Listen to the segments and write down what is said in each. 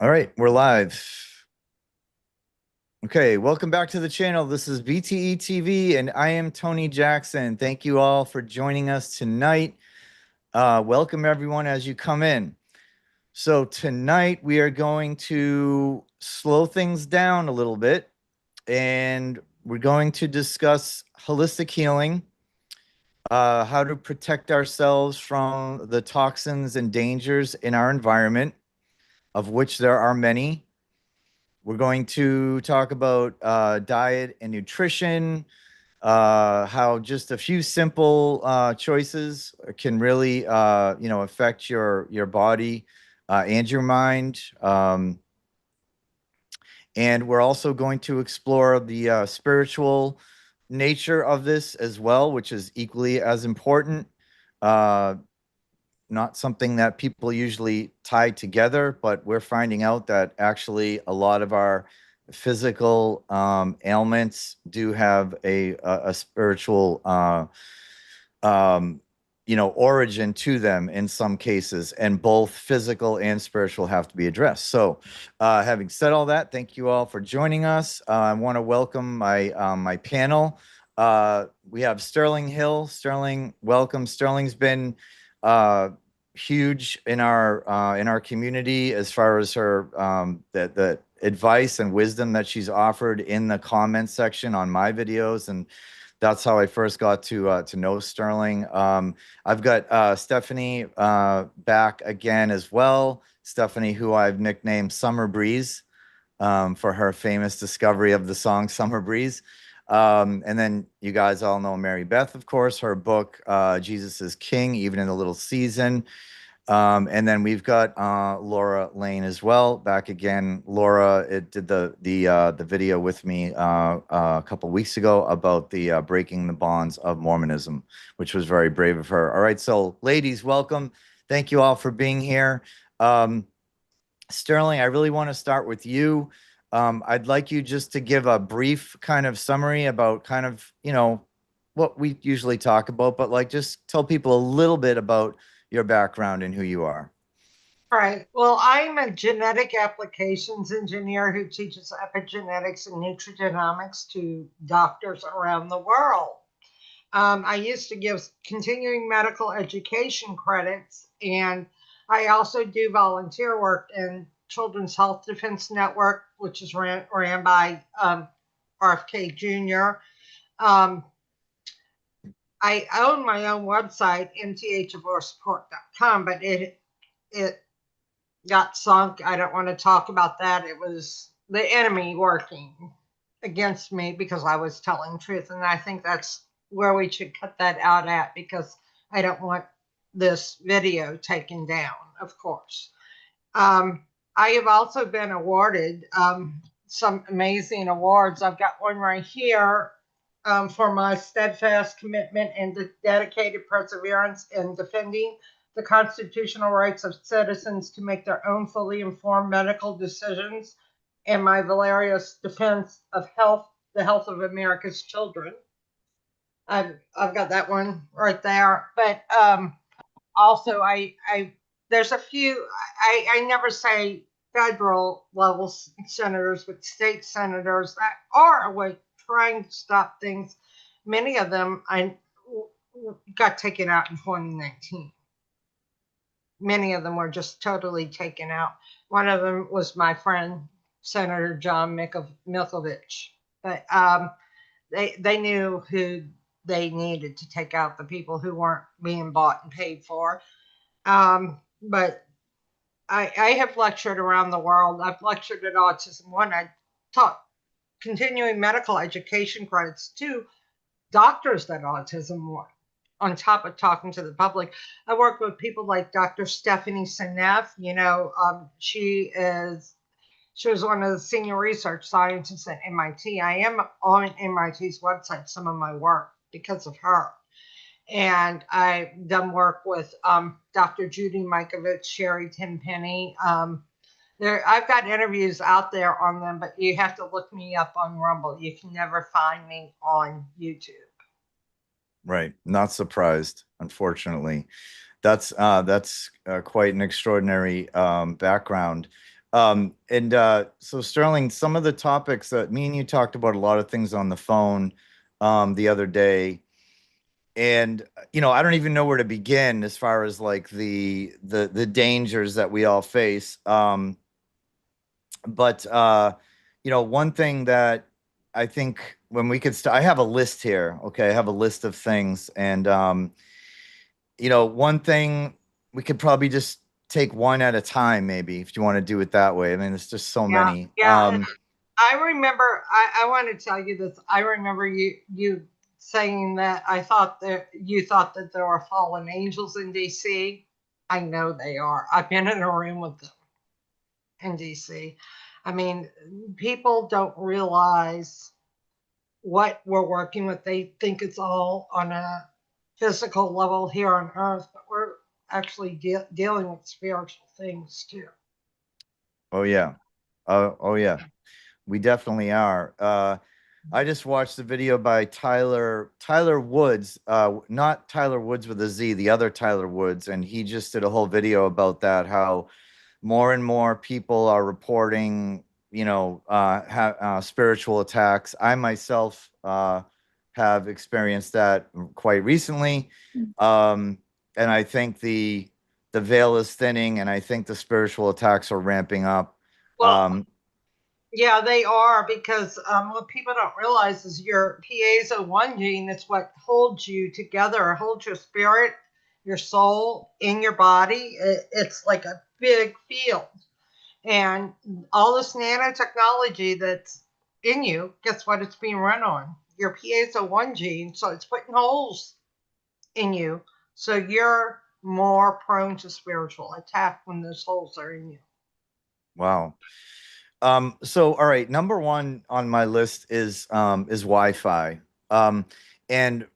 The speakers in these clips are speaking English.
All right, we're live. Okay, welcome back to the channel. This is BTE TV, and I am Tony Jackson. Thank you all for joining us tonight. Welcome everyone as you come in. So tonight we are going to slow things down a little bit, and we're going to discuss holistic healing, how to protect ourselves from the toxins and dangers in our environment, of which there are many. We're going to talk about diet and nutrition, how just a few simple choices can really, affect your body and your mind. And we're also going to explore the spiritual nature of this as well, which is equally as important. Uh, Not something that people usually tie together, but we're finding out that actually a lot of our physical ailments do have a spiritual um, origin to them in some cases, and both physical and spiritual have to be addressed. So, having said all that, thank you all for joining us. I want to welcome my panel. We have Sterling Hill. Sterling, welcome. Sterling's been huge in our community as far as her the advice and wisdom that she's offered in the comment section on my videos, and that's how I first got to know Sterling. I've got Stephanie back again as well. Stephanie, who I've nicknamed Summer Breeze, for her famous discovery of the song Summer Breeze. And then you guys all know Mary Beth, of course, her book, Jesus is King, Even in a Little Season. And then we've got Laura Lane as well, back again. Laura did the video with me a couple weeks ago about the breaking the bonds of Mormonism, which was very brave of her. All right, so ladies, welcome. Thank you all for being here. Sterling, I really want to start with you. I'd like you just to give a brief kind of summary about kind of, what we usually talk about, but like just tell people a little bit about your background and who you are. Right. Well, I'm a genetic applications engineer who teaches epigenetics and nutrigenomics to doctors around the world. I used to give continuing medical education credits, and I also do volunteer work in Children's Health Defense Network, which is ran by RFK Jr. Um, I own my own website, mthdivorcesupport.com, but it got sunk. I don't want to talk about that. It was the enemy working against me because I was telling truth. And I think that's where we should cut that out at, because I don't want this video taken down, of course. I have also been awarded some amazing awards. I've got one right here for my steadfast commitment and dedicated perseverance in defending the constitutional rights of citizens to make their own fully informed medical decisions, and my valerious defense of the health of America's children. I've got that one right there. But also, I there's a few. I never say federal level senators, but state senators that are awake trying to stop things. Many of them I got taken out in 2019. Many of them were just totally taken out. One of them was my friend, Senator John Milkovich. But they knew who they needed to take out, the people who weren't being bought and paid for. But I have lectured around the world. I've lectured at Autism One. I taught continuing medical education credits to doctors at Autism One, on top of talking to the public. I work with people like Dr. Stephanie Seneff. She was one of the senior research scientists at MIT. I am on MIT's website, some of my work, because of her. And I've done work with Dr. Judy Mikovits, Sherry Tenpenny. I've got interviews out there on them, but you have to look me up on Rumble. You can never find me on YouTube. Right. Not surprised, unfortunately. That's quite an extraordinary background. So Sterling, some of the topics that me and you talked about a lot of things on the phone the other day, and I don't even know where to begin as far as like the dangers that we all face. But one thing that I think when we could I have a list here. Okay, I have a list of things, and one thing we could probably just take one at a time, maybe if you want to do it that way. I mean, there's just so Yeah, many. yeah. I remember. I want to tell you this. I remember you saying that I thought that you thought that there were fallen angels in DC. I know they are. I've been in a room with them in DC. I mean, people don't realize what we're working with. They think it's all on a physical level here on Earth, but we're actually dealing with spiritual things too. Oh yeah, oh yeah, we definitely are. I just watched the video by Tyler Woods, not Tyler Woods with a Z, the other Tyler Woods, and he just did a whole video about that, how more and more people are reporting, spiritual attacks. I myself have experienced that quite recently, and I think the veil is thinning, and I think the spiritual attacks are ramping up. Well, Um, yeah, they are because what people don't realize is your piezo1 gene is what holds you together, holds your spirit, your soul in your body. It's like a big field. And all this nanotechnology that's in you, guess what it's being run on? Your piezo1 gene. So it's putting holes in you. So you're more prone to spiritual attack when those holes are in you. wow. So all right, number one on my list is Wi-Fi. And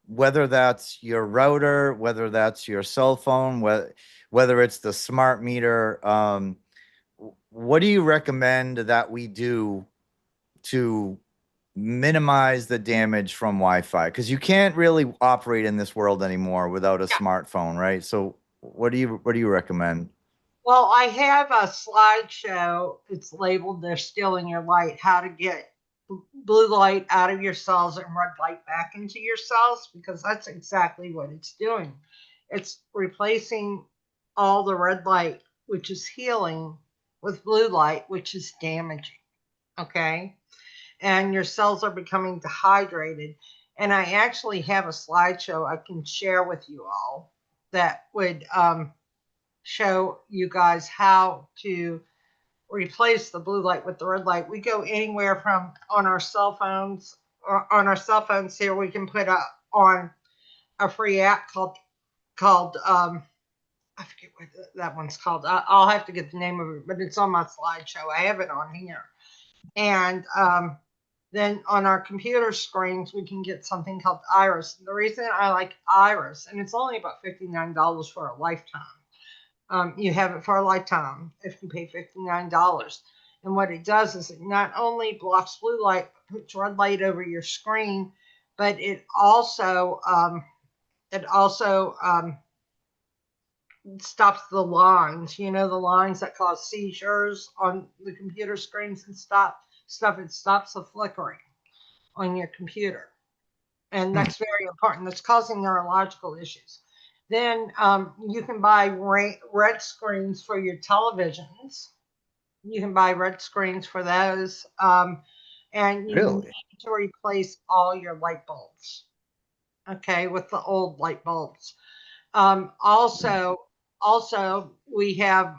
whether that's your router, whether that's your cell phone, whether it's the smart meter, what do you recommend that we do to minimize the damage from Wi-Fi? Because you can't really operate in this world anymore without a smartphone, right? So what do you recommend? Well, I have a slideshow. It's labeled "They're Stealing Your Light," how to get blue light out of your cells and red light back into your cells, because that's exactly what it's doing. It's replacing all the red light, which is healing, with blue light, which is damaging. Okay. And your cells are becoming dehydrated. And I actually have a slideshow I can share with you all that would show you guys how to replace the blue light with the red light. We go anywhere from on our cell phones, or on our cell phones here, we can put on a free app called I forget what that one's called. I'll have to get the name of it, but it's on my slideshow. I have it on here. And then on our computer screens, we can get something called Iris. The reason I like Iris, and it's only about $59 for a lifetime. You have it for a lifetime if you pay $59. And what it does is it not only blocks blue light, but puts red light over your screen, but it also stops the lines. You know, the lines that cause seizures on the computer screens and stuff. It stops the flickering on your computer, and Hmm. that's very important. That's causing neurological issues. Then you can buy red screens for your televisions. You can buy red screens for those, and you Really? need to replace all your light bulbs. Okay, with the old light bulbs. Also, we have,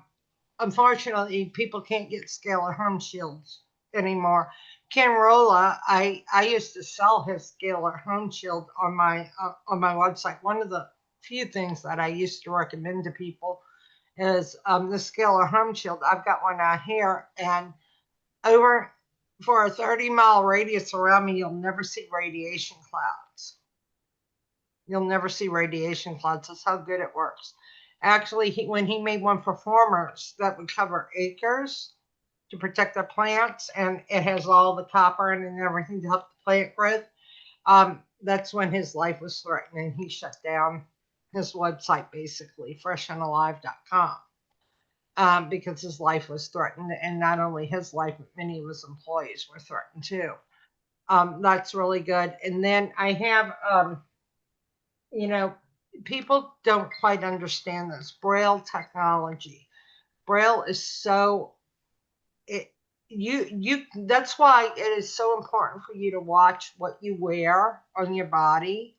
unfortunately, people can't get scalar home shields anymore. Ken Rolla, I used to sell his scalar home shield on my website. One of the few things that I used to recommend to people is the scalar home shield. I've got one out here, and over for a 30-mile radius around me, you'll never see radiation clouds. You'll never see radiation clouds. That's how good it works. Actually, when he made one for farmers that would cover acres to protect their plants, and it has all the copper in it and everything to help the plant growth, that's when his life was threatened, and he shut down his website, basically, freshandalive.com. because his life was threatened, and not only his life, but many of his employees were threatened too. That's really good. And then I have, you know, people don't quite understand this Braille technology. Braille is so it you that's why it is so important for you to watch what you wear on your body,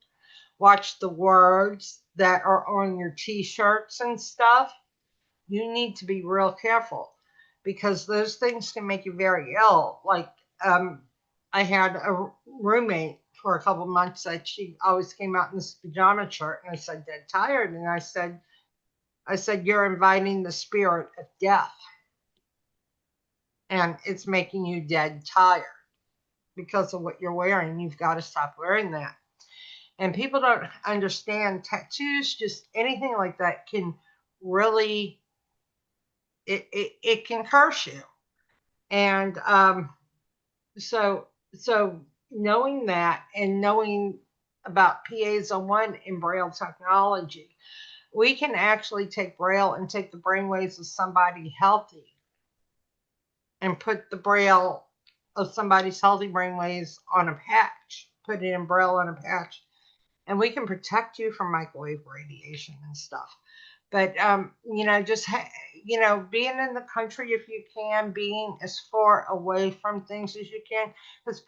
watch the words that are on your t-shirts and stuff. You need to be real careful because those things can make you very ill. Like, um, I had a roommate for a couple months that she always came out in this pajama shirt, and I said, "Dead tired," and I said, "You're inviting the spirit of death, and it's making you dead tired because of what you're wearing. You've got to stop wearing that." And people don't understand tattoos, just anything like that can really it can curse you. And so knowing that and knowing about PAs01 in Braille technology, we can actually take Braille and take the brainwaves of somebody healthy and put the Braille of somebody's healthy brainwaves on a patch, put it in Braille on a patch, and we can protect you from microwave radiation and stuff. But just being in the country if you can, being as far away from things as you can, because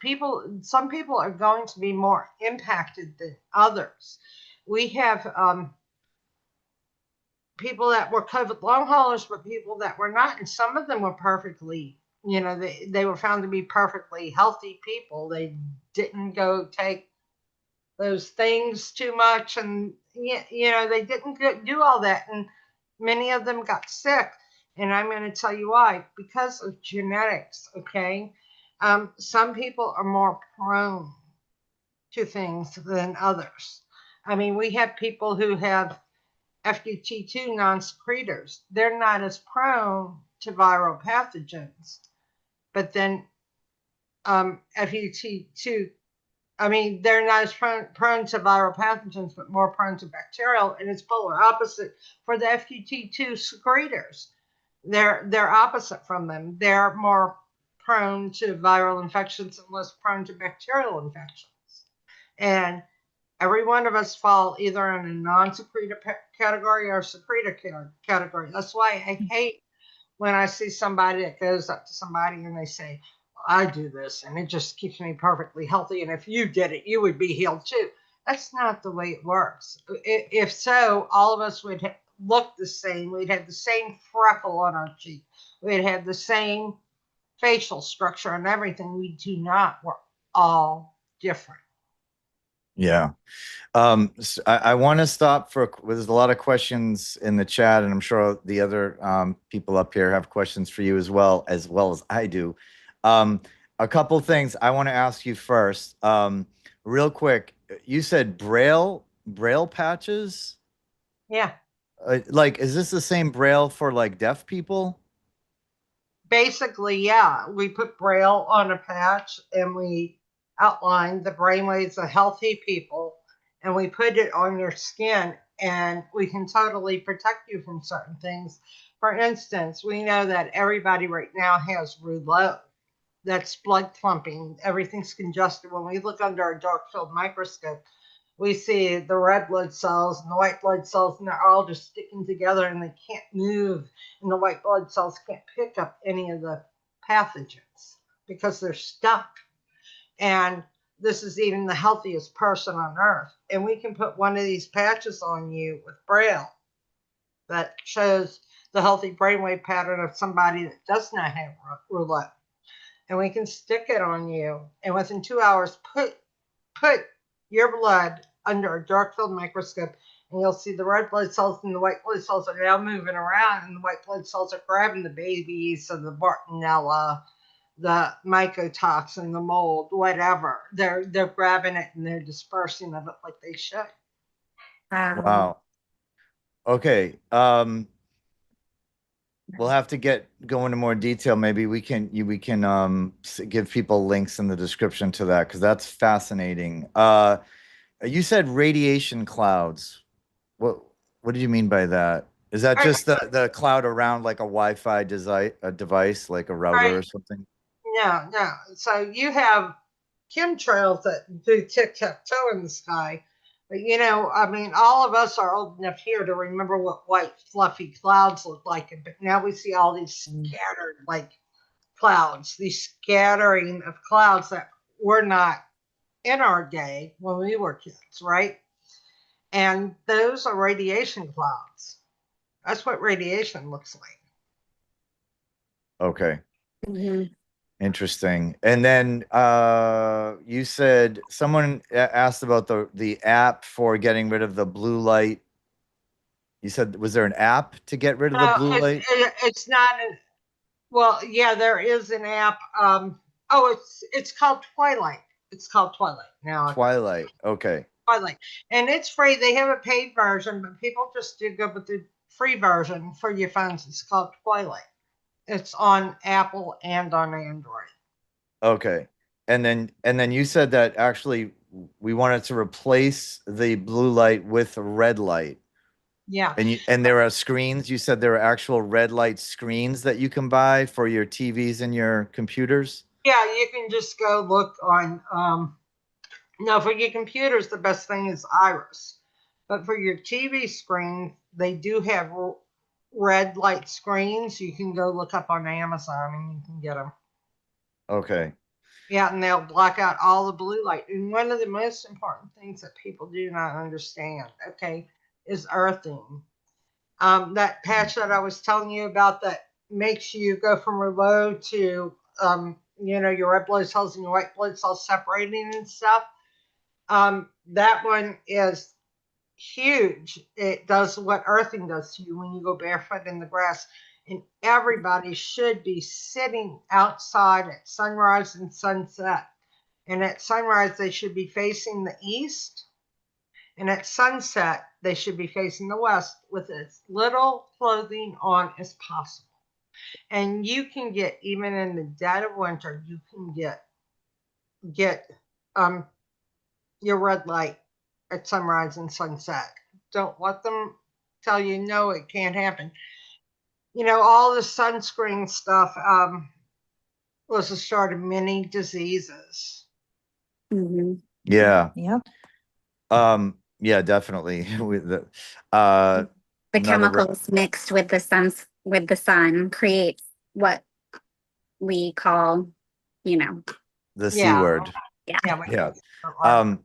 some people are going to be more impacted than others. We have people that were COVID long haulers, but people that were not, and some of them were perfectly, they were found to be perfectly healthy people. They didn't go take those things too much, and they didn't do all that, and many of them got sick. And I'm going to tell you why. Because of genetics. Okay, some people are more prone to things than others. I mean, we have people who have FUT2 non-secretors. They're not as prone to viral pathogens, but then FUT2, I mean, they're not as prone to viral pathogens, but more prone to bacterial, and it's polar opposite for the FUT2 secretors. They're opposite from them. They're more prone to viral infections and less prone to bacterial infections. And every one of us fall either in a non-secretor category or secretor category. That's why I hate when I see somebody that goes up to somebody and they say, "I do this and it just keeps me perfectly healthy. And if you did it, you would be healed too." That's not the way it works. If so, all of us would look the same. We'd have the same freckle on our cheek. We'd have the same facial structure and everything. We do not. We're all different. Yeah. I want to stop for, there's a lot of questions in the chat, and I'm sure the other people up here have questions for you as well as I do. Um, a couple things I want to ask you first. Real quick, you said Braille patches? Yeah. Like, is this the same Braille for like deaf people? Basically, yeah, we put Braille on a patch and we outline the brainwaves of healthy people and we put it on your skin and we can totally protect you from certain things. For instance, we know that everybody right now has rouleau. That's blood clumping. Everything's congested. When we look under a dark field microscope, we see the red blood cells and the white blood cells, and they're all just sticking together and they can't move. And the white blood cells can't pick up any of the pathogens because they're stuck. And this is even the healthiest person on earth. And we can put one of these patches on you with Braille that shows the healthy brainwave pattern of somebody that does not have roulette. And we can stick it on you. And within 2 hours, put your blood under a dark field microscope, and you'll see the red blood cells and the white blood cells are now moving around, and the white blood cells are grabbing the babies of the Bartonella, the mycotoxin, the mold, whatever. They're grabbing it and they're dispersing of it like they should. Wow. Okay. We'll have to go into more detail. Maybe we can give people links in the description to that because that's fascinating. You said radiation clouds. What what did you mean by that? Is that All right, just the cloud around like a Wi-Fi device, like a all router right. or something? No, no. So you have chemtrails that do tic-tac-toe in the sky. But I mean, all of us are old enough here to remember what white fluffy clouds look like. But now we see all these scattered like clouds, these scattering of clouds that were not in our day when we were kids, right? And those are radiation clouds. That's what radiation looks like. Okay. Mhm. Interesting. And then you said someone asked about the app for getting rid of the blue light. You said, was there an app to get rid of the No, blue light? it's not an. Well, yeah, there is an app. Oh, it's called Twilight. It's called Twilight now. Twilight. Okay. Twilight, and it's free. They have a paid version, but people just do go with the free version for your phones. It's called Twilight. It's on Apple and on Android. Okay. And then you said that actually we wanted to replace the blue light with red light. Yeah, And there are screens. You said there are actual red light screens that you can buy for your TVs and your computers. yeah. You can just go look on. No, for your computers, the best thing is Iris. But for your TV screen, they do have red light screens. You can go look up on Amazon and you can get them. Okay. Yeah, and they'll block out all the blue light. And one of the most important things that people do not understand, okay, is earthing. That patch that I was telling you about that makes you go from a low to, your red blood cells and your white blood cells separating and stuff. That one is huge. It does what earthing does to you when you go barefoot in the grass. And everybody should be sitting outside at sunrise and sunset. And at sunrise, they should be facing the east. And at sunset, they should be facing the west with as little clothing on as possible. And you can get, even in the dead of winter, you can get your red light at sunrise and sunset. Don't let them tell you no, it can't happen. All the sunscreen stuff was the start of many diseases. Mhm. Yeah. Yep. Yeah, definitely. With the The another chemicals mixed with the sun creates what we call, the C Yeah, word. yeah. yeah, Yeah.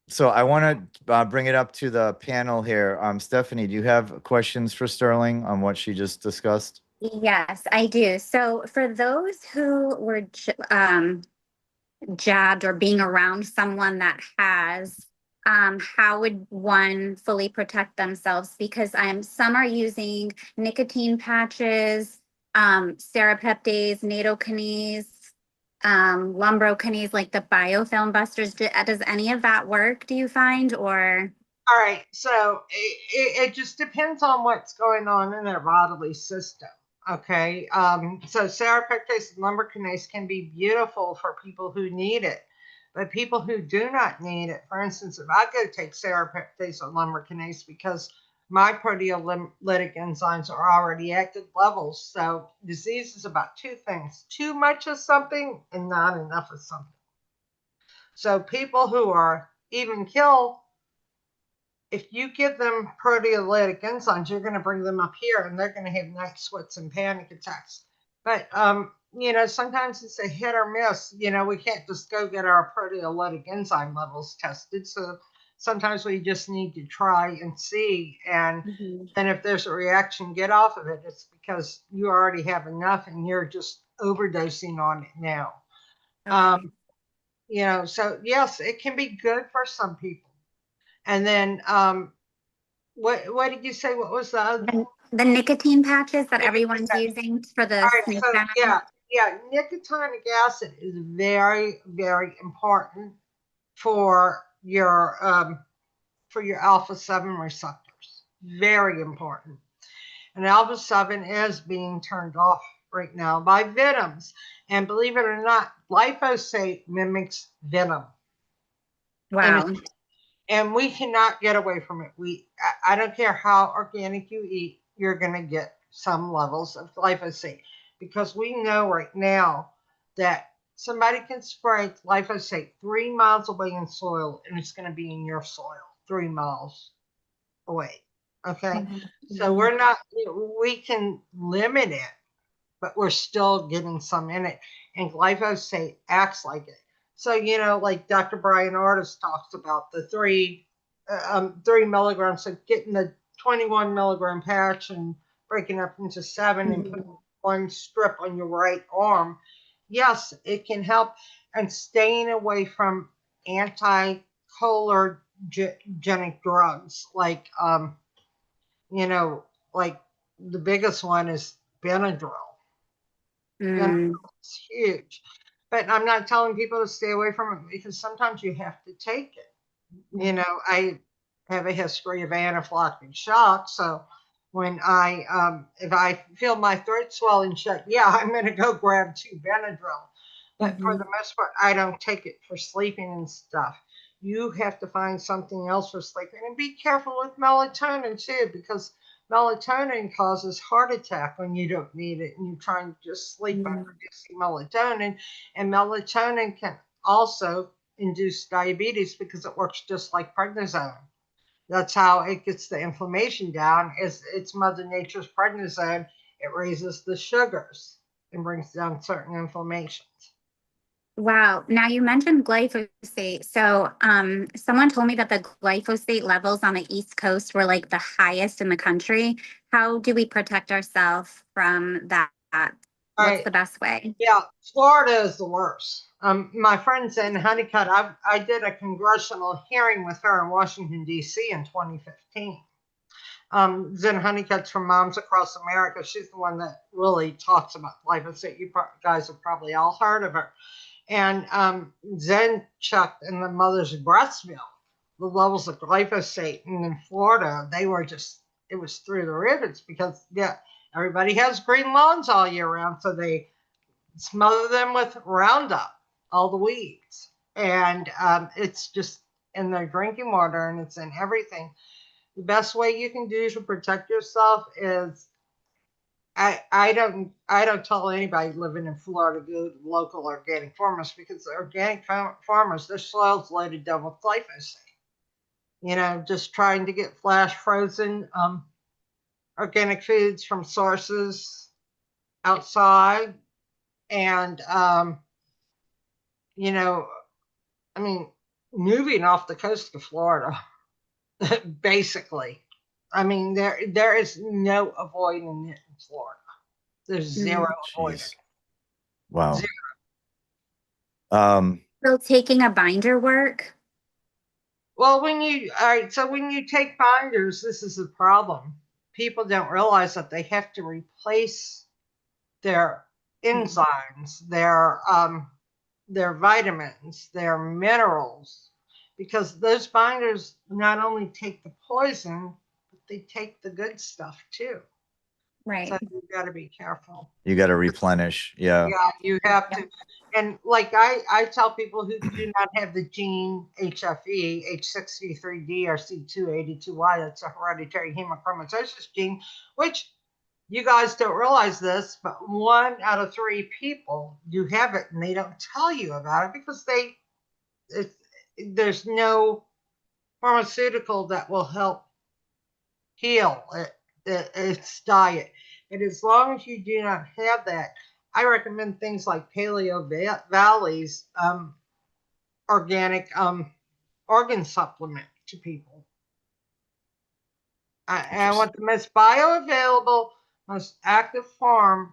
So I want to bring it up to the panel here. Stephanie, do you have questions for Sterling on what she just discussed? Yes, I do. So for those who were jabbed or being around someone that has, how would one fully protect themselves? Because some are using nicotine patches, serapeptase, nattokinase, lumbrokinase, like the biofilm busters. Does any of that work, do you find, or? All right, so it just depends on what's going on in their bodily system. Okay, so serapeptase and lumbrokinase can be beautiful for people who need it, but people who do not need it, for instance, if I go take serapeptase or lumbrokinase because my proteolytic enzymes are already at good levels. So disease is about two things: too much of something and not enough of something. So people who are even killed, if you give them proteolytic enzymes, you're going to bring them up here and they're going to have night sweats and panic attacks. But, sometimes it's a hit or miss. We can't just go get our proteolytic enzyme levels tested. So sometimes we just need to try and see. And then if there's a reaction, get off of it. It's because you already have enough and you're just overdosing on it now. Okay. So yes, it can be good for some people. And then what did you say? What was the other? The nicotine patches that Nicotine everyone's patch. using for All the right, snake so venom? yeah, nicotinic acid is very, very important for your alpha 7 receptors. Very important. And alpha 7 is being turned off right now by venoms. And believe it or not, glyphosate mimics venom. And Wow. And we cannot get away from it. I don't care how organic you eat, you're going to get some levels of glyphosate, because we know right now that somebody can spray glyphosate 3 miles away in soil, and it's going to be in your soil 3 miles away. Okay. So we're not, we can limit it, but we're still getting some in it. And glyphosate acts like it. So, like Dr. Brian Artis talks about the 3 milligrams, so getting the 21 milligram patch and breaking up into 7 and putting one strip on your right arm. Yes, it can help. And staying away from anti-cholerogenic drugs, like, like the biggest one is Benadryl. It's huge. But I'm not telling people to stay away from it, because sometimes you have to take it. I have a history of anaphylactic shock. So when if I feel my throat swelling shut, yeah, I'm going to go grab 2 Benadryl. But for the most part, I don't take it for sleeping and stuff. You have to find something else for sleeping, and be careful with melatonin too, because melatonin causes heart attack when you don't need it and you're trying to just sleep by producing melatonin. And melatonin can also induce diabetes, because it works just like prednisone. That's how it gets the inflammation down. Is it's Mother Nature's prednisone. It raises the sugars and brings down certain inflammations. Wow. Now you mentioned glyphosate. So someone told me that the glyphosate levels on the East Coast were like the highest in the country. How do we protect ourselves from that? What's the best way? Yeah, Florida is the worst. My friend Zen Honeycutt, I did a congressional hearing with her in Washington, D.C. in 2015. Zen Honeycutt's from Moms Across America. She's the one that really talks about glyphosate. You guys have probably all heard of her. And Zen checked in the mother's breast milk the levels of glyphosate. And in Florida, they were just, it was through the roof. It's because, yeah, everybody has green lawns all year round. So they smother them with Roundup, all the weeds. And it's just in their drinking water, and it's in everything. The best way you can do to protect yourself is, I don't tell anybody living in Florida to go to local organic farmers, because the organic farmers, their soil's loaded down with glyphosate. Just trying to get flash frozen organic foods from sources outside. And moving off the coast of Florida, basically. There is no avoiding it in Florida. There's zero avoiding it. Wow. Zero. Will taking a binder work? Well, when you take binders, this is the problem. People don't realize that they have to replace their enzymes, their vitamins, their minerals, because those binders not only take the poison, but they take the good stuff too. Right. So you got to be careful. You got to replenish. Yeah. Yeah, you have to. And like I tell people who do not have the gene HFE, H63D, or C282Y, that's a hereditary hemochromatosis gene, which you guys don't realize this, but 1 out of 3 people do have it, and they don't tell you about it because there's no pharmaceutical that will help heal its diet. And as long as you do not have that, I recommend things like Paleo Valley's organic organ supplement to people. I want the most bioavailable, most active form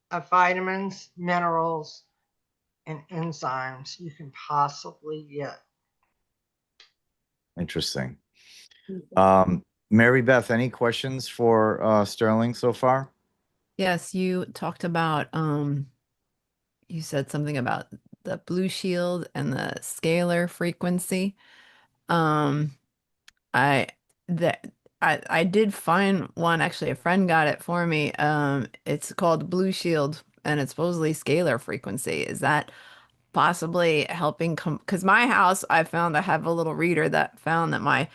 of vitamins, minerals, and enzymes you can possibly get. Interesting. Mary Beth, any questions for Sterling so far? Yes, you talked about you said something about the blue shield and the scalar frequency. I did find one, actually a friend got it for me. It's called Blue Shield and it's supposedly scalar frequency. Is that possibly helping because my house, I found I have a little reader that found that my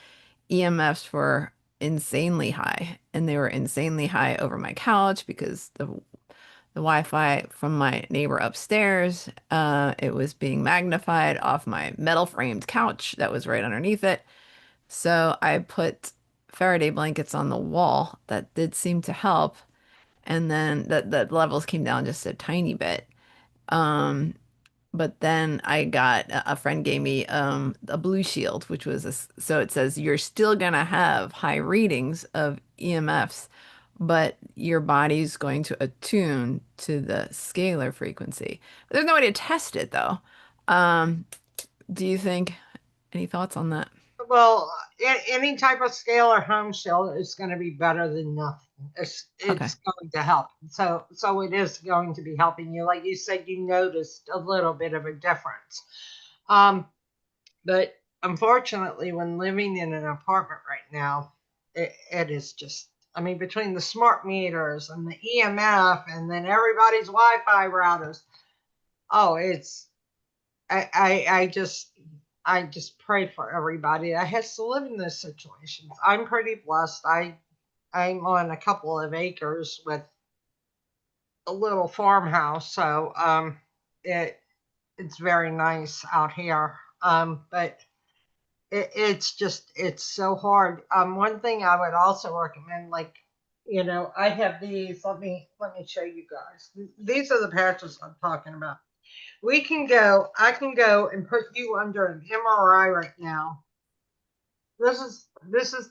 EMFs were insanely high, and they were insanely high over my couch because the Wi-Fi from my neighbor upstairs, it was being magnified off my metal framed couch that was right underneath it. So I put Faraday blankets on the wall. That did seem to help. And then the levels came down just a tiny bit. Um, but then I got a friend gave me a blue shield, which was so it says you're still gonna have high readings of EMFs, but your body's going to attune to the scalar frequency. There's no way to test it though. Um, do you think any thoughts on that? Well, any type of scale or home shield is going to be better than nothing. Okay. It's going to help. So it is going to be helping you. Like you said, you noticed a little bit of a difference. But unfortunately, when living in an apartment right now, it is just. I mean, between the smart meters and the EMF, and then everybody's Wi-Fi routers. Oh, it's I just pray for everybody that has to live in those situations. I'm pretty blessed. I'm on a couple of acres with a little farmhouse, so it's very nice out here. But it's so hard. One thing I would also recommend, like, I have these. Let me show you guys. These are the patches I'm talking about. I can go and put you under an MRI right now. This is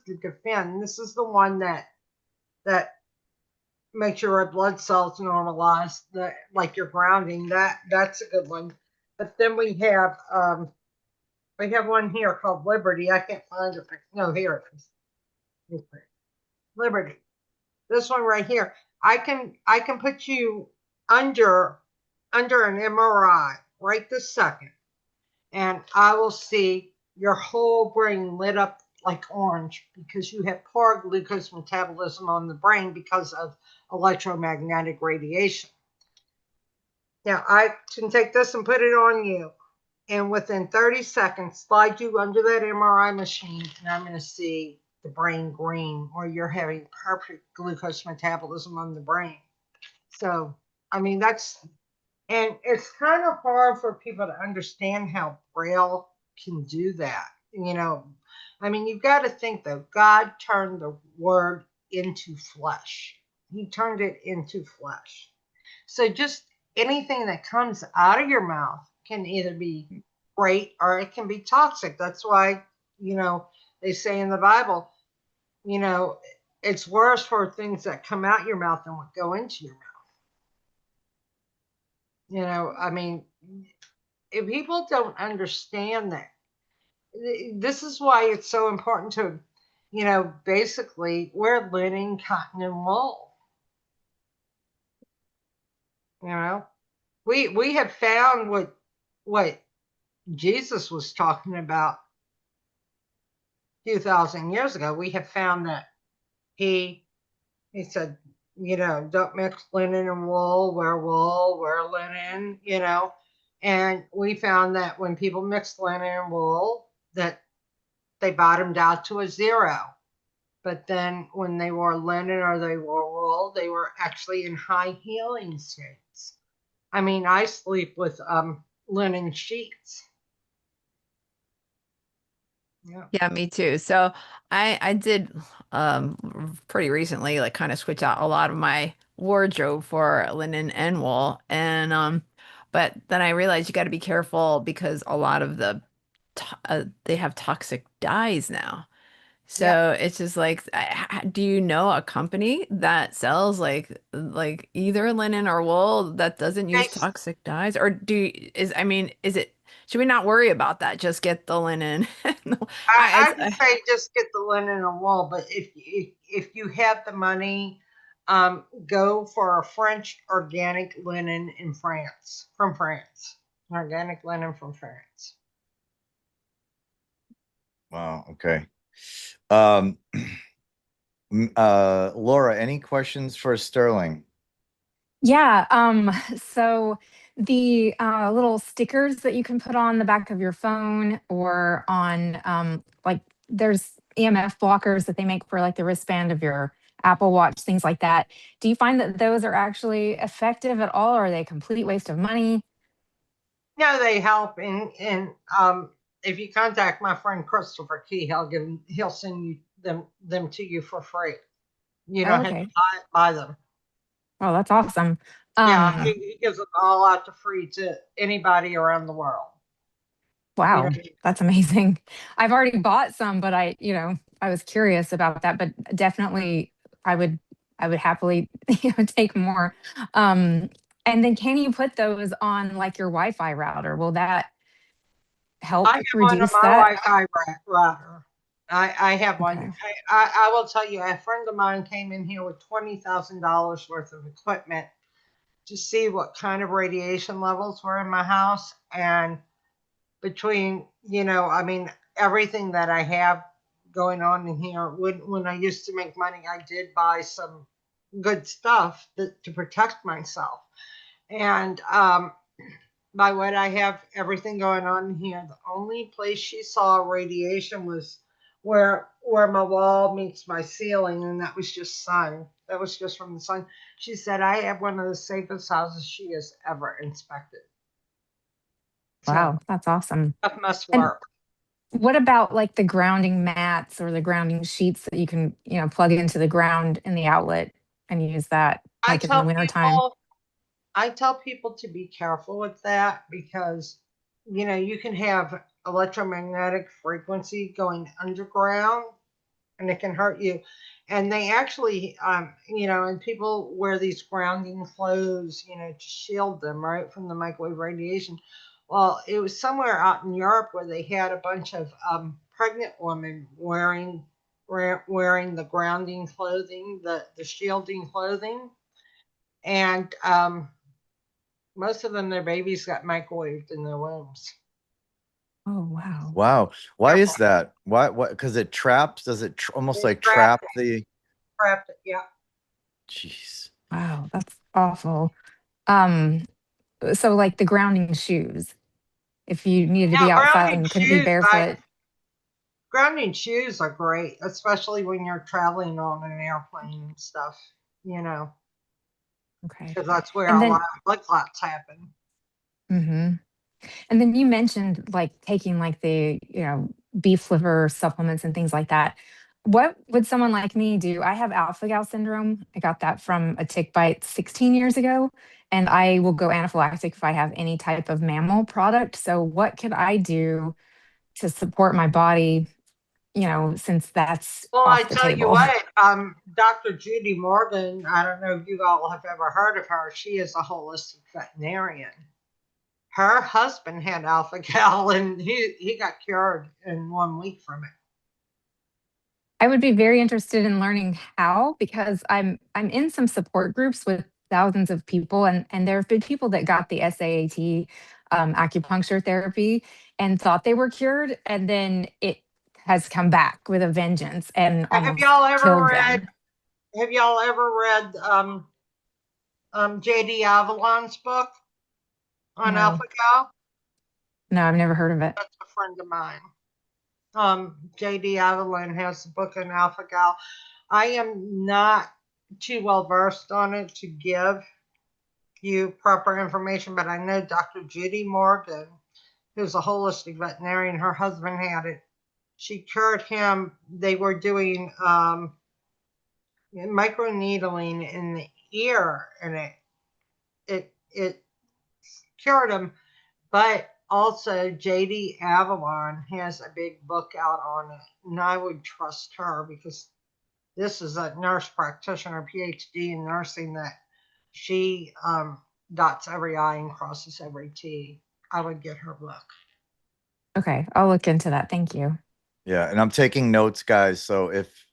the defend. This is the one that makes your red blood cells normalize, like your grounding. That's a good one. But then we have one here called Liberty. I can't find it. No, here it is. Liberty. This one right here. I can put you under an MRI right this second, and I will see your whole brain lit up like orange because you have poor glucose metabolism on the brain because of electromagnetic radiation. Now, I can take this and put it on you, and within 30 seconds, slide you under that MRI machine, and I'm going to see the brain green, where you're having perfect glucose metabolism on the brain. So, I mean, and it's kind of hard for people to understand how Braille can do that. I mean, you've got to think though, God turned the word into flesh. He turned it into flesh. So just anything that comes out of your mouth can either be great or it can be toxic. That's why, they say in the Bible, it's worse for things that come out your mouth than what go into your mouth. I mean, if people don't understand that, this is why it's so important to, basically wear linen, cotton, and wool. We have found what Jesus was talking about a few thousand years ago. We have found that he said, don't mix linen and wool, wear linen, and we found that when people mixed linen and wool, that they bottomed out to a 0. But then when they wore linen or they wore wool, they were actually in high healing states. I mean, I sleep with linen sheets. Yeah. Yeah, me too. So I did pretty recently like kind of switch out a lot of my wardrobe for linen and wool, and but then I realized you got to be careful because a lot of they have toxic dyes now. Yeah. So it's just like, do you know a company that sells like either linen or wool that doesn't use Bas- toxic dyes? Or I mean, should we not worry about that? Just get the linen. No, I would say just get the linen and wool, but if you have the money, go for a French organic linen from France, organic linen from France. Wow. Okay. Laura, any questions for Sterling? Yeah. So the little stickers that you can put on the back of your phone or on like there's EMF blockers that they make for like the wristband of your Apple Watch, things like that. Do you find that those are actually effective at all, or are they a complete waste of money? No, they help, and if you contact my friend Christopher Key, he'll send you them to you for free. You Oh, don't have to okay. buy them. Oh, that's awesome. Yeah, he gives them all out to free to anybody around the world. You Wow, know, that's amazing. I've already bought some, but I was curious about that, but definitely I would I would happily take more. And then can you put those on like your Wi-Fi router? Will that I help have one on reduce my that? Wi-Fi router. I have one. Okay. I will tell you, a friend of mine came in here with $20,000 worth of equipment to see what kind of radiation levels were in my house. And between, I mean, everything that I have going on in here, when I used to make money, I did buy some good stuff to protect myself. And by what I have, everything going on here, the only place she saw radiation was where my wall meets my ceiling, and that was just sun. That was just from the sun. She said I have one of the safest houses she has ever inspected. So Wow, that's awesome. that must And work. what about like the grounding mats or the grounding sheets that you can, plug into the ground in the outlet and use that I like in the tell wintertime? people I tell people to be careful with that because you can have electromagnetic frequency going underground and it can hurt you. And they actually, and people wear these grounding clothes, to shield them, right, from the microwave radiation. Well, it was somewhere out in Europe where they had a bunch of pregnant women wearing the grounding clothing, the shielding clothing, and most of them, their babies got microwaved in their wombs. Oh, wow. Wow. Why Careful. is that? Why? What? Because it traps? Does it almost It like trapped trap the? trapped it, yeah. Jeez. Wow, that's awful. Um, so like the grounding shoes, if you needed to Now, be outside and couldn't be barefoot. grounding shoes are great, especially when you're traveling on an airplane and stuff, you know, Okay. because that's where And a lot then, of blood clots happen. hmm and then you mentioned like taking like the, beef liver supplements and things like that. What would someone like me do? I have alpha gal syndrome. I got that from a tick bite 16 years ago, and I will go anaphylactic if I have any type of mammal product. So what could I do to support my body, since that's Well, I off the tell you table? what, Dr. Judy Morgan, I don't know if you all have ever heard of her. She is a holistic veterinarian. Her husband had alpha gal and he got cured in 1 week from it. I would be very interested in learning how, because I'm in some support groups with thousands of people, and there have been people that got the SAAT acupuncture therapy and thought they were cured, and then it has come back with a vengeance and Have almost y'all ever killed read them. have y'all ever read JD Avalon's book on No, alpha gal? no, I've never heard of it. That's a friend of mine. JD Avalon has a book on alpha gal. I am not too well versed on it to give you proper information, but I know Dr. Judy Morgan, who's a holistic veterinarian, her husband had it. She cured him. They were doing microneedling in the ear, and it cured him. But also, JD Avalon has a big book out on it, and I would trust her because this is a nurse practitioner, PhD in nursing, that she dots every I and crosses every T. I would get her book. Okay, I'll look into that. Thank you. Yeah, and I'm taking notes, guys. So if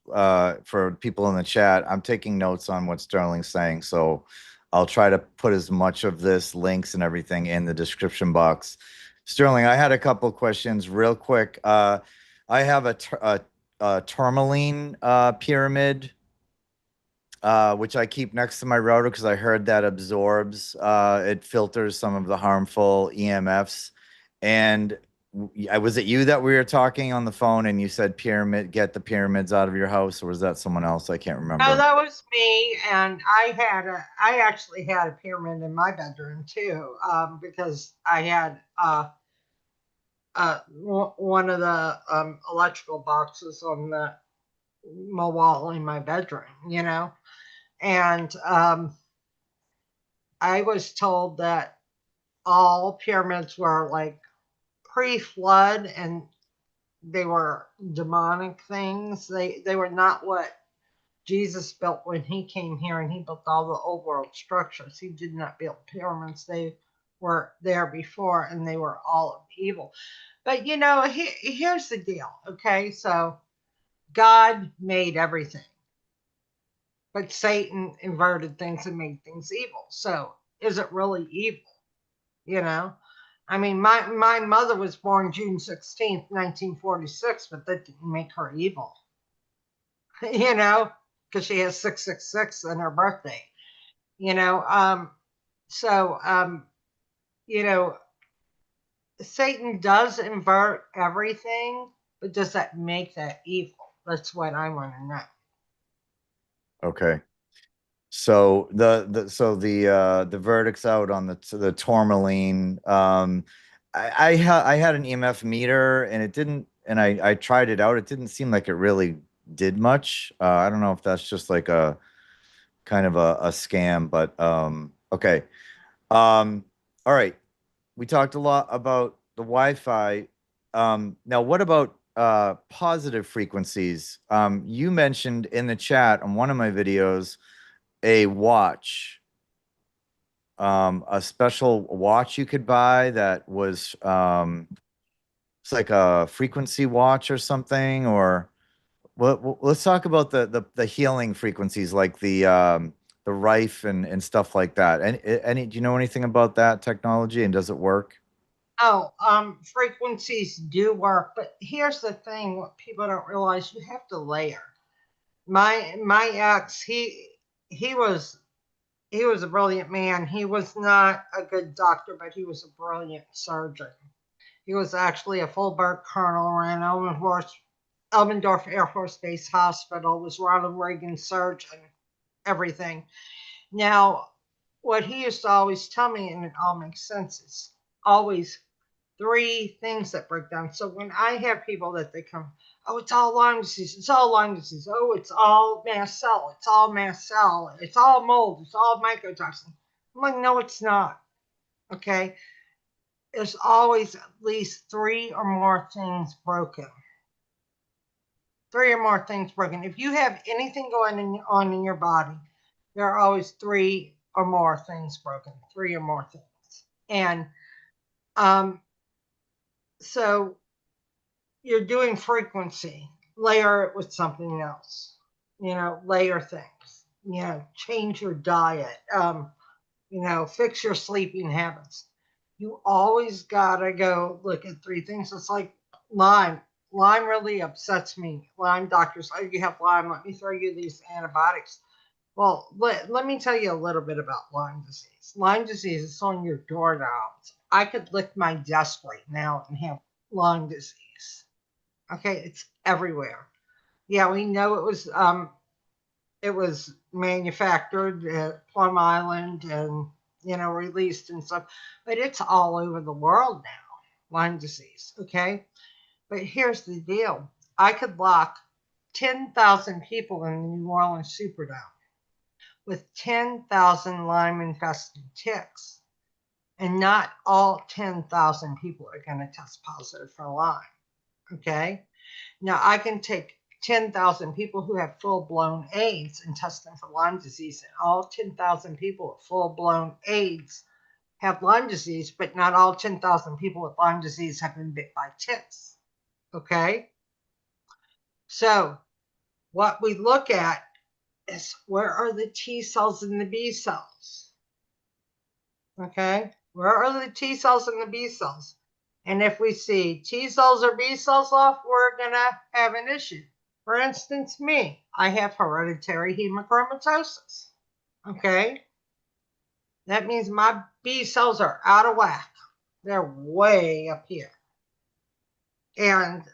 for people in the chat, I'm taking notes on what Sterling's saying. So I'll try to put as much of this links and everything in the description box. Sterling, I had a couple questions real quick. I have a tourmaline pyramid which I keep next to my router because I heard that absorbs, it filters some of the harmful EMFs. And was it you that we were talking on the phone and you said get the pyramids out of your house, or was that someone else? I can't No, remember. that was me, and I actually had a pyramid in my bedroom too, because I had one of the electrical boxes on my wall in my bedroom, and I was told that all pyramids were like pre-flood and they were demonic things. They were not what Jesus built when he came here, and he built all the old world structures. He did not build pyramids. They were there before and they were all of evil. But here's the deal. Okay, so God made everything, but Satan inverted things and made things evil. So is it really evil? I mean, my mother was born June 16th, 1946, but that didn't make her evil. Because she has 666 in her birthday. You know, so you know, Satan does invert everything, but does that make that evil? That's what I want to know. Okay. So the verdict's out on the tourmaline. I had an EMF meter and it didn't, and I tried it out. It didn't seem like it really did much. I don't know if that's just like a kind of a scam, but okay. All right. We talked a lot about the Wi-Fi. Now what about positive frequencies? You mentioned in the chat on one of my videos a watch, a special watch you could buy that was it's like a frequency watch or something. Or let's talk about the healing frequencies, like the Rife and stuff like that. Any do you know anything about that technology, and does it work? Oh, frequencies do work, but here's the thing: what people don't realize, you have to layer. My ex, he was he was a brilliant man. He was not a good doctor, but he was a brilliant surgeon. He was actually a full bird colonel, ran Elmendorf Air Force Base Hospital, was Ronald Reagan's surgeon, everything. Now, what he used to always tell me, and it all makes sense, is always three things that break down. So when I have people that they come, oh, it's all Lyme disease, it's all Lyme disease, oh, it's all mast cell, it's all mast cell, it's all mold, it's all mycotoxin. I'm like, no, it's not. Okay. There's always at least three or more things broken. Three or more things broken. If you have anything on in your body, there are always three or more things broken. Three or more things. And so you're doing frequency, layer it with something else, layer things, change your diet, fix your sleeping habits. You always gotta go look at three things. It's like Lyme. Lyme really upsets me. Lyme doctors, oh, you have Lyme, let me throw you these antibiotics. Well, let me tell you a little bit about Lyme disease. Lyme disease is on your doorknobs. I could lick my desk right now and have Lyme disease. Okay, it's everywhere. Yeah, we know it was manufactured at Plum Island and released and stuff, but it's all over the world now. Lyme disease. Okay, but here's the deal: I could lock 10,000 people in the New Orleans Superdome with 10,000 Lyme infested ticks, and not all 10,000 people are going to test positive for Lyme. Okay. Now, I can take 10,000 people who have full-blown AIDS and test them for Lyme disease, and all 10,000 people with full-blown AIDS have Lyme disease, but not all 10,000 people with Lyme disease have been bit by ticks. Okay? So, what we look at is, where are the T cells and the B cells? Okay? Where are the T cells and the B cells? And if we see T cells or B cells off, we're going to have an issue. For instance, me, I have hereditary hemochromatosis. Okay. That means my B cells are out of whack. They're way up here. And,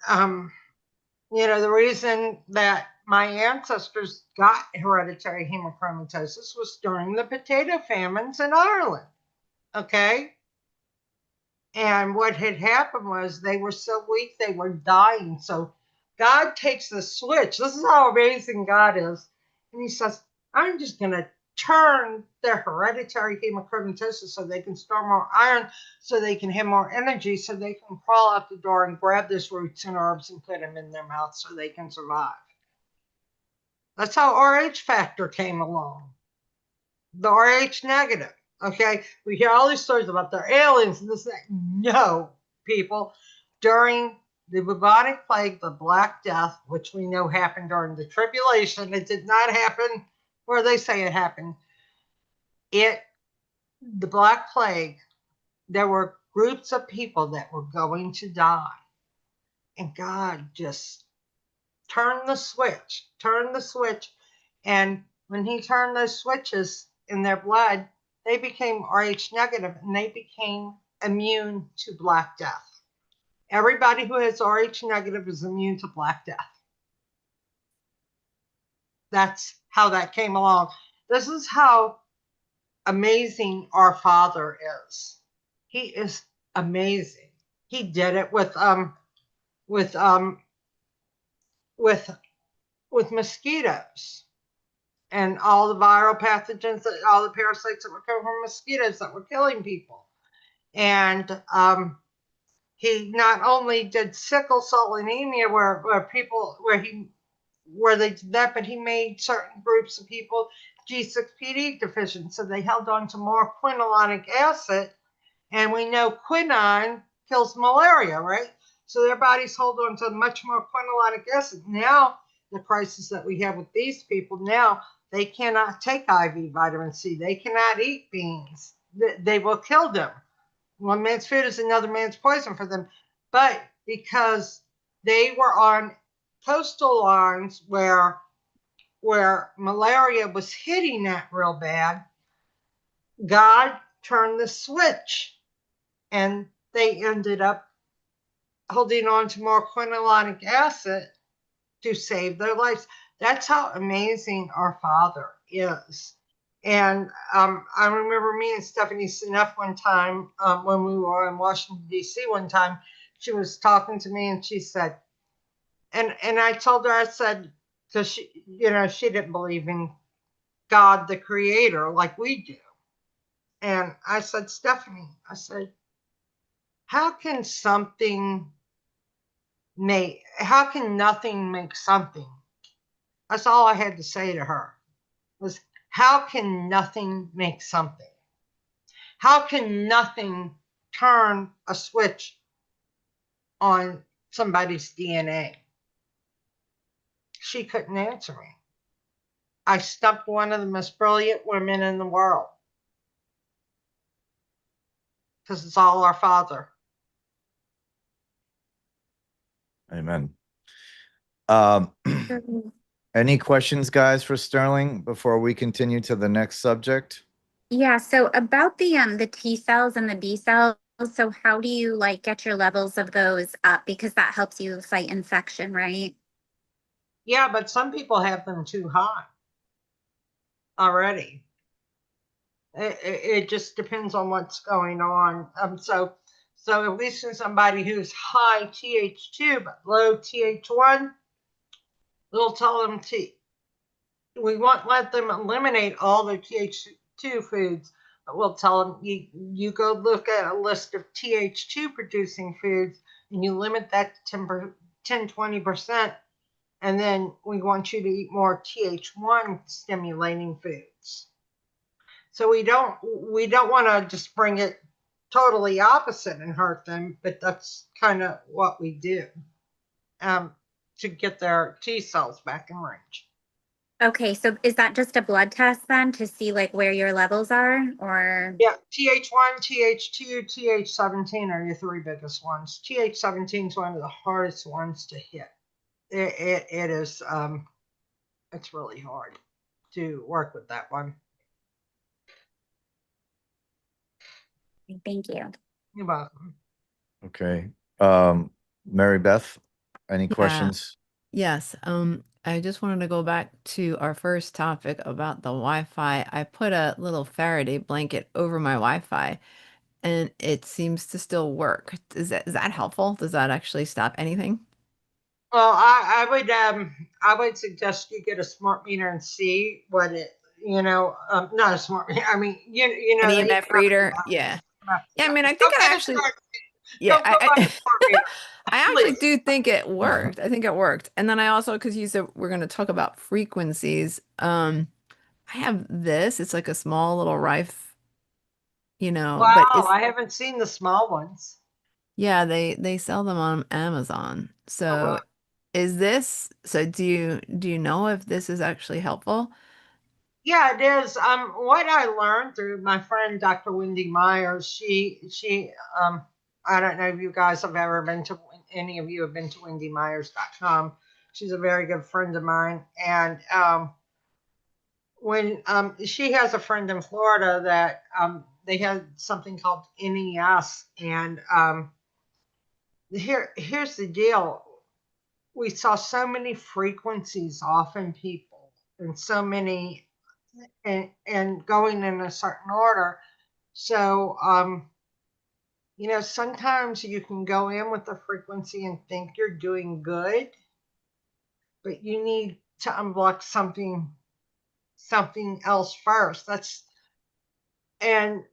the reason that my ancestors got hereditary hemochromatosis was during the potato famines in Ireland. Okay. And what had happened was they were so weak, they were dying. So God takes the switch. This is how amazing God is. And he says, I'm just going to turn their hereditary hemochromatosis so they can store more iron, so they can have more energy, so they can crawl out the door and grab these roots and herbs and put them in their mouth so they can survive. That's how RH factor came along. The RH negative. Okay, we hear all these stories about the aliens and this and that. No, people, during the bubonic plague, the Black Death, which we know happened during the tribulation, it did not happen where they say it happened. The Black Plague, there were groups of people that were going to die, and God just turned the switch, and when He turned those switches in their blood, they became RH negative and they became immune to Black Death. Everybody who has RH negative is immune to Black Death. That's how that came along. This is how amazing our Father is. He is amazing. He did it with mosquitoes and all the viral pathogens, all the parasites that were coming from mosquitoes that were killing people. And he not only did sickle cell anemia where they did that, but he made certain groups of people G6PD deficient. So they held on to more quinolinic acid. And we know quinine kills malaria, right? So their bodies hold on to much more quinolinic acid. Now, the crisis that we have with these people now, they cannot take IV vitamin C. They cannot eat beans. They will kill them. One man's food is another man's poison for them. But because they were on coastal lines where malaria was hitting that real bad, God turned the switch and they ended up holding on to more quinolinic acid to save their lives. That's how amazing our Father is. And I remember me and Stephanie Seneff one time when we were in Washington, D.C. one time, she was talking to me and she said, and I told her, I said, because she didn't believe in God, the creator, like we do. And I said, Stephanie, I said, how can nothing make something? That's all I had to say to her was, how can nothing make something? How can nothing turn a switch on somebody's DNA? She couldn't answer me. I stumped one of the most brilliant women in the world because it's all our Father. Amen. Any questions, guys, for Sterling before we continue to the next subject? Yeah, so about the T cells and the B cells, so how do you get your levels of those up? Because that helps you fight infection, right? Yeah, but some people have them too high already. It just depends on what's going on. So at least in somebody who's high Th2 but low Th1, we'll tell them we won't let them eliminate all their Th2 foods, but we'll tell them you go look at a list of Th2 producing foods and you limit that to 10-20%. And then we want you to eat more Th1 stimulating foods. So we don't want to just bring it totally opposite and hurt them, but that's kind of what we do to get their T cells back in range. Okay, so is that just a blood test then to see where your levels are, or? Yeah, Th1, Th2, Th17 are your three biggest ones. Th17 is one of the hardest ones to hit. it is, it's really hard to work with that one. Thank you. You're welcome. Okay. Mary Beth, any Yeah. questions? Yes. I just wanted to go back to our first topic about the Wi-Fi. I put a little Faraday blanket over my Wi-Fi and it seems to still work. Is that helpful? Does that actually stop anything? Well, I would suggest you get a smart meter and see what it, not a smart meter. I mean, An they EMF reader? Yeah. Yeah, I mean, I think don't I get a actually, smart, yeah, don't go buy a smart meter, I actually please. do think it worked. I think it worked. And then I also, because you said we're going to talk about frequencies, I have this. It's like a small little rife, but Wow, it's, I haven't seen the small ones. yeah, they sell them on Amazon. Oh, So wow. so do you know if this is actually helpful? Yeah, it is. What I learned through my friend Dr. Wendy Myers, I don't know if you guys have ever been to, any of you have been to wendymyers.com. She's a very good friend of mine. And when she has a friend in Florida that they had something called NES. And here's the deal. We saw so many frequencies off in people and so many and going in a certain order. So, sometimes you can go in with the frequency and think you're doing good, but you need to unblock something else first. And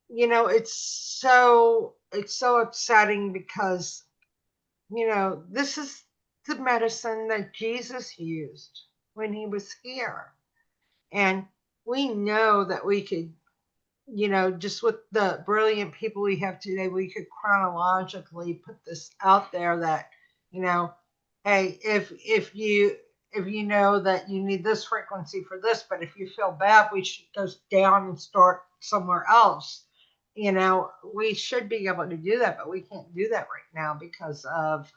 it's so upsetting because this is the medicine that Jesus used when he was here. And we know that we could, just with the brilliant people we have today, we could chronologically put this out there that, hey, if you know that you need this frequency for this, but if you feel bad, we should go down and start somewhere else. We should be able to do that, but we can't do that right now because of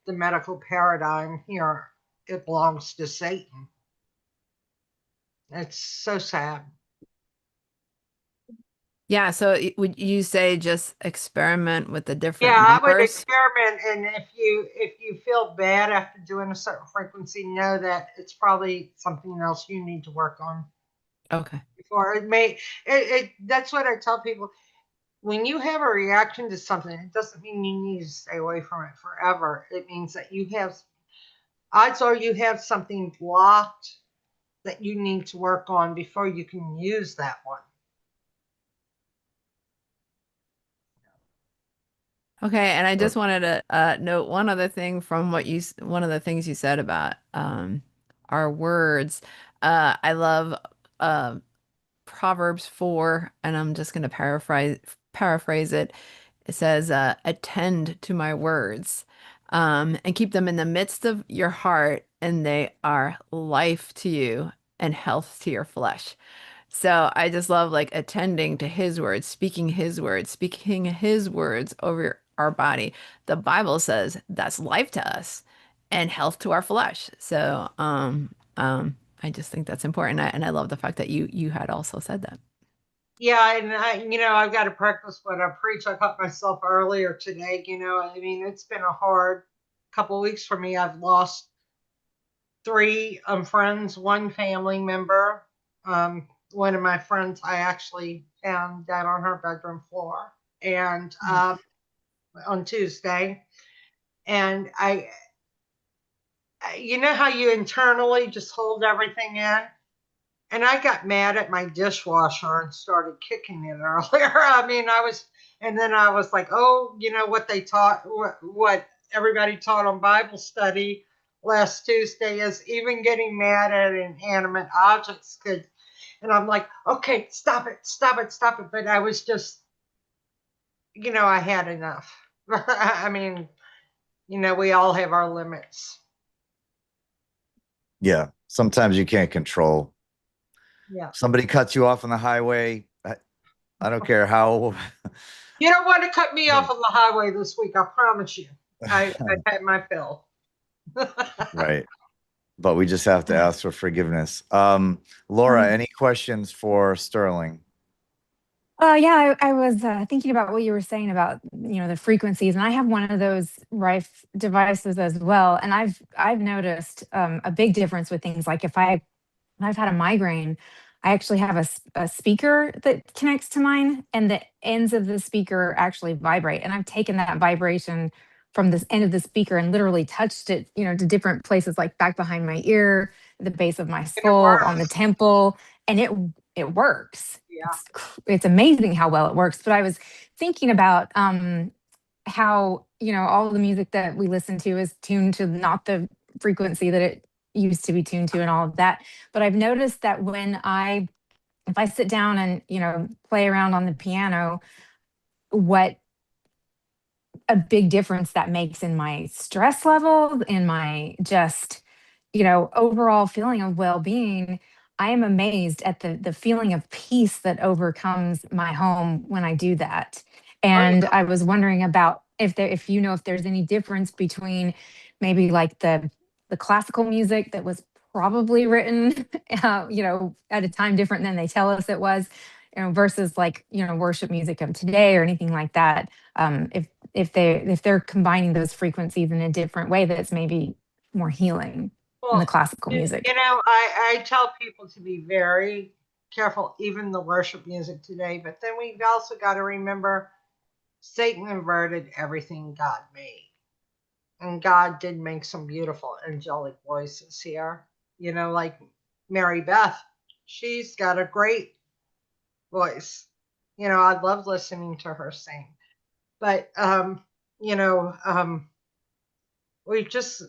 the medical paradigm here. It belongs to Satan. It's so sad. Yeah, so would you say just experiment with the Yeah, different I would numbers? experiment, and if you feel bad after doing a certain frequency, know that it's probably something else you need to work on Okay. before it may. That's what I tell people. When you have a reaction to something, it doesn't mean you need to stay away from it forever. It means that odds are you have something blocked that you need to work on before you can use that one. Okay, and I Or- just wanted to note one other thing from one of the things you said about our words. I love uh, Proverbs 4, and I'm just going to paraphrase it. It says, "Attend to my words, and keep them in the midst of your heart, and they are life to you and health to your flesh." So I just love like attending to speaking his words over our body. The Bible says that's life to us and health to our flesh. So I just think that's important. And I love the fact that you had also said that. Yeah, and I've got to practice what I preach. I caught myself earlier today. I mean, it's been a hard couple of weeks for me. I've lost three friends, one family member. One of my friends I actually found dead on her bedroom floor, and on Tuesday. And you know how you internally just hold everything in. And I got mad at my dishwasher and started kicking it earlier. I mean, and then I was like, oh, what they taught, what everybody taught on Bible study last Tuesday is even getting mad at inanimate objects could. And I'm like, okay, stop it, stop it, stop it. But I was just, I had enough. I mean, we all have our limits. Yeah. Sometimes you can't control. Yeah. Somebody cuts you off on the highway. I don't care how. You don't want to cut me off on the highway this week. I promise you. I've had my fill. Right. But we just have to ask for forgiveness. Laura, any questions for Sterling? Yeah, I was thinking about what you were saying about the frequencies, and I have one of those Rife devices as well, and I've noticed a big difference with things like if I've had a migraine, I actually have a speaker that connects to mine, and the ends of the speaker actually vibrate. And I've taken that vibration from this end of the speaker and literally touched it, to different places, like back behind my ear, the base of my And it skull, on the works. temple, and it works. Yeah. It's amazing how well it works. But I was thinking about how all the music that we listen to is tuned to not the frequency that it used to be tuned to and all of that. But I've noticed that if I sit down and play around on the piano, what a big difference that makes in my stress level, in my just overall feeling of well-being. I am amazed at the feeling of peace that overcomes my home when I do that. Oh, And yeah. I was wondering about if there's any difference between maybe like the classical music that was probably written at a time different than they tell us it was, versus like worship music of today or anything like that. If they're combining those frequencies in a different way that's maybe more healing in the Well, classical music. I tell people to be very careful, even the worship music today. But then we've also got to remember Satan inverted everything God made. And God did make some beautiful angelic voices here. Like Mary Beth, she's got a great voice. I love listening to her sing. But you know, we just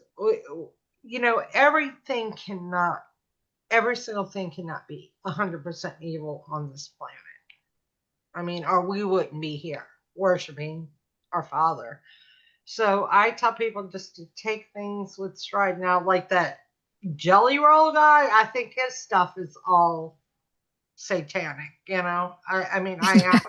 everything cannot, every single thing cannot be 100% evil on this planet. I mean, or we wouldn't be here worshiping our Father. So I tell people just to take things with stride. Now, like that Jelly Roll guy, I think his stuff is all satanic. I mean, I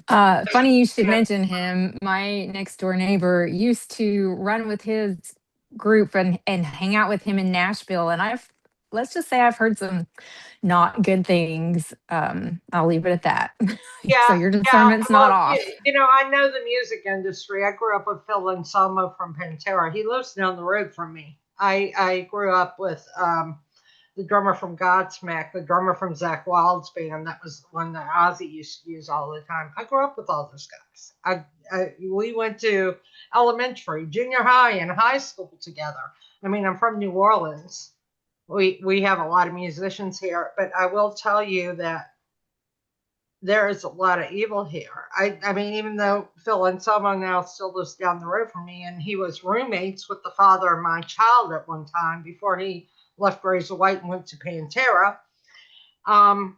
am. Funny you should mention him. My next door neighbor used to run with his group and hang out with him in Nashville. And let's just say I've heard some not good things. I'll leave it at that. So Yeah, your yeah. discernment's not Well, off. I know the music industry. I grew up with Phil Anselmo from Pantera. He lives down the road from me. I grew up with the drummer from Godsmack, the drummer from Zach Wild's band. That was one that Ozzy used to use all the time. I grew up with all those guys. We went to elementary, junior high, and high school together. I mean, I'm from New Orleans. We have a lot of musicians here, but I will tell you that there is a lot of evil here. I mean, even though Phil Anselmo now still lives down the road from me, and he was roommates with the father of my child at one time before he left Razor White and went to Pantera. I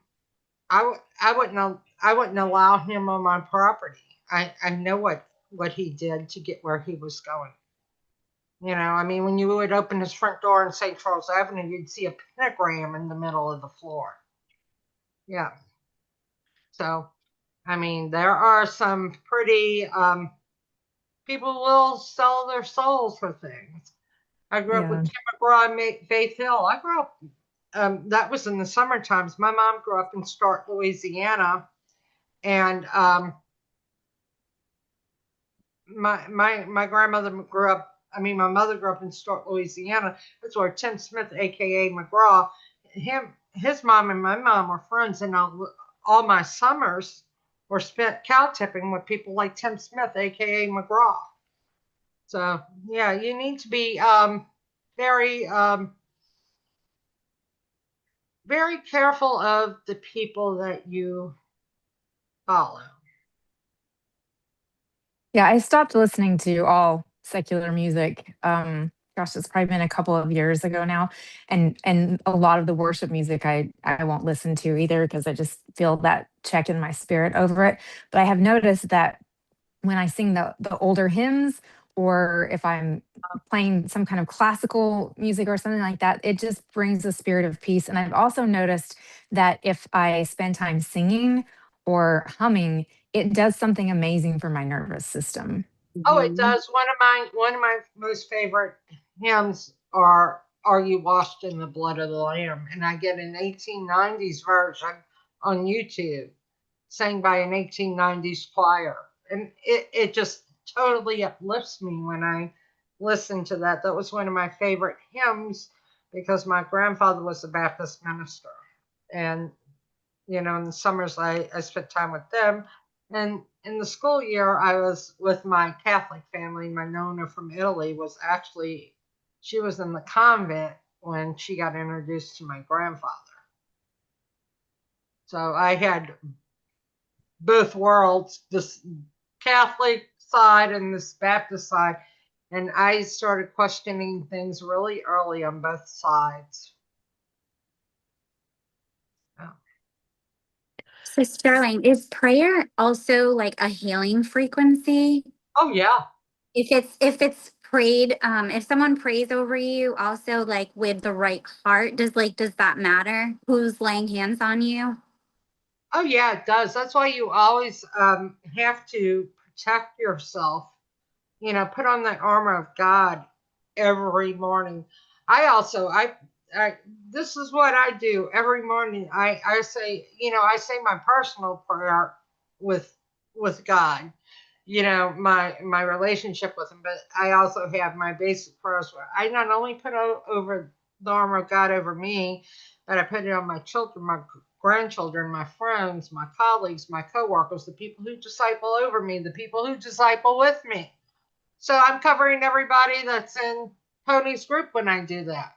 wouldn't allow him on my property. I know what he did to get where he was going. I mean, when you would open his front door in St. Charles Avenue, you'd see a pentagram in the middle of the floor. Yeah. So I mean, there are some pretty people will sell their souls for things. I grew up Yeah. with Tim McGraw and Faith Hill. I grew up. That was in the summer times. My mom grew up in Stark, Louisiana, and my grandmother grew up. I mean, my mother grew up in Stark, Louisiana. That's where Tim Smith, aka McGraw, his mom and my mom were friends, and all my summers were spent cow tipping with people like Tim Smith, aka McGraw. So yeah, you need to be very very careful of the people that you follow. Yeah, I stopped listening to all secular music. Gosh, it's probably been a couple of years ago now, and a lot of the worship music I won't listen to either because I just feel that check in my spirit over it. But I have noticed that when I sing the older hymns, or if I'm playing some kind of classical music or something like that, it just brings a spirit of peace. And I've also noticed that if I spend time singing or humming, it does something amazing for my nervous system. Oh, it does. One of my most favorite hymns are you washed in the blood of the Lamb? And I get an 1890s version on YouTube sang by an 1890s choir. And it just totally uplifts me when I listen to that. That was one of my favorite hymns because my grandfather was a Baptist minister. And, you know, in the summers, I spent time with them. And in the school year, I was with my Catholic family. My Nonna from Italy was actually, she was in the convent when she got introduced to my grandfather. So I had both worlds, this Catholic side and this Baptist side. And I started questioning things really early on both sides. So Sterling, is prayer also like a healing frequency? Oh, yeah. If it's prayed, if someone prays over you also like with the right heart, does that matter? Who's laying hands on you? Oh, yeah, it does. That's why you always have to protect yourself. You know, put on the armor of God every morning. I this is what I do every morning. I say, you know, I say my personal prayer with God, you know, my relationship with him, but I also have my basic prayers where I not only put over the armor of God over me, but I put it on my children, my grandchildren, my friends, my colleagues, my coworkers, the people who disciple over me, the people who disciple with me. So I'm covering everybody that's in Tony's group when I do that.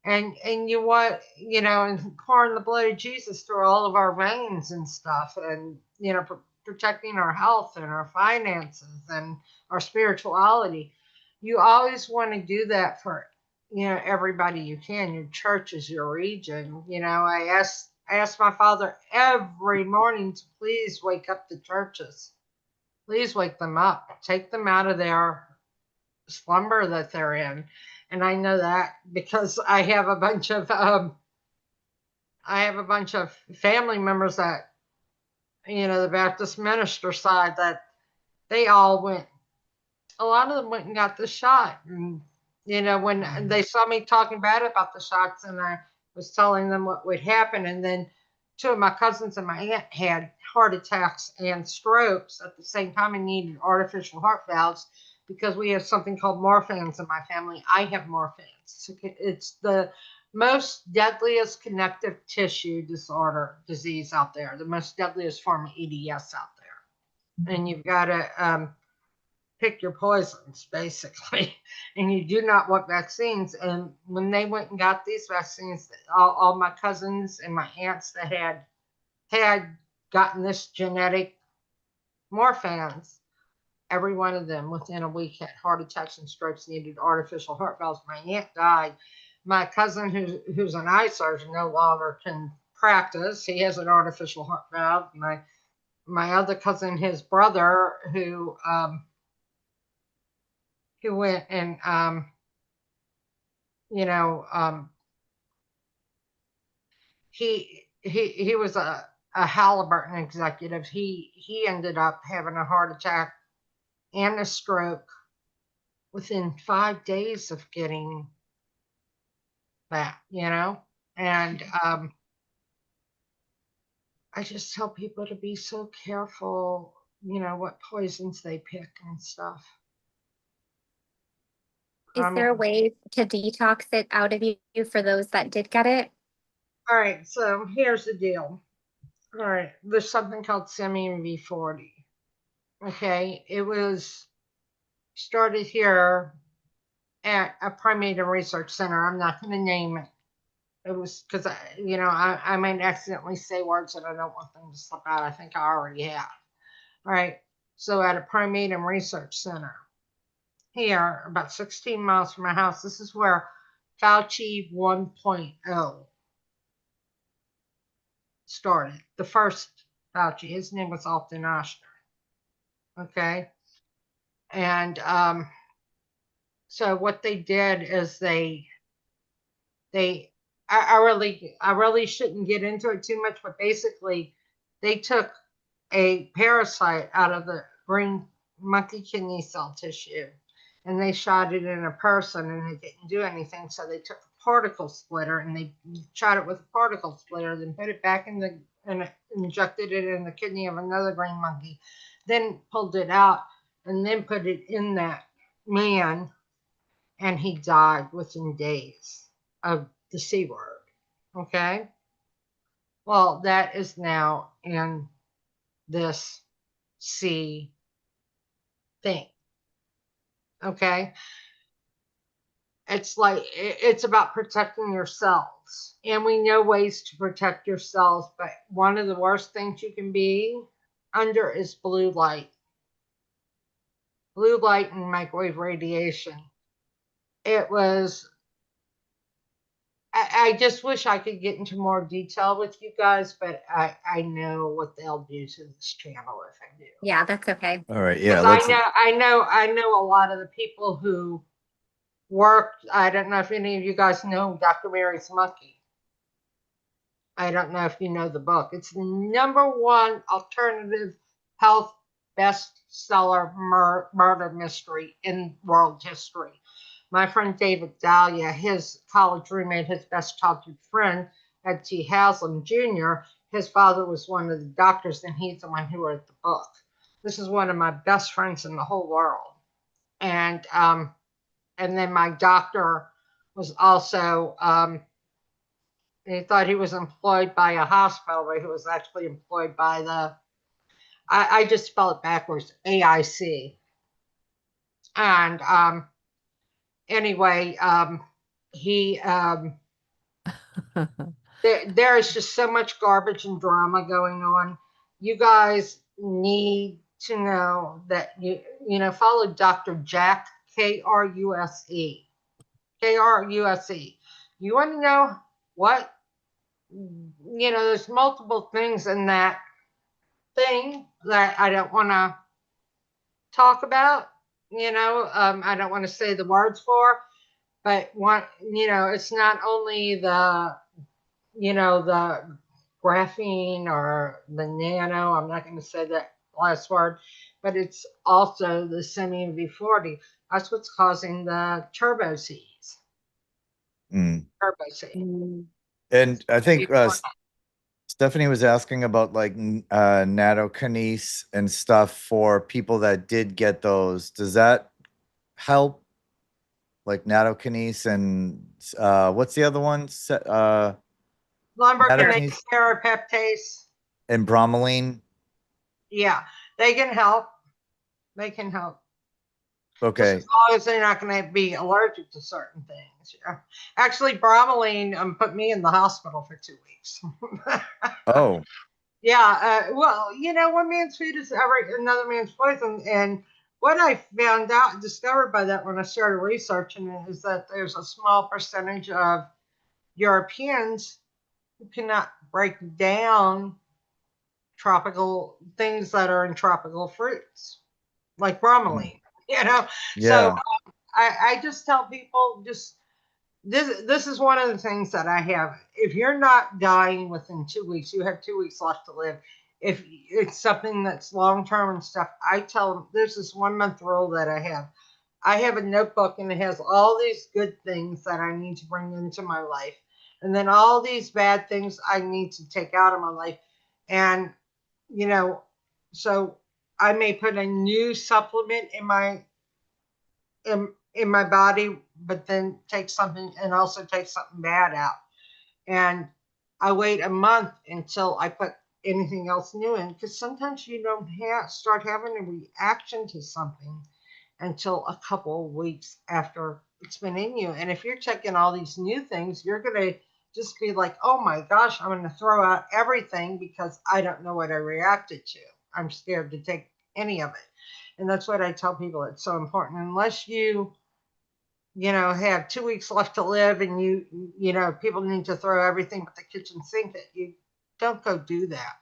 And you want, you know, and pouring the blood of Jesus through all of our veins and stuff, and you know, protecting our health and our finances and our spirituality. You always want to do that for, you know, everybody you can. Your churches, your region. You know, I ask my father every morning to please wake up the churches. Please wake them up. Take them out of their slumber that they're in. And I know that because I have a bunch of family members that, you know, the Baptist minister side, that they all went, a lot of them went and got the shot. And, you know, when they saw me talking bad about the shots and I was telling them what would happen, and then two of my cousins and my aunt had heart attacks and strokes at the same time and needed artificial heart valves because we have something called morphans in my family. I have morphans. It's the most deadliest connective tissue disease out there, the most deadliest form of EDS out there. And you've got to pick your poisons, basically. And you do not want vaccines. And when they went and got these vaccines, all my cousins and my aunts that had gotten this genetic morphans, every one of them within a week had heart attacks and strokes, needed artificial heart valves. My aunt died. My cousin, who's an eye surgeon, no longer can practice. He has an artificial heart valve. My other cousin, his brother, who went and you know, he was a Halliburton executive. He ended up having a heart attack and a stroke within 5 days of getting that, you know. And I just tell people to be so careful, you know, what poisons they pick and stuff. Is there a way to detox it out of you for those that did get it? All right, so here's the deal. All right, there's something called Simian V40. Okay, it was started here at a primate and research center. I'm not going to name it. It was because, you know, I might accidentally say words that I don't want them to slip out. I think I already have. All right, so at a primate and research center here, about 16 miles from my house, this is where Fauci 1.0 started. The first Fauci, his name was Alton Oshner. Okay. And so what they did is I really shouldn't get into it too much, but basically they took a parasite out of the green monkey kidney cell tissue and they shot it in a person and it didn't do anything. So they took a particle splitter and they shot it with a particle splitter, then put it back in the, and injected it in the kidney of another green monkey, then pulled it out and then put it in that man, and he died within days of the C word. Okay. Well, that is now in this C thing. Okay. It's like, it's about protecting yourselves. And we know ways to protect yourselves, but one of the worst things you can be under is blue light. Blue light and microwave radiation. It was, I just wish I could get into more detail with you guys, but I know what they'll do to this channel if I do. Yeah, that's okay. All right. Yeah. Because Let's. I know a lot of the people who worked. I don't know if any of you guys know Dr. Mary's Monkey. I don't know if you know the book. It's the #1 alternative health bestseller murder mystery in world history. My friend David Dahlia, his college roommate, his best childhood friend, Ed T. Haslam Jr., his father was one of the doctors, and he's the one who wrote the book. This is one of my best friends in the whole world. And then my doctor was also, he thought he was employed by a hospital, but he was actually employed by the, I just spell it backwards, AIC. And anyway, he, there is just so much garbage and drama going on. You guys need to know that you know, follow Dr. Jack, Kruse. Kruse. You want to know what, you know, there's multiple things in that thing that I don't want to talk about, you know, I don't want to say the words for, but one, you know, it's not only the, you know, the graphene or the nano, I'm not going to say that last word, but it's also the semium V40. That's what's causing the turbo Cs. Turbo C. And I think Stephanie was asking about like nattokinase and stuff for people that did get those. Does that help? Like nattokinase and what's the other one? Lumbricanase, serapeptase. And bromelain. Yeah, they can help. They can help. Okay. Just as long as they're not going to be allergic to certain things. Yeah. Actually, bromelain put me in the hospital for 2 weeks. Oh. Yeah. Well, you know, one man's food is another man's poison. And what I found out, discovered by that when I started researching it, is that there's a small percentage of Europeans who cannot break down tropical things that are in tropical fruits, like bromelain, you know? Yeah. So I just tell people, just this is one of the things that I have. If you're not dying within 2 weeks, you have 2 weeks left to live. If it's something that's long-term and stuff, I tell them there's this 1 month rule that I have. I have a notebook and it has all these good things that I need to bring into my life. And then all these bad things I need to take out of my life. And, you know, so I may put a new supplement in my body, but then take something and also take something bad out. And I wait a month until I put anything else new in, because sometimes you don't start having a reaction to something until a couple of weeks after it's been in you. And if you're taking all these new things, you're going to just be like, oh my gosh, I'm going to throw out everything because I don't know what I reacted to. I'm scared to take any of it. And that's what I tell people. It's so important. Unless you know, have 2 weeks left to live and you know, people need to throw everything but the kitchen sink at you, don't go do that.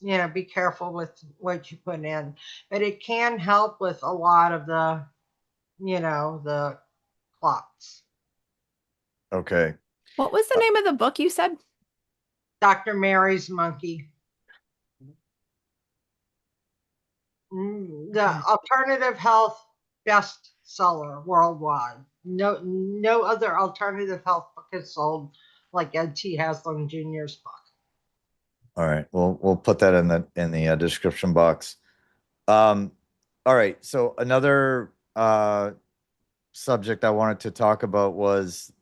You know, be careful with what you put in. But it can help with a lot of the, you know, the clots. Okay. What was the name of the book you said? Dr. Mary's Monkey. The alternative health best seller worldwide. No other alternative health book is sold like Ed T. Haslam Jr.'s book. All right. We'll put that in the description box. All right. So another subject I wanted to talk about was,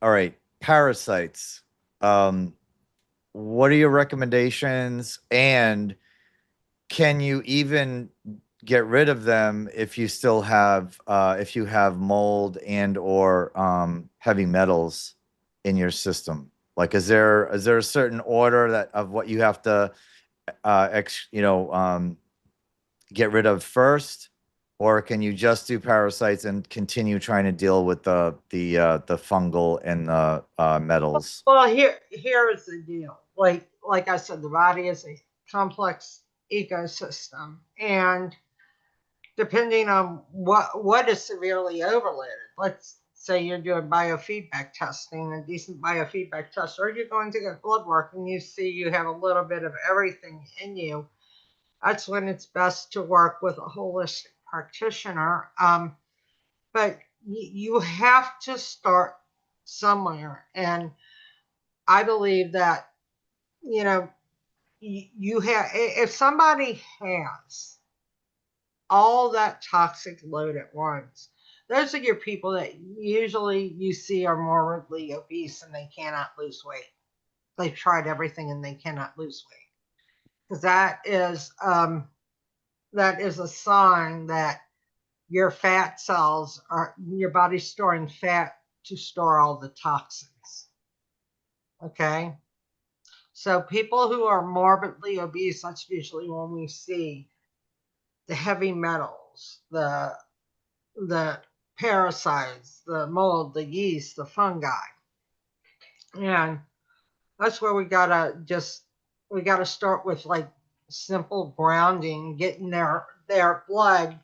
all right, parasites. What are your recommendations, and can you even get rid of them if you still have if you have mold and or heavy metals in your system? Like, is there a certain order that of what you have to get rid of first, or can you just do parasites and continue trying to deal with the fungal and the metals? Well, here is the deal. Like I said, the body is a complex ecosystem, and depending on what is severely overloaded. Let's say you're doing biofeedback testing, a decent biofeedback test, or you're going to get blood work and you see you have a little bit of everything in you. That's when it's best to work with a holistic practitioner. But you have to start somewhere, and I believe that you have, if somebody has all that toxic load at once, those are your people that usually you see are morbidly obese and they cannot lose weight. They've tried everything and they cannot lose weight, because that is a sign that your fat cells are, your body's storing fat to store all the toxins. Okay. So people who are morbidly obese, that's usually when we see the heavy metals, the parasites, the mold, the yeast, the fungi. And that's where we gotta start with like simple grounding, getting their blood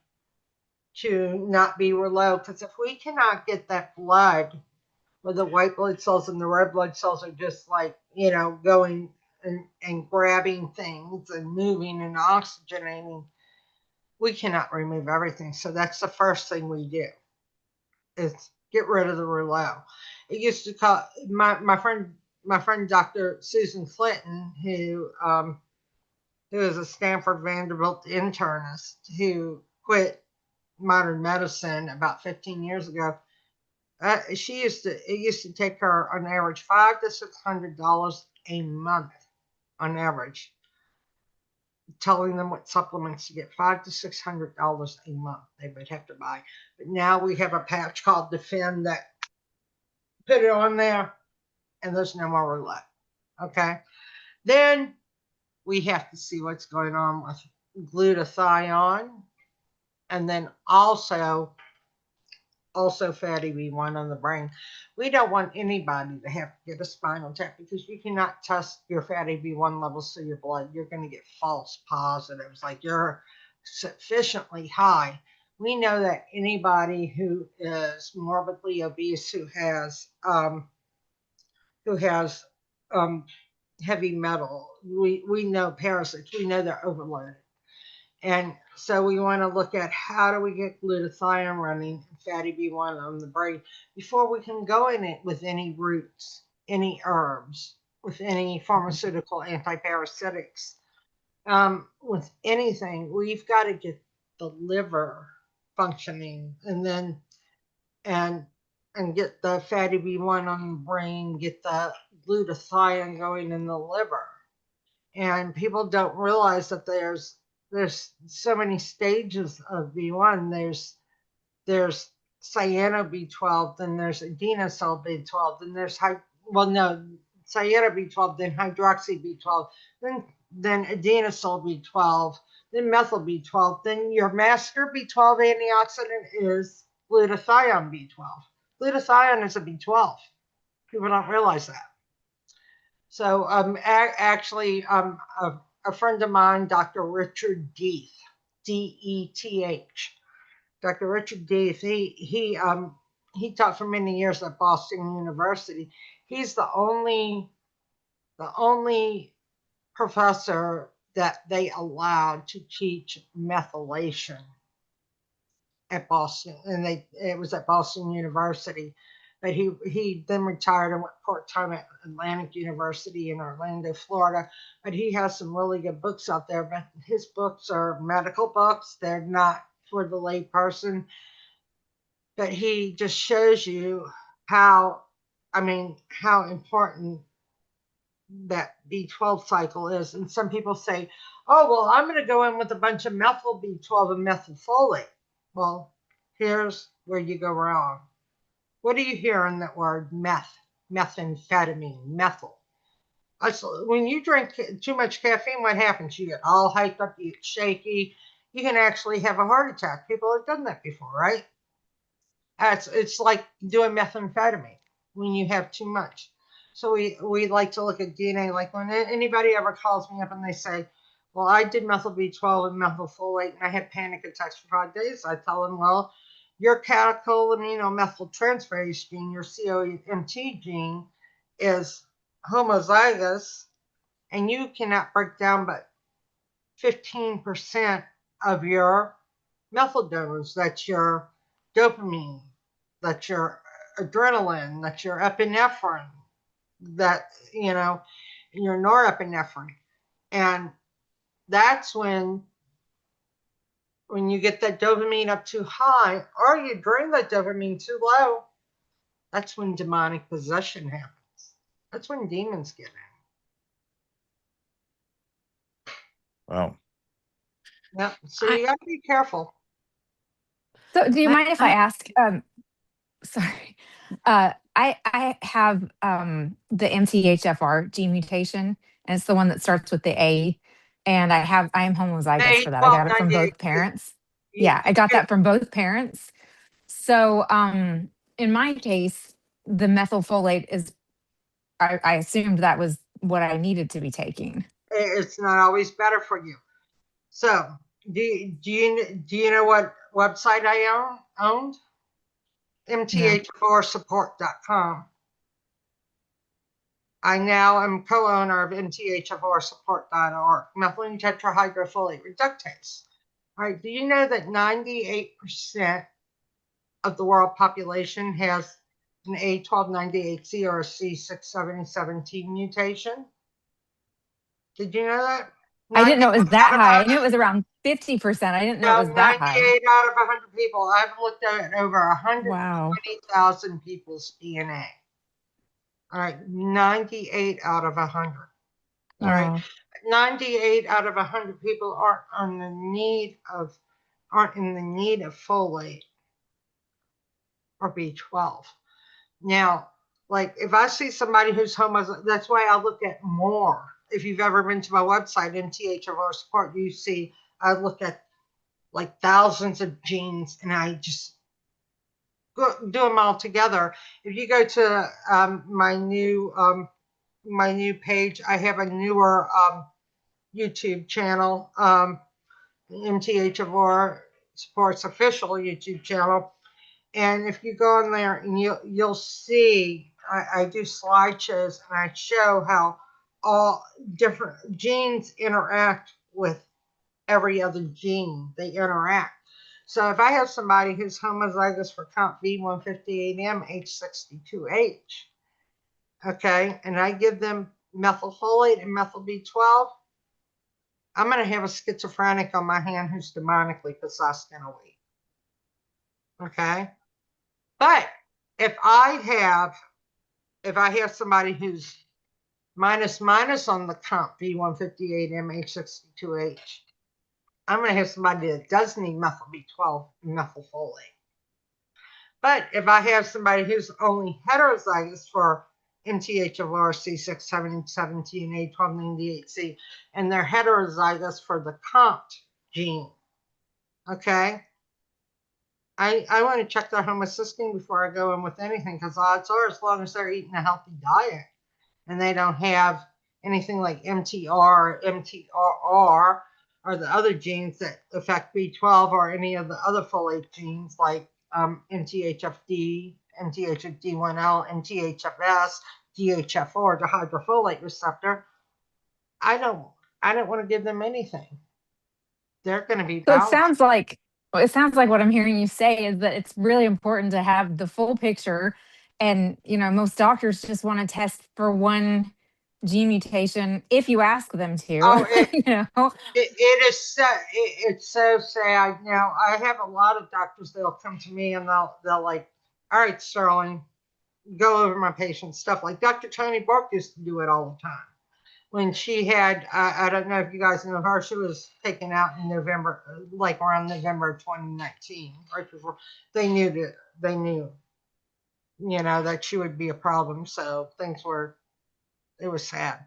to not be low. Because if we cannot get that blood, where the white blood cells and the red blood cells are just like, going and grabbing things and moving and oxygenating, we cannot remove everything. So that's the first thing we do, is get rid of the rouleau. It used to call my friend Dr. Susan Clinton, who is a Stanford Vanderbilt internist who quit modern medicine about 15 years ago. It used to take her on average $500 to $600 a month on average, telling them what supplements to get. $500 to $600 a month they would have to buy. But now we have a patch called Defend that put it on there, and there's no more roulette. Okay. Then we have to see what's going on with glutathione, and then also fatty B1 on the brain. We don't want anybody to have to get a spinal tap, because you cannot test your fatty B1 levels through your blood. You're going to get false positives, like you're sufficiently high. We know that anybody who is morbidly obese, who has heavy metal, we know parasites, we know they're overloaded. And so we want to look at how do we get glutathione running and fatty B1 on the brain before we can go in it with any roots, any herbs, with any pharmaceutical antiparasitics. With anything, we've got to get the liver functioning, and then and get the fatty B1 on the brain, get the glutathione going in the liver. And people don't realize that there's so many stages of B1. There's cyano B12, then there's adenosine B12, then there's cyano B12, then hydroxy B12, then adenosine B12, then methyl B12, then your master B12 antioxidant is glutathione B12. Glutathione is a B12. People don't realize that. So actually, a friend of mine, Dr. Richard Deeth, D-E-T-H. Dr. Richard Deeth, he taught for many years at Boston University. He's the only professor that they allowed to teach methylation at Boston, and it was at Boston University. But he then retired and went part-time at Atlantic University in Orlando, Florida. But he has some really good books out there. But his books are medical books; they're not for the lay person. But he just shows you how, how important that B12 cycle is. And some people say, oh, well, I'm going to go in with a bunch of methyl B12 and methylfolate. Well, here's where you go wrong. What do you hear in that word methamphetamine, methyl? When you drink too much caffeine, what happens? You get all hyped up, you get shaky. You can actually have a heart attack. People have done that before, right? It's like doing methamphetamine when you have too much. So we like to look at DNA. Like when anybody ever calls me up and they say, well, I did methyl B12 and methylfolate and I had panic attacks for 5 days, I tell them, well, your catechol-amino-methyltransferase gene, your COMT gene, is homozygous, and you cannot break down but 15% of your methyl donors. That's your dopamine, that's your adrenaline, that's your epinephrine, that, your norepinephrine. And that's when you get that dopamine up too high, or you drain that dopamine too low, that's when demonic possession happens. That's when demons get in. Wow. Yep. So you got to be careful. So do you mind if I ask, sorry, I have the MTHFR gene mutation, and it's the one that starts with the A, and I am homozygous for that. I got it from both parents. Yeah, I got that from both parents. So in my case, the methylfolate is, I assumed that was what I needed to be taking. It's not always better for you. So do you know what website I owned? mthforsupport.com. I now am co-owner of mthforsupport.org, methylene tetrahydrofolate reductase. All right, do you know that 98% of the world population has an A1298C or a C677T mutation? Did you know that? I didn't know it was that high. I knew it was around 50%. I didn't know it was that high. 98 out of 100 people. I've looked at over 120,000 people's DNA. All right, 98 out of 100. All right, 98 out of 100 people aren't in the need of folate or B12. Now, like if I see somebody who's homozygous, that's why I look at more. If you've ever been to my website, MTHFR Support, you see I look at like thousands of genes, and I just do them all together. If you go to my new page, I have a newer YouTube channel, MTHFR Support's official YouTube channel. And if you go in there, and you'll see, I do slideshows, and I show how all different genes interact with every other gene. They interact. So if I have somebody who's homozygous for COMT V158M H62H, okay, and I give them methylfolate and methyl B12, I'm going to have a schizophrenic on my hand who's demonically possessed in a week. Okay? But if I have somebody who's minus on the COMT V158M H62H, I'm going to have somebody that does need methyl B12 and methylfolate. But if I have somebody who's only heterozygous for MTHFR C677T and A1298C, and they're heterozygous for the COMT gene, okay, I want to check their homocysteine before I go in with anything, because odds are, as long as they're eating a healthy diet and they don't have anything like MTR, MTRR, or the other genes that affect B12, or any of the other folate genes like MTHFD, MTHFD1L, MTHFS, DHF4, the hydrofolate receptor, I don't want to give them anything. They're going to be So balanced. it sounds like Well, it sounds like what I'm hearing you say is that it's really important to have the full picture. And, most doctors just want to test for one gene mutation if you ask them to, Oh, it, you know. it is so it's so sad. Now I have a lot of doctors that'll come to me and they'll like, all right, Sterling, go over my patients, stuff like Dr. Tony Bork used to do it all the time. When she had, I don't know if you guys know her, she was taken out in November, like around November 2019, right before they knew that they knew, that she would be a problem. So it was sad.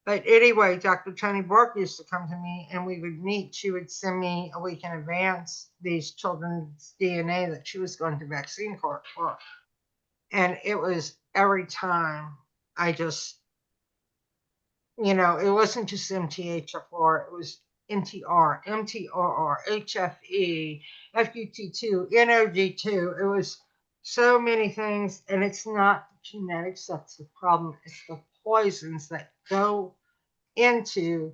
But anyway, Dr. Tony Bork used to come to me and we would meet. She would send me a week in advance these children's DNA that she was going to vaccine court for. And it was every time I just, it wasn't just MTHFR, it was NTR, MTRR, HFE, FUT2, NOG2. It was so many things. And it's not the genetics that's the problem, it's the poisons that go into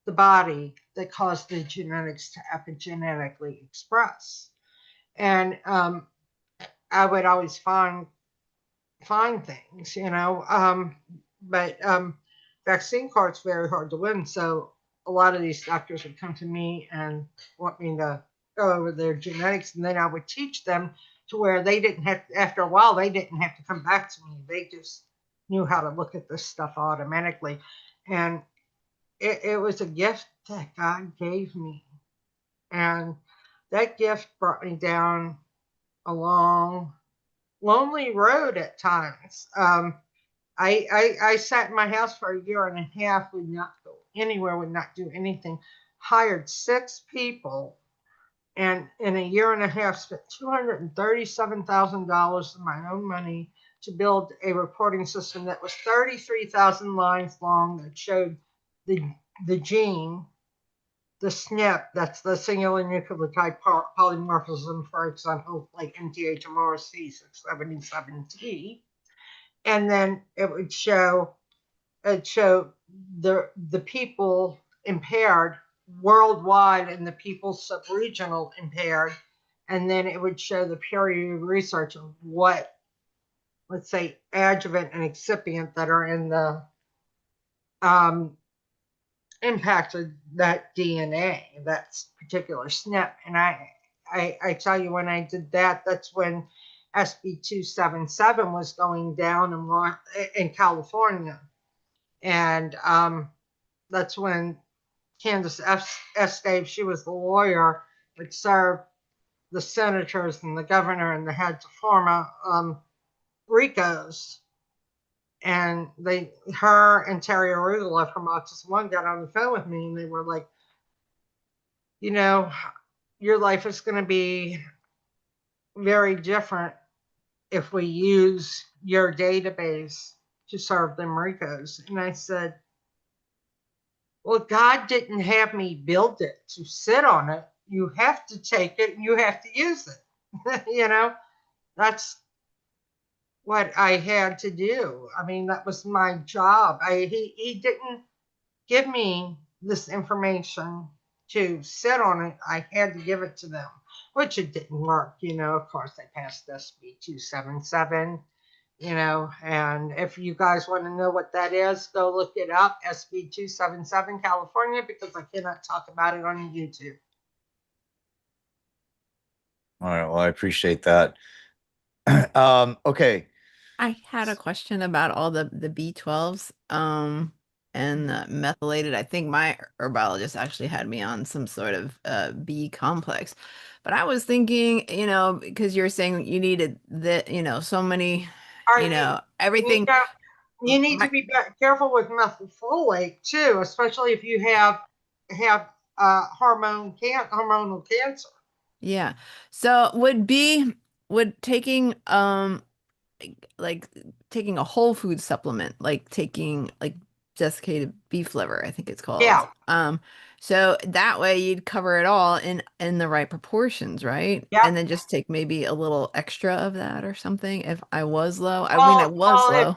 the body that cause the genetics to epigenetically express. And I would always find things, but vaccine card's very hard to win. So a lot of these doctors would come to me and want me to go over their genetics, and then I would teach them to where they didn't have to, after a while, they didn't have to come back to me. They just knew how to look at this stuff automatically. And it was a gift that God gave me. And that gift brought me down a long, lonely road at times. I sat in my house for a year and a half, would not go anywhere, would not do anything. Hired 6 people, and in a year and a half, spent $237,000 of my own money to build a reporting system that was 33,000 lines long that showed the gene, the SNP, that's the singular nucleotide polymorphism, for example, like NTHMRC 677T. And then it would show the people impaired worldwide and the people subregional impaired. And then it would show the peer-reviewed research of what, let's say, adjuvant and excipient that are in the impacted that DNA, that particular SNP. And I tell you, when I did that, that's when SB 277 was going down in California. And that's when Candace Estave, she was the lawyer, would serve the senators and the governor and the heads of pharma RICOs. And her and Terry Arugula from Autism One got on the phone with me, and they were like, your life is going to be very different if we use your database to serve them RICOs. And I said, well, God didn't have me build it to sit on it. You have to take it and you have to use it. That's what I had to do. I mean, that was my job. He didn't give me this information to sit on it. I had to give it to them, which it didn't work. Of course, they passed SB 277, and if you guys want to know what that is, go look it up, SB 277 California, because I cannot talk about it on YouTube. All right. Well, I appreciate that. Okay. I had a question about all the B12s and methylated. I think my herbologist actually had me on some sort of B complex. But I was thinking, because you're saying you needed so many, everything. You need to be careful with methylfolate too, especially if you have hormonal cancer. Yeah. So would taking like taking a whole food supplement, like taking like desiccated beef liver, I think it's called. Yeah. So that way you'd cover it all in the right proportions, right? Yeah. And then just take maybe a little extra of that or something if I was low. I mean, I was low.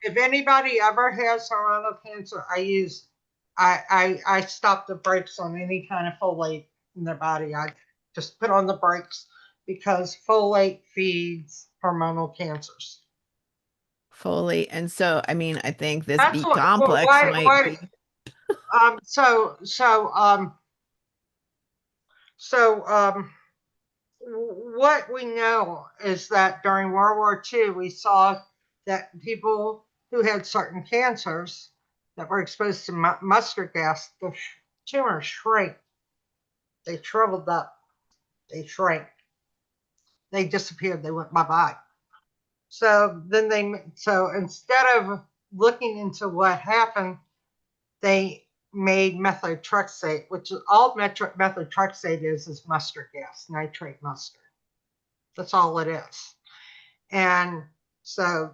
If anybody ever has hormonal cancer, I stop the brakes on any kind of folate in their body. I just put on the brakes because folate feeds hormonal cancers. Fully. And so, I mean, I think this That's B what. complex might be. What we know is that during World War II, we saw that people who had certain cancers that were exposed to mustard gas, the tumors shrank. They shriveled up. They shrank. They disappeared. They went bye-bye. So instead of looking into what happened, they made methotrexate, which is all methotrexate is mustard gas, nitrate mustard. That's all it is. And so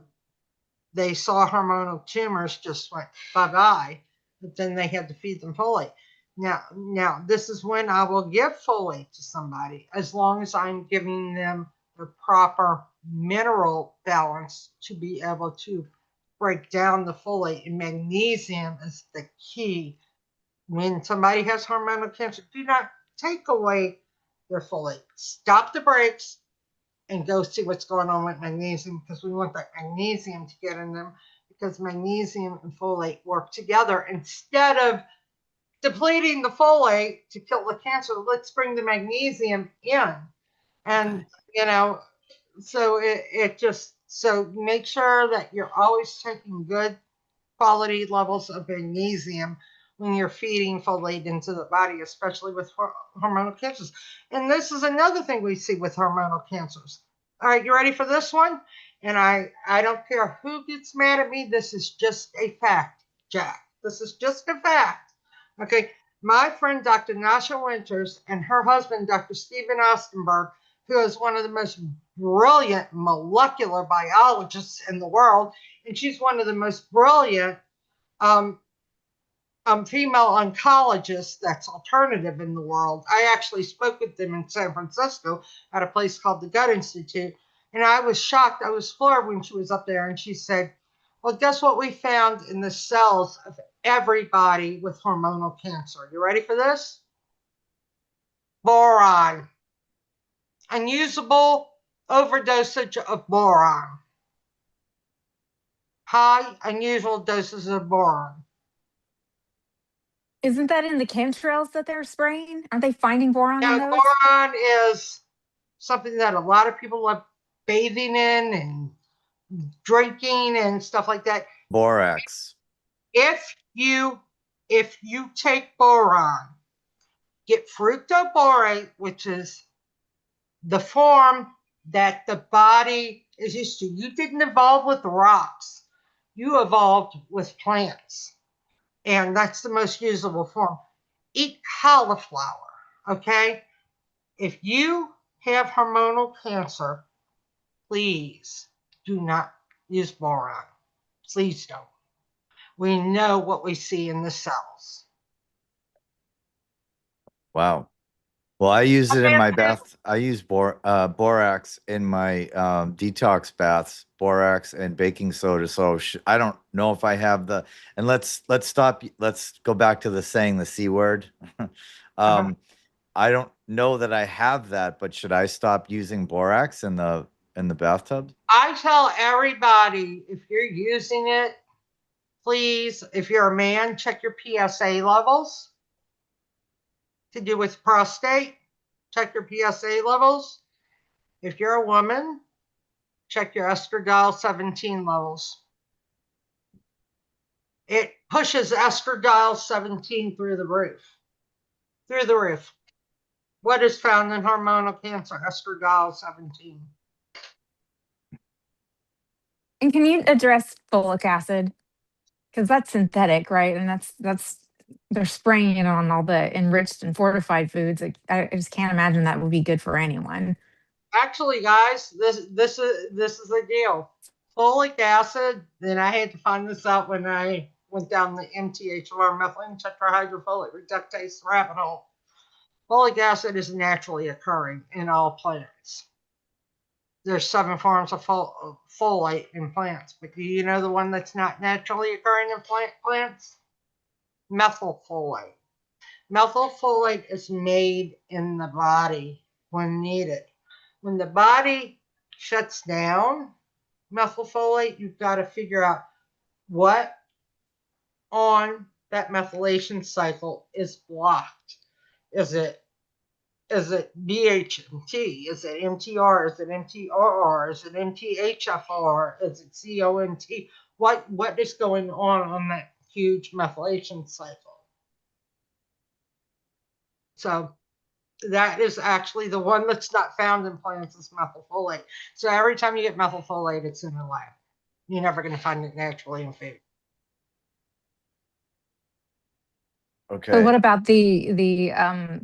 they saw hormonal tumors just went bye-bye, but then they had to feed them folate. Now this is when I will give folate to somebody, as long as I'm giving them the proper mineral balance to be able to break down the folate. And magnesium is the key. When somebody has hormonal cancer, do not take away their folate. Stop the brakes and go see what's going on with magnesium, because we want that magnesium to get in them, because magnesium and folate work together. Instead of depleting the folate to kill the cancer, let's bring the magnesium in. And, so so make sure that you're always taking good quality levels of magnesium when you're feeding folate into the body, especially with hormonal cancers. And this is another thing we see with hormonal cancers. All right, you ready for this one? And I don't care who gets mad at me. This is just a fact, Jack. This is just a fact. Okay, my friend Dr. Nasha Winters and her husband, Dr. Stephen Ostenberg, who is one of the most brilliant molecular biologists in the world, and she's one of the most brilliant female oncologists that's alternative in the world. I actually spoke with them in San Francisco at a place called the Gut Institute, and I was shocked. I was floored when she was up there, and she said, well, guess what we found in the cells of everybody with hormonal cancer? You ready for this? Boron. Unusable overdosage of boron. High unusual doses of boron. Isn't that in the chemtrails that they're spraying? Aren't they finding boron in Now, those? boron is something that a lot of people love bathing in and drinking and stuff like that. Borax. If you take boron, get fructoborate, which is the form that the body is used to. You didn't evolve with rocks. You evolved with plants. And that's the most usable form. Eat cauliflower, okay? If you have hormonal cancer, please do not use boron. Please don't. We know what we see in the cells. Wow. Well, I use it in my bath. I use borax in my detox baths, borax and baking soda. So I don't know if I have the, and let's stop. Let's go back to the saying the C word. I don't know that I have that, but should I stop using borax in the bathtub? I tell everybody, if you're using it, please, if you're a man, check your PSA levels. To do with prostate, check your PSA levels. If you're a woman, check your estradiol 17 levels. It pushes estradiol 17 through the roof. Through the roof. What is found in hormonal cancer? Estradiol 17. And can you address folic acid? Because that's synthetic, right? And that's they're spraying it on all the enriched and fortified foods. I just can't imagine that would be good for anyone. Actually, guys, this is the deal. Folic acid. Then I had to find this out when I went down the MTHFR, methylene tetrahydrofolate reductase rabbit hole. Folic acid is naturally occurring in all plants. There's 7 forms of folate in plants, but do you know the one that's not naturally occurring in plants? Methylfolate. Methylfolate is made in the body when needed. When the body shuts down methylfolate, you've got to figure out what on that methylation cycle is blocked. Is it BHMT? Is it MTR? Is it MTRR? Is it MTHFR? Is it CONT? What is going on that huge methylation cycle? So that is actually the one that's not found in plants is methylfolate. So every time you get methylfolate, it's in the lab. You're never going to find it naturally in food. Okay. So what about the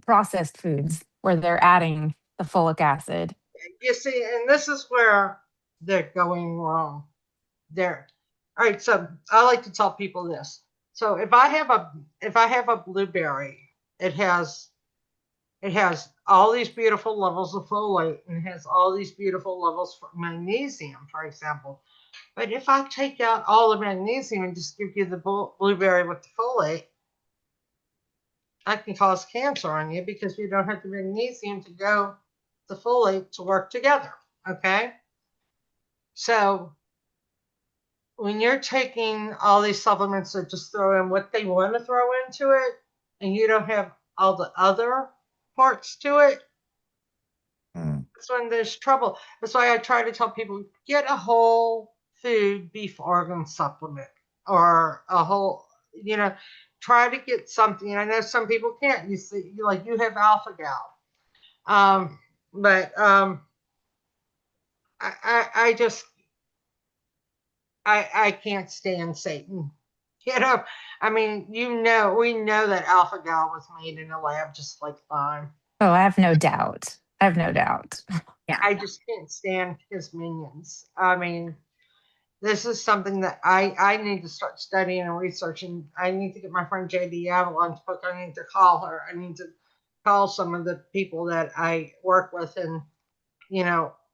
processed foods where they're adding the folic acid? You see, and this is where they're going wrong. There. All right, so I like to tell people this. So if I have a blueberry, it has all these beautiful levels of folate and it has all these beautiful levels of magnesium, for example. But if I take out all the magnesium and just give you the blueberry with the folate, I can cause cancer on you because you don't have the magnesium to go the folate to work together. Okay. So when you're taking all these supplements that just throw in what they want to throw into it, and you don't have all the other parts to it, that's when there's trouble. That's why I try to tell people get a whole food beef organ supplement or a whole, try to get something. I know some people can't. You see, you have alpha gal, but I just I can't stand Satan. I mean, we know that alpha gal was made in a lab just like lime. Oh, I have no doubt. I have no doubt. I just can't stand his minions. I mean, this is something that I need to start studying and researching. I need to get my friend JD Avalon's book. I need to call her. I need to call some of the people that I work with and,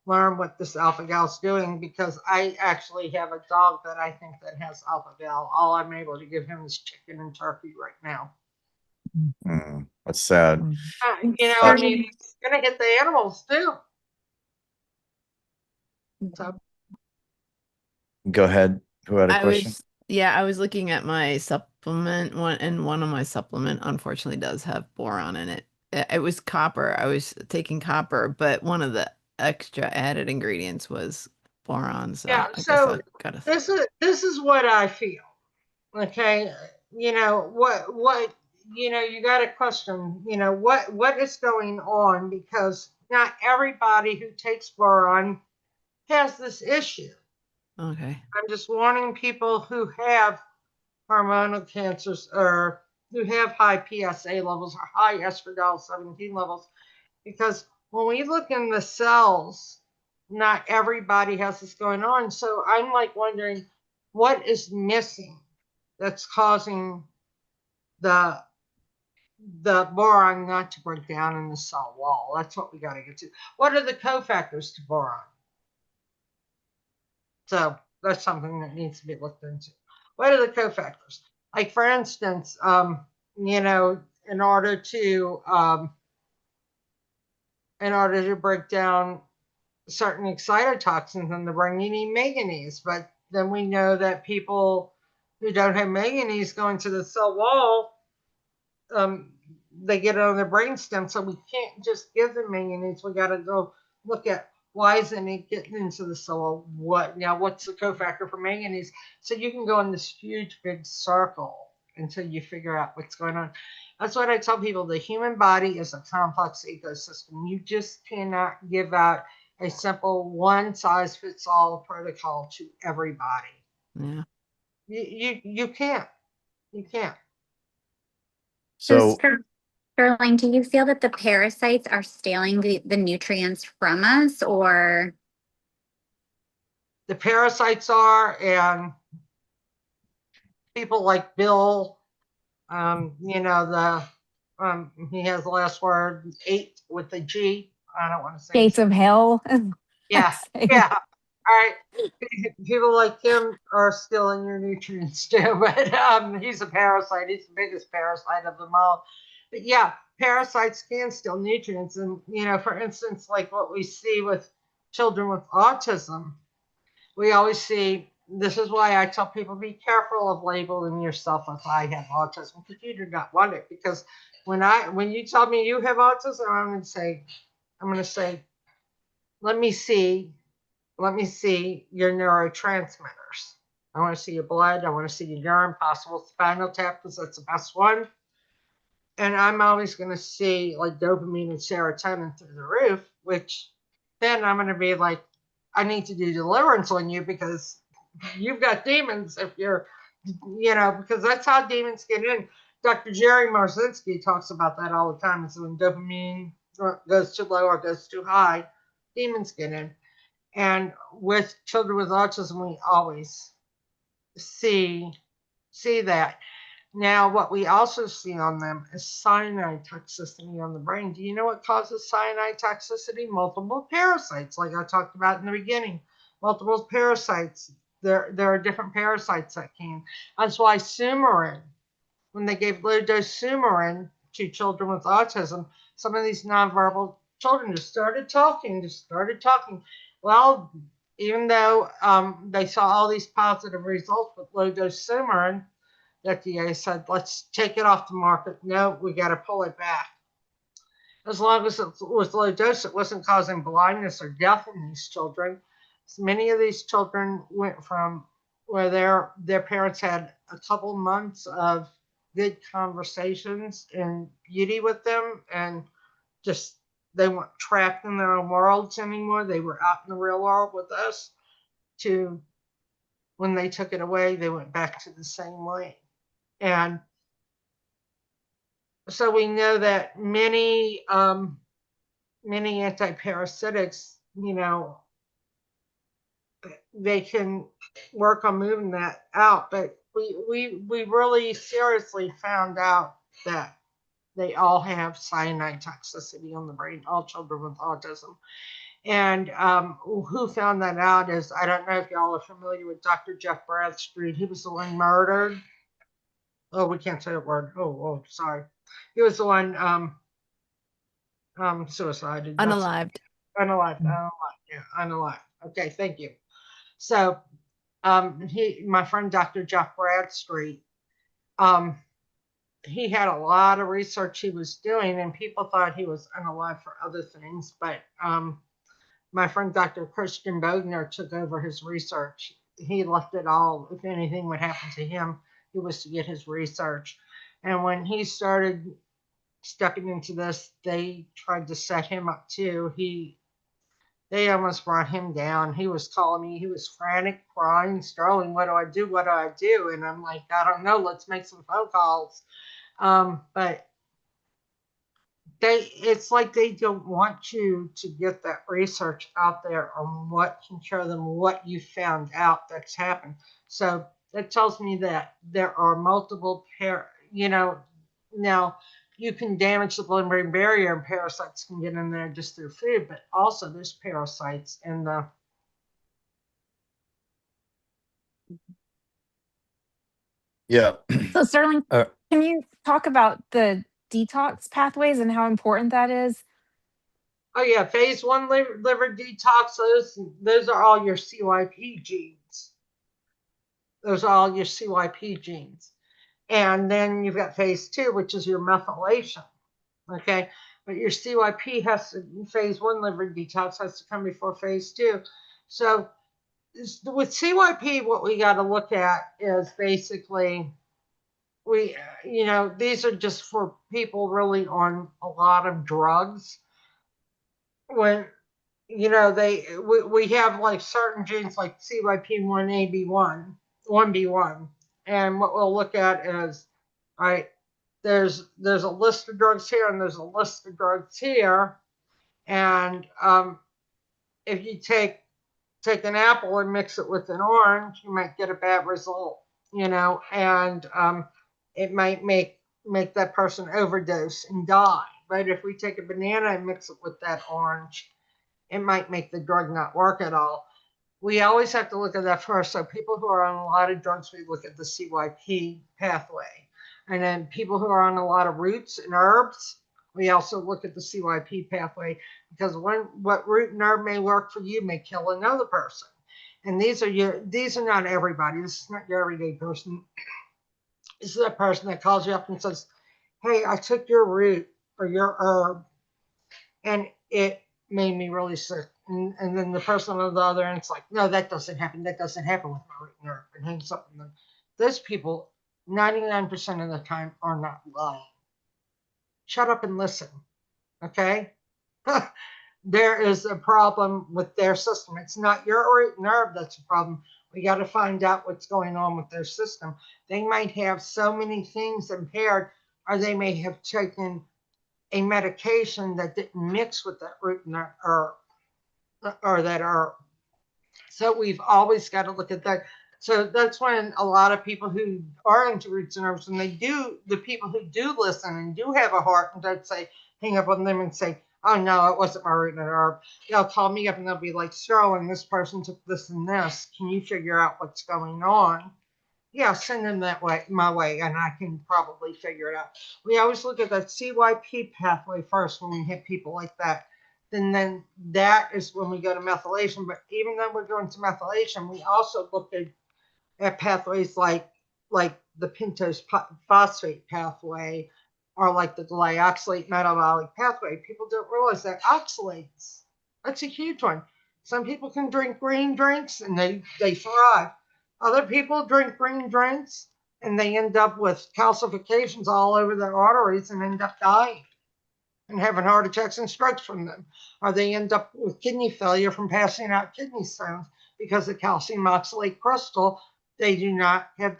learn what this alpha gal's doing because I actually have a dog that I think that has alpha gal. All I'm able to give him is chicken and turkey right now. That's sad. I mean, it's going to hit the animals too. So. Go ahead. Who had a question? I was looking at my supplement one of my supplement unfortunately does have boron in it. It was copper. I was taking copper, but one of the extra added ingredients was boron. So yeah, so this is what I feel. Okay, what you got to question, what is going on because not everybody who takes boron has this issue. Okay. I'm just warning people who have hormonal cancers or who have high PSA levels or high estradiol 17 levels, because when we look in the cells, not everybody has this going on. So I'm like wondering what is missing that's causing the boron not to break down in the cell wall. That's what we got to get to. What are the cofactors to boron? So that's something that needs to be looked into. What are the cofactors? Like for instance, in order to break down certain excitotoxins in the brain, you need manganese. But then we know that people who don't have manganese going to the cell wall, they get it on their brainstem. So we can't just give them manganese. We got to go look at why isn't it getting into the cell? What's the cofactor for manganese? So you can go in this huge big circle until you figure out what's going on. That's what I tell people. The human body is a complex ecosystem. You just cannot give out a simple one size fits all protocol to everybody. Yeah. You can't. You can't. So Sterling, do you feel that the parasites are stealing the nutrients from us, or? The parasites are, and people like Bill, he has the last word 8 with a G. I don't want to say Gates of hell. Yeah. All right. People like him are stealing your nutrients too, but he's a parasite. He's the biggest parasite of them all. But yeah, parasites can steal nutrients. And, for instance, like what we see with children with autism, we always see, this is why I tell people be careful of labeling yourself as I have autism, because you do not want it. Because when you tell me you have autism, I'm going to say, let me see your neurotransmitters. I want to see your blood. I want to see your urine, possible spinal tap, because that's the best one. And I'm always going to see like dopamine and serotonin through the roof, which then I'm going to be like, I need to do deliverance on you because you've got demons if you're, because that's how demons get in. Dr. Jerry Marzinski talks about that all the time. It's when dopamine goes too low or goes too high, demons get in. And with children with autism, we always see that. Now, what we also see on them is cyanide toxicity on the brain. Do you know what causes cyanide toxicity? Multiple parasites, like I talked about in the beginning. Multiple parasites. There are different parasites that can. That's why Sumarin, when they gave low dose Sumarin to children with autism, some of these nonverbal children just started talking. Well, even though they saw all these positive results with low dose Sumarin, the FDA said, let's take it off the market. No, we got to pull it back. As long as it was low dose, it wasn't causing blindness or death in these children. So many of these children went from where their parents had a couple months of good conversations and beauty with them, and just they weren't trapped in their own worlds anymore. They were out in the real world with us. To when they took it away, they went back to the same way. And so we know that many antiparasitics, they can work on moving that out, but we really seriously found out that they all have cyanide toxicity on the brain, all children with autism. And who found that out is, I don't know if y'all are familiar with Dr. Jeff Bradstreet. He was the one murdered. Oh, we can't say a word. Oh, sorry. He was the one suicided. Unalived. Unalived. Yeah, unalived. Okay, thank you. So, my friend Dr. Jeff Bradstreet, he had a lot of research he was doing, and people thought he was unalive for other things. But my friend Dr. Christian Bogner took over his research. He left it all. If anything would happen to him, it was to get his research. And when he started stepping into this, they tried to set him up too. They almost brought him down. He was calling me. He was frantic, crying, Sterling, what do I do? What do I do? And I'm like, I don't know. Let's make some phone calls. But it's like they don't want you to get that research out there on what can cure them, what you found out that's happened. So that tells me that there are multiple now you can damage the blood-brain barrier and parasites can get in there just through food, but also there's parasites in the. Yeah. So Sterling, Uh, can you talk about the detox pathways and how important that is? Oh yeah, phase 1 liver detox. Those are all your CYP genes. Those are all your CYP genes. And then you've got phase 2, which is your methylation. Okay, but your CYP phase 1 liver detox has to come before phase 2. So with CYP, what we got to look at is basically these are just for people really on a lot of drugs. When we have like certain genes like CYP1AB1, 1B1, and what we'll look at is, all right, there's a list of drugs here and there's a list of drugs here, and if you take an apple and mix it with an orange, you might get a bad result, and it might make that person overdose and die. But if we take a banana and mix it with that orange, it might make the drug not work at all. We always have to look at that first. So people who are on a lot of drugs, we look at the CYP pathway. And then people who are on a lot of roots and herbs, we also look at the CYP pathway, because what root and herb may work for you may kill another person. And these are not everybody. This is not your everyday person. This is a person that calls you up and says, "Hey, I took your root or your herb, and it made me really sick." And then the person on the other end's like, "No, that doesn't happen. That doesn't happen with my root and herb," and hangs up on them. Those people, 99% of the time, are not lying. Shut up and listen. Okay? There is a problem with their system. It's not your root and herb that's a problem. We got to find out what's going on with their system. They might have so many things impaired, or they may have taken a medication that didn't mix with that root and herb, or that herb. So we've always got to look at that. So that's when a lot of people who are into roots and herbs, and the people who do listen and do have a heart, and don't say, hang up on them and say, "Oh no, it wasn't my root and herb." They'll call me up and they'll be like, "Sterling, this person took this and this. Can you figure out what's going on?" Yeah, send them my way, and I can probably figure it out. We always look at that CYP pathway first when we hit people like that. And then that is when we go to methylation. But even though we're going to methylation, we also look at pathways like the pentose phosphate pathway, or like the glyoxylate metabolic pathway. People don't realize that oxalates, that's a huge one. Some people can drink green drinks and they thrive. Other people drink green drinks and they end up with calcifications all over their arteries and end up dying and having heart attacks and strokes from them. Or they end up with kidney failure from passing out kidney stones because the calcium oxalate crystal, they do not have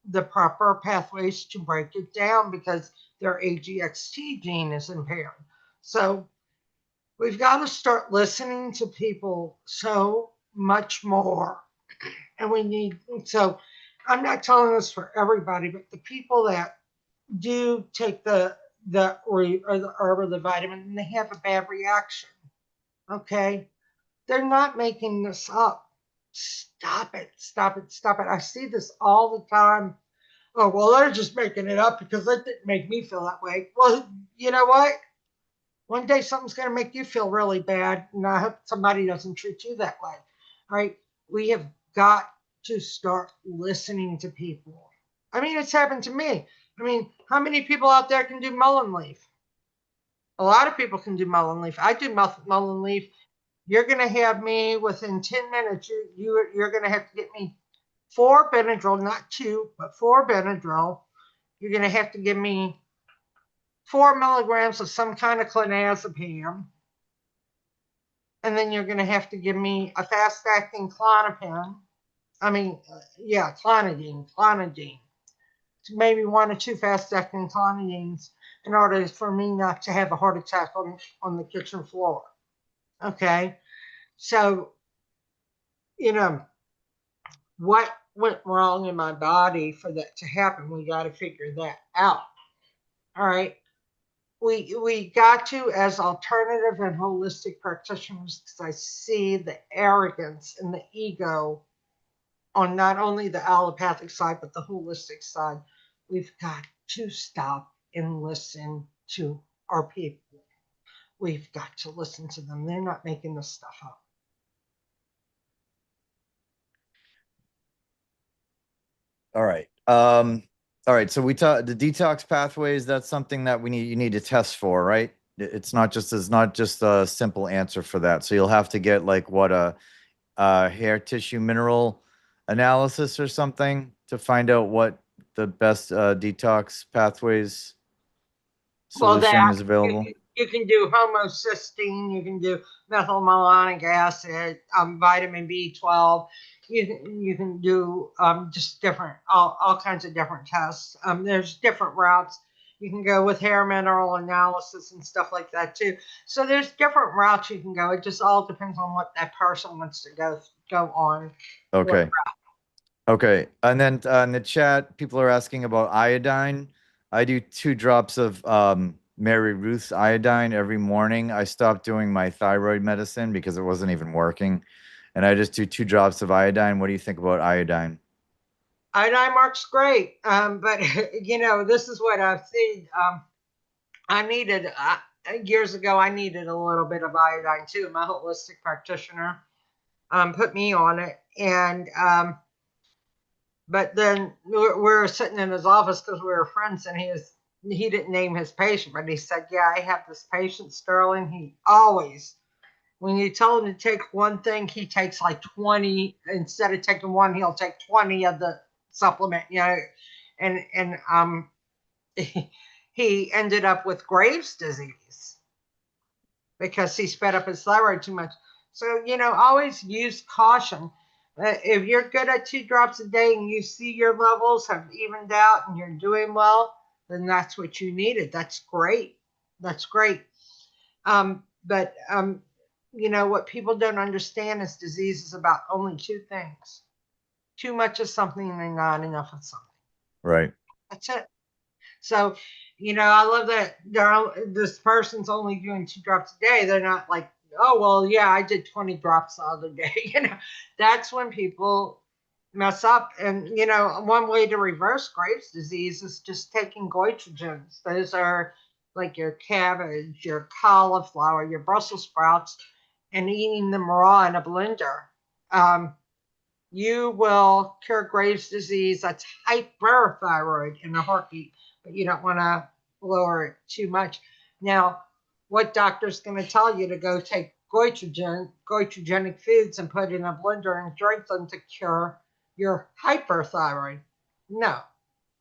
the proper pathways to break it down because their AGXT gene is impaired. So we've got to start listening to people so much more. And so I'm not telling this for everybody, but the people that do take the root or the herb or the vitamin and they have a bad reaction, okay, they're not making this up. Stop it, stop it, stop it. I see this all the time. "Oh, well, they're just making it up because that didn't make me feel that way." Well, you know what? One day something's going to make you feel really bad, and I hope somebody doesn't treat you that way. All right? We have got to start listening to people. I mean, it's happened to me. I mean, how many people out there can do mullein leaf? A lot of people can do mullein leaf. I do mullein leaf. You're going to have me within 10 minutes. You're going to have to get me 4 Benadryl, not 2, but 4 Benadryl. You're going to have to give me 4 milligrams of some kind of clonazepam. And then you're going to have to give me a fast-acting Clonidine. Clonidine. Maybe 1 or 2 fast-acting Clonidines in order for me not to have a heart attack on the kitchen floor. Okay? So, what went wrong in my body for that to happen? We got to figure that out. All right? We got to, as alternative and holistic practitioners, because I see the arrogance and the ego on not only the allopathic side, but the holistic side. We've got to stop and listen to our people. We've got to listen to them. They're not making this stuff up. All right. All right. So we talked the detox pathways. That's something that you need to test for, right? It's not just a simple answer for that. So you'll have to get like what a hair tissue mineral analysis or something to find out what the best detox pathways solution is available. You can do homocysteine, you can do methylmalonic acid, vitamin B12. You can do just different, all kinds of different tests. There's different routes. You can go with hair mineral analysis and stuff like that too. So there's different routes you can go. It just all depends on what that person wants to go on. Okay. Okay. And then in the chat, people are asking about iodine. I do 2 drops of Mary Ruth's iodine every morning. I stopped doing my thyroid medicine because it wasn't even working. And I just do 2 drops of iodine. What do you think about iodine? Iodine marks great. But you know, this is what I've seen. I needed years ago. I needed a little bit of iodine too. My holistic practitioner put me on it, and but then we were sitting in his office because we were friends, and he didn't name his patient, but he said, "Yeah, I have this patient, Sterling. He always, when you tell him to take one thing, he takes like 20. Instead of taking one, he'll take 20 of the supplement, you know, and he ended up with Graves' disease because he sped up his thyroid too much. So, you know, always use caution. If you're good at 2 drops a day and you see your levels have evened out and you're doing well, then that's what you needed. That's great. That's great. But you know, what people don't understand is disease is about only 2 things: too much of something and not enough of something. Right. That's it. So, you know, I love that this person's only doing 2 drops a day. They're not like, oh, well, yeah, I did 20 drops the other day. You know, that's when people mess up. And, you know, one way to reverse Graves' disease is just taking goitrogens. Those are like your cabbage, your cauliflower, your Brussels sprouts, and eating them raw in a blender. You will cure Graves' disease. That's hyperthyroid in a heartbeat, but you don't want to lower it too much. Now, what doctor's going to tell you to go take goitrogenic foods and put in a blender and drink them to cure your hyperthyroid? No,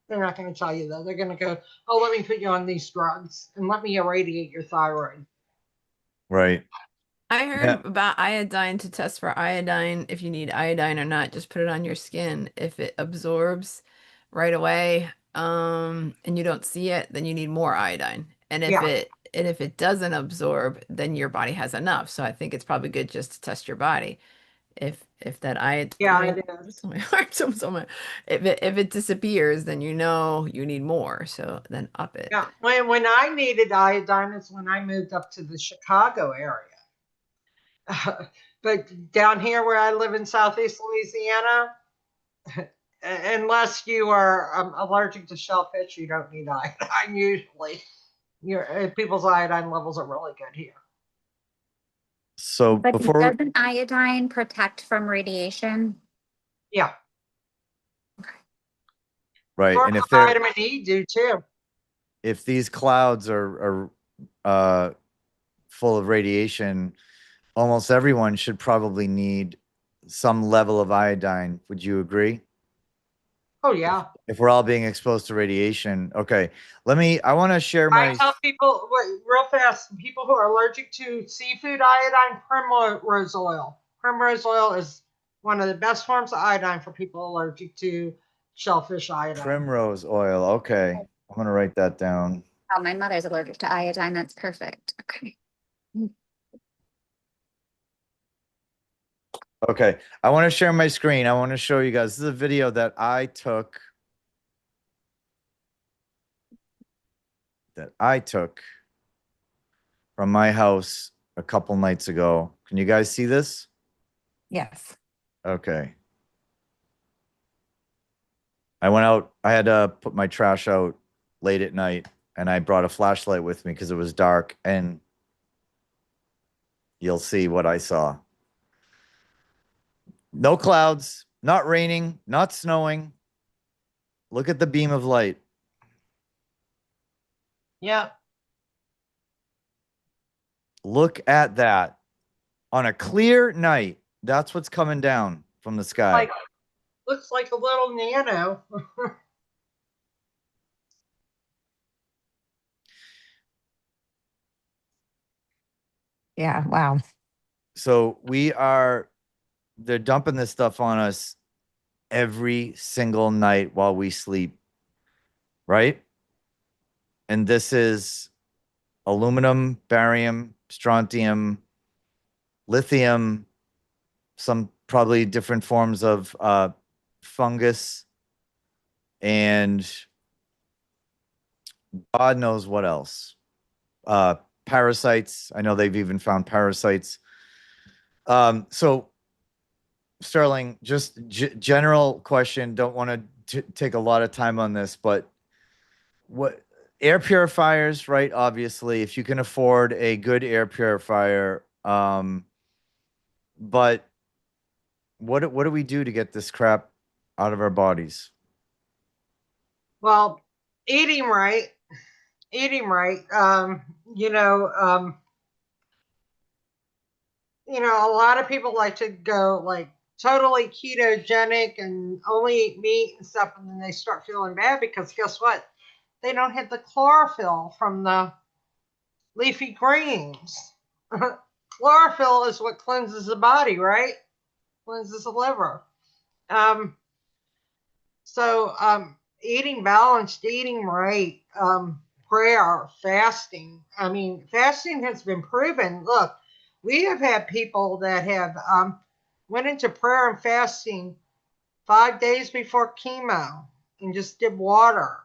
they're not going to tell you that. They're going to go, oh, let me put you on these drugs and let me irradiate your thyroid. Right. I heard Yeah. about iodine to test for iodine. If you need iodine or not, just put it on your skin. If it absorbs right away, and you don't see it, then you need more iodine. Yeah. And if it doesn't absorb, then your body has enough. So I think it's probably good just to test your body. If that Yeah, iodine, it is. it's my heart, so much. If it disappears, then you know you need more. So then up it. Yeah. When I needed iodine is when I moved up to the Chicago area. But down here where I live in Southeast Louisiana, unless you are allergic to shellfish, you don't need iodine usually. People's iodine levels are really good here. So But before, doesn't iodine protect from radiation? Yeah. right, Or and if they're vitamin E do too. if these clouds are full of radiation, almost everyone should probably need some level of iodine. Would you agree? Oh yeah. If we're all being exposed to radiation, okay. I want to share I my, tell people real fast, people who are allergic to seafood iodine, primrose oil. Primrose oil is one of the best forms of iodine for people allergic to shellfish iodine. primrose oil. Okay. I'm going to write that down. Oh, my mother's allergic to iodine. That's perfect. Okay. Okay. I want to share my screen. I want to show you guys. This is a video that I took from my house a couple nights ago. Can you guys see this? Yes. Okay. I went out, I had to put my trash out late at night, and I brought a flashlight with me because it was dark, and you'll see what I saw. No clouds, not raining, not snowing. Look at the beam of light. Yeah. Look at that. On a clear night, that's what's coming down from the sky. Like looks like a little nano. Yeah. Wow. So they're dumping this stuff on us every single night while we sleep, right? And this is aluminum, barium, strontium, lithium, some probably different forms of fungus, and God knows what else. Parasites. I know they've even found parasites. So Sterling, just general question. Don't want to take a lot of time on this, but what air purifiers, right? Obviously, if you can afford a good air purifier, but what do we do to get this crap out of our bodies? Well, eating right, eating right. A lot of people like to go like totally ketogenic and only eat meat and stuff, and then they start feeling bad because guess what? They don't have the chlorophyll from the leafy greens. Chlorophyll is what cleanses the body, right? Cleanses the liver. Um, so eating balanced, eating right, prayer, fasting. I mean, fasting has been proven. Look, we have had people that have went into prayer and fasting 5 days before chemo and just did water,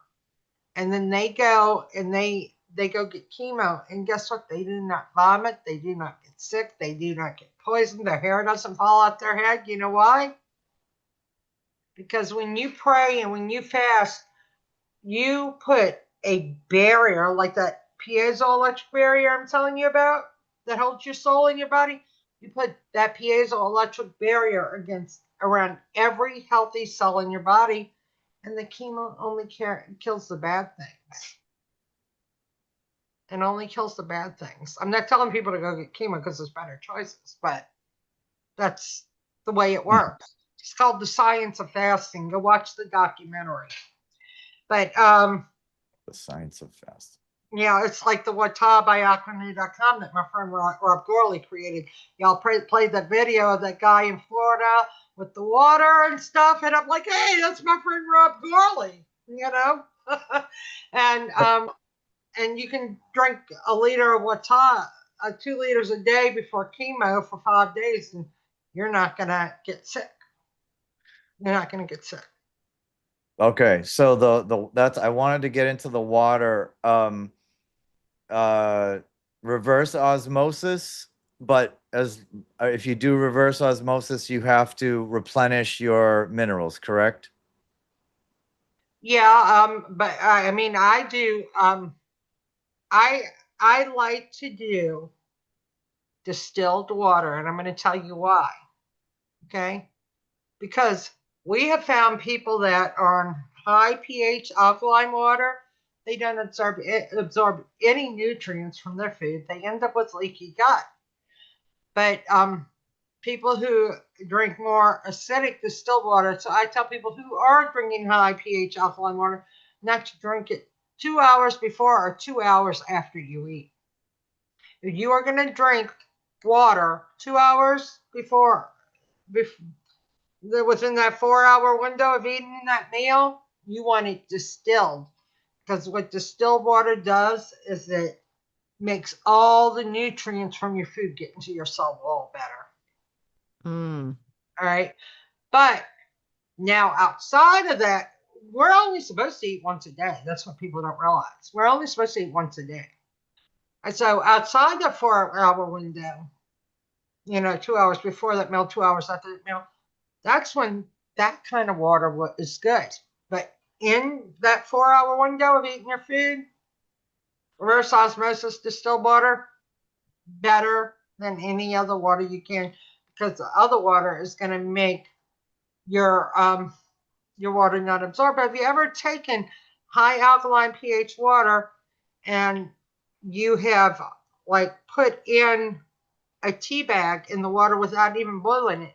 and then they go and they go get chemo, and guess what? They do not vomit, they do not get sick, they do not get poisoned, their hair doesn't fall out their head. You know why? Because when you pray and when you fast, you put a barrier like that piezoelectric barrier I'm telling you about that holds your soul in your body. You put that piezoelectric barrier against around every healthy cell in your body, and the chemo only kills the bad things. And only kills the bad things. I'm not telling people to go get chemo because there's better choices, but that's the way it works. It's called The Science of Fasting. Go watch the documentary. But The science of fasting. yeah, it's like the watabiacronym.com that my friend Rob Gorley created. Y'all played that video of that guy in Florida with the water and stuff, and I'm like, hey, that's my friend Rob Gorley, and you can drink a liter of wata, 2 liters a day before chemo for 5 days, and you're not gonna get sick. You're not gonna get sick. Okay, so the that's I wanted to get into the water. Reverse osmosis, but as if you do reverse osmosis, you have to replenish your minerals, correct? Yeah, but I mean, I do. I I like to do distilled water, and I'm going to tell you why. Okay, because we have found people that are on high pH alkaline water, they don't absorb any nutrients from their food. They end up with leaky gut. But people who drink more acidic distilled water, so I tell people who are drinking high pH alkaline water not to drink it 2 hours before or 2 hours after you eat. If you are going to drink water 2 hours before within that 4 hour window of eating that meal, you want it distilled. Because what distilled water does is it makes all the nutrients from your food get into your cell wall better. Mm. All right. But now outside of that, we're only supposed to eat once a day. That's what people don't realize. We're only supposed to eat once a day. And so outside the 4 hour window, 2 hours before that meal, 2 hours after that meal, that's when that kind of water is good. But in that 4 hour window of eating your food, reverse osmosis distilled water, better than any other water you can, because the other water is going to make your water not absorb. But have you ever taken high alkaline pH water and you have like put in a tea bag in the water without even boiling it?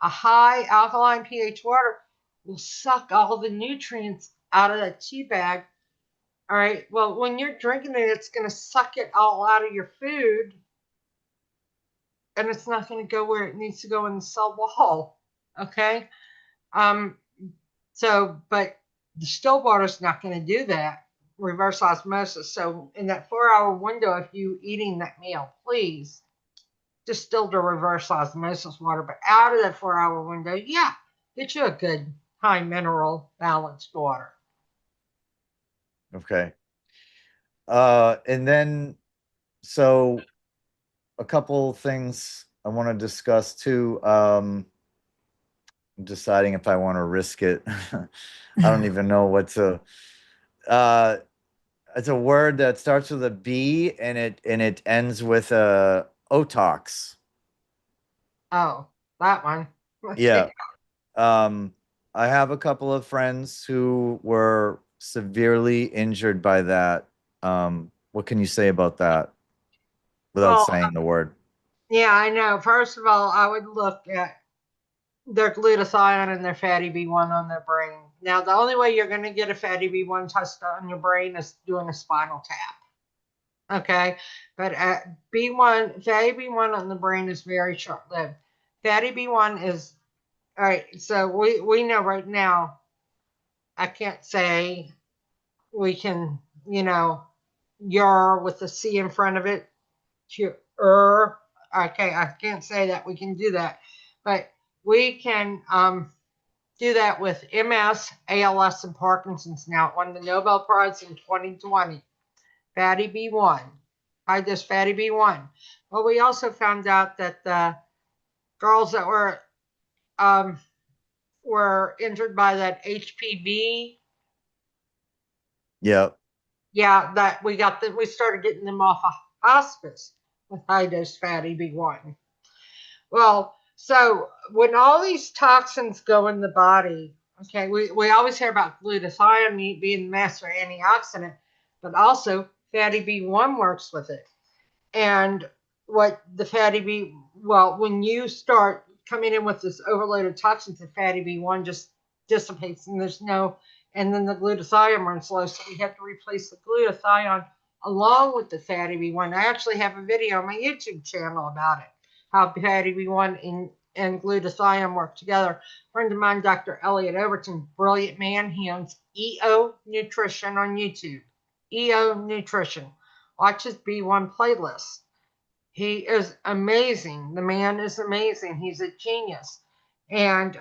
A high alkaline pH water will suck all the nutrients out of that tea bag. All right. Well, when you're drinking it, it's going to suck it all out of your food, and it's not going to go where it needs to go in the cell wall. Okay. But distilled water is not going to do that. Reverse osmosis. So in that 4 hour window, if you eating that meal, please distill the reverse osmosis water. But out of that 4 hour window, yeah, get you a good high mineral balanced water. Okay. And then so a couple things I want to discuss too. I'm deciding if I want to risk it. I don't even know what to. Uh, it's a word that starts with a B and it ends with a otox. Oh, that one. Yeah. Um, I have a couple of friends who were severely injured by that. What can you say about that without Well, saying the word? yeah, I know. First of all, I would look at their glutathione and their fatty B1 on their brain. Now, the only way you're going to get a fatty B1 test on your brain is doing a spinal tap. Okay, but B1, fatty B1 on the brain is very short lived. Fatty B1 is, all right, so we know right now, I can't say we can, your with the C in front of it, okay, I can't say that we can do that, but we can do that with MS, ALS, and Parkinson's now. It won the Nobel Prize in 2020. Fatty B1, high dose fatty B1. Well, we also found out that the girls that were injured by that HPV, Yeah. yeah, that we started getting them off of hospice with high dose fatty B1. Well, so when all these toxins go in the body, okay, we always hear about glutathione being the master antioxidant, but also fatty B1 works with it. And what the fatty B, well, when you start coming in with this overloaded toxins, the fatty B1 just dissipates and and then the glutathione runs low. So we have to replace the glutathione along with the fatty B1. I actually have a video on my YouTube channel about it, how fatty B1 and glutathione work together. A friend of mine, Dr. Elliot Overton, brilliant man. He owns EO Nutrition on YouTube. EO Nutrition. Watch his B1 playlist. He is amazing. The man is amazing. He's a genius. And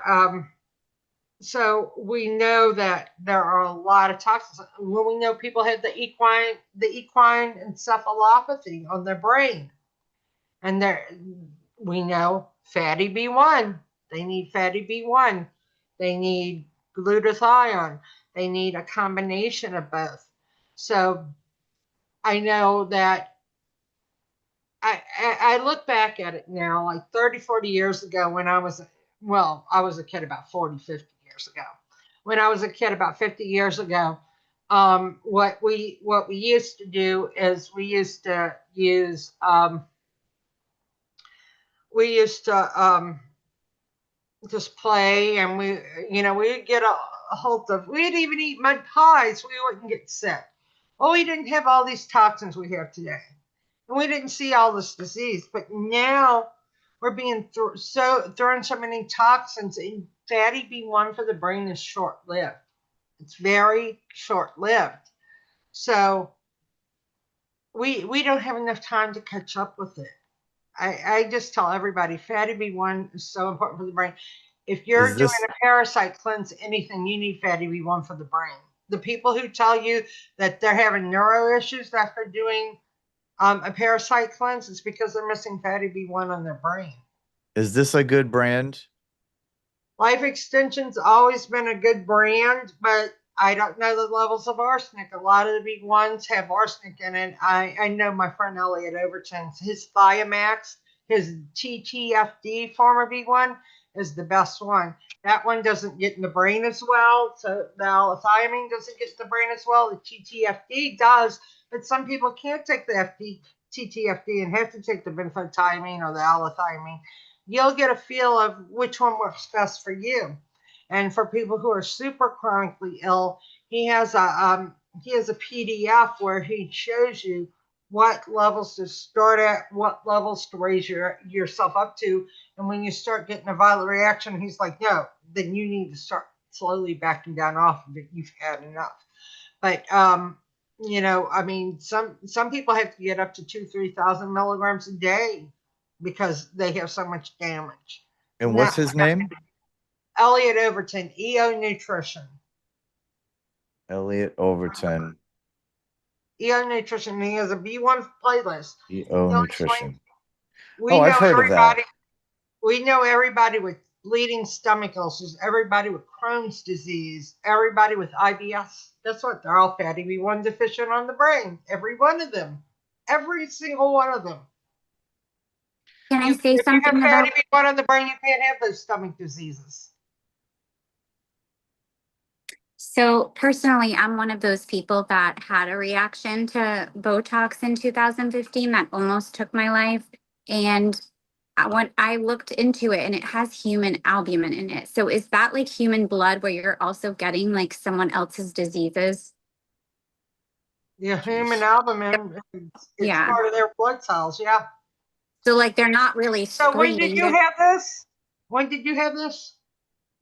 so we know that there are a lot of toxins. When we know people have the equine encephalopathy on their brain, and we know fatty B1. They need fatty B1. They need glutathione. They need a combination of both. So I know that I look back at it now, like 30, 40 years ago when I was a kid about 40, 50 years ago. When I was a kid about 50 years ago, what we used to do is we used to just play, and we'd get a hold of, we'd even eat mud pies. We wouldn't get sick. Well, we didn't have all these toxins we have today. And we didn't see all this disease, but now we're being throwing so many toxins. And fatty B1 for the brain is short lived. It's very short lived. So we don't have enough time to catch up with it. I just tell everybody fatty B1 is so important for the brain. If you're Is doing this a parasite cleanse, anything, you need fatty B1 for the brain. The people who tell you that they're having neuro issues after doing a parasite cleanse, is because they're missing fatty B1 on their brain. a good brand? Life Extension's always been a good brand, but I don't know the levels of arsenic. A lot of the big ones have arsenic in it. I know my friend Elliot Overton, his Thiamax, his TTFD former B1 is the best one. That one doesn't get in the brain as well. So the L-thiamine doesn't get in the brain as well. The TTFD does, but some people can't take the TTFD and have to take the benfotiamine or the L-thiamine. You'll get a feel of which one works best for you. And for people who are super chronically ill, he has a PDF where he shows you what levels to start at, what levels to raise yourself up to. And when you start getting a violent reaction, he's like, no, then you need to start slowly backing down off of it. You've had enough. But I mean, some people have to get up to 2,000-3,000 milligrams a day because they have so much damage. And what's his name? Elliot Overton, EO Nutrition. Elliot Overton. EO Nutrition. He has a B1 playlist. EO Nutrition. We know I've heard of that. everybody. We know everybody with bleeding stomach ulcers, everybody with Crohn's disease, everybody with IBS. Guess what? They're all fatty B1 deficient on the brain. Every one of them. Every single one of them. Can I say If you have something fatty about B1 on the brain, you can't have those stomach diseases. So personally, I'm one of those people that had a reaction to Botox in 2015 that almost took my life. And when I looked into it, and it has human albumin in it. So is that like human blood where you're also getting like someone else's diseases? Yeah, human albumin, it's Yeah. part of their blood cells. Yeah. So like they're not really So when did screening. you They're have this? When did you have this?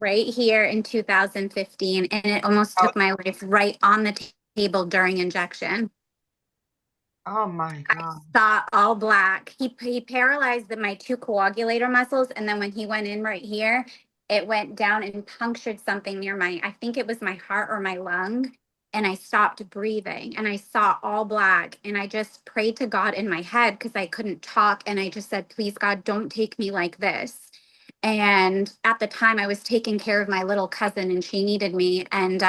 right here in 2015, and it almost Oh, took my life right on the table during injection. oh my God. Saw all black. He paralyzed my two coagulator muscles, and then when he went in right here, it went down and punctured something near I think it was my heart or my lung, and I stopped breathing, and I saw all black, and I just prayed to God in my head because I couldn't talk, and I just said, please God, don't take me like this. And at the time, I was taking care of my little cousin, and she needed me, and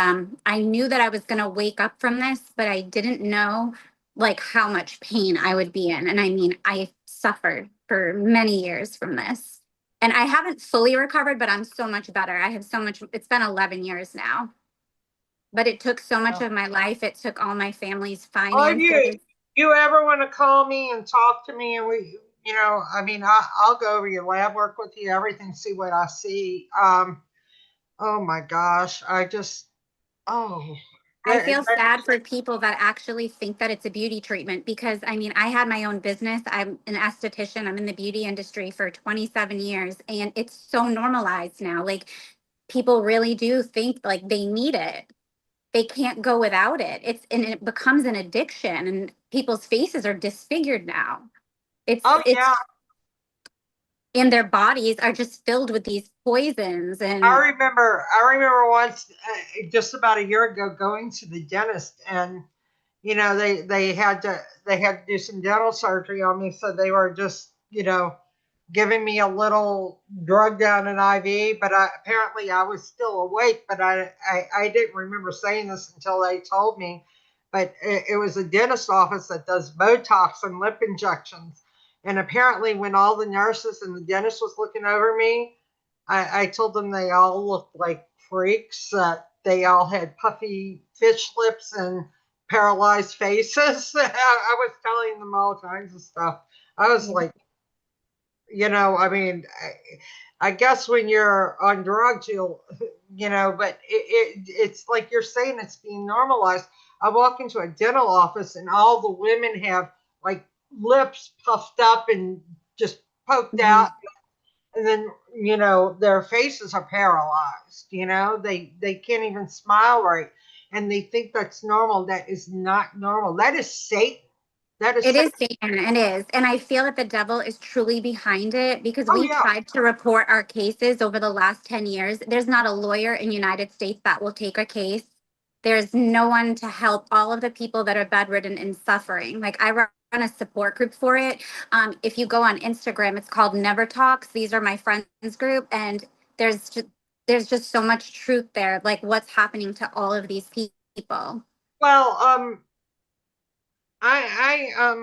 I knew that I was going to wake up from this, but I didn't know like how much pain I would be in. And I mean, I suffered for many years from this. And I haven't fully recovered, but I'm so much better. I have so much, it's been 11 years now. But it took so much Oh. of my life. It took all my family's Well, if finances. you ever want to call me and talk to me, and I mean, I'll go over your lab work with you, everything, see what I see. Oh my gosh, oh, I yeah, feel sad for people that actually think that it's a beauty treatment because I mean, I had my own business. I'm an esthetician. I'm in the beauty industry for 27 years, and it's so normalized now. Like people really do think like they need it. They can't go without it. And it becomes an addiction, and people's faces are disfigured now. oh It's yeah. and their bodies are just filled with these poisons. I And remember, I remember once, just about a year ago, going to the dentist, and they had to do some dental surgery on me, so they were just giving me a little drug down an IV, but apparently I was still awake, but I didn't remember saying this until they told me. But it was a dentist office that does Botox and lip injections. And apparently, when all the nurses and the dentist was looking over me, I told them they all looked like freaks, that they all had puffy fish lips and paralyzed faces. I was telling them all kinds of stuff. I was like, I mean, I guess when you're on drugs, but it's like you're saying, it's being normalized. I walk into a dental office and all the women have like lips puffed up and just poked out. And then, their faces are paralyzed, they can't even smile right. And they think that's normal. That is not normal. That is Satan. That is it Satan. is Satan. It is. And I feel that the devil is truly behind it because Oh we yeah. tried to report our cases over the last 10 years. There's not a lawyer in the United States that will take a case. There's no one to help all of the people that are bedridden and suffering. Like I run a support group for it. If you go on Instagram, it's called Never Talks. These are my friends group. And there's just so much truth there, like what's happening to all of these people. Well, I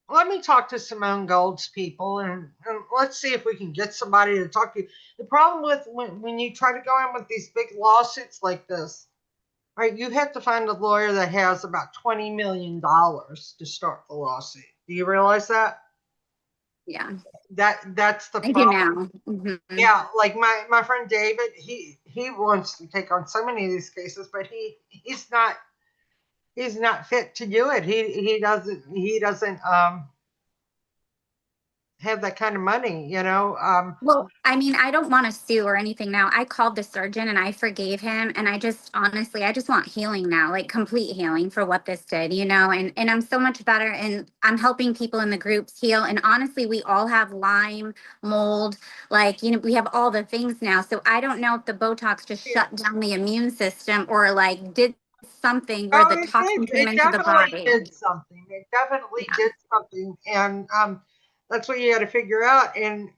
let me talk to Simone Gold's people, and let's see if we can get somebody to talk to you. The problem with when you try to go in with these big lawsuits like this, right, you have to find a lawyer that has about $20 million to start the lawsuit. Do you realize that? Yeah, That's the I do problem. now. Yeah, like my friend David, he wants to take on so many of these cases, but he's not fit to do it. He doesn't have that kind of money. Well, I mean, I don't want to sue or anything now. I called the surgeon and I forgave him. And I just honestly, I just want healing now, like complete healing for what this did, and I'm so much better and I'm helping people in the groups heal. And honestly, we all have Lyme, mold, like, we have all the things now. So I don't know if the Botox just shut down the immune system or like did something where Oh, the it did. toxin came It into the definitely body. did something. It definitely did something, and that's what you got to figure out. And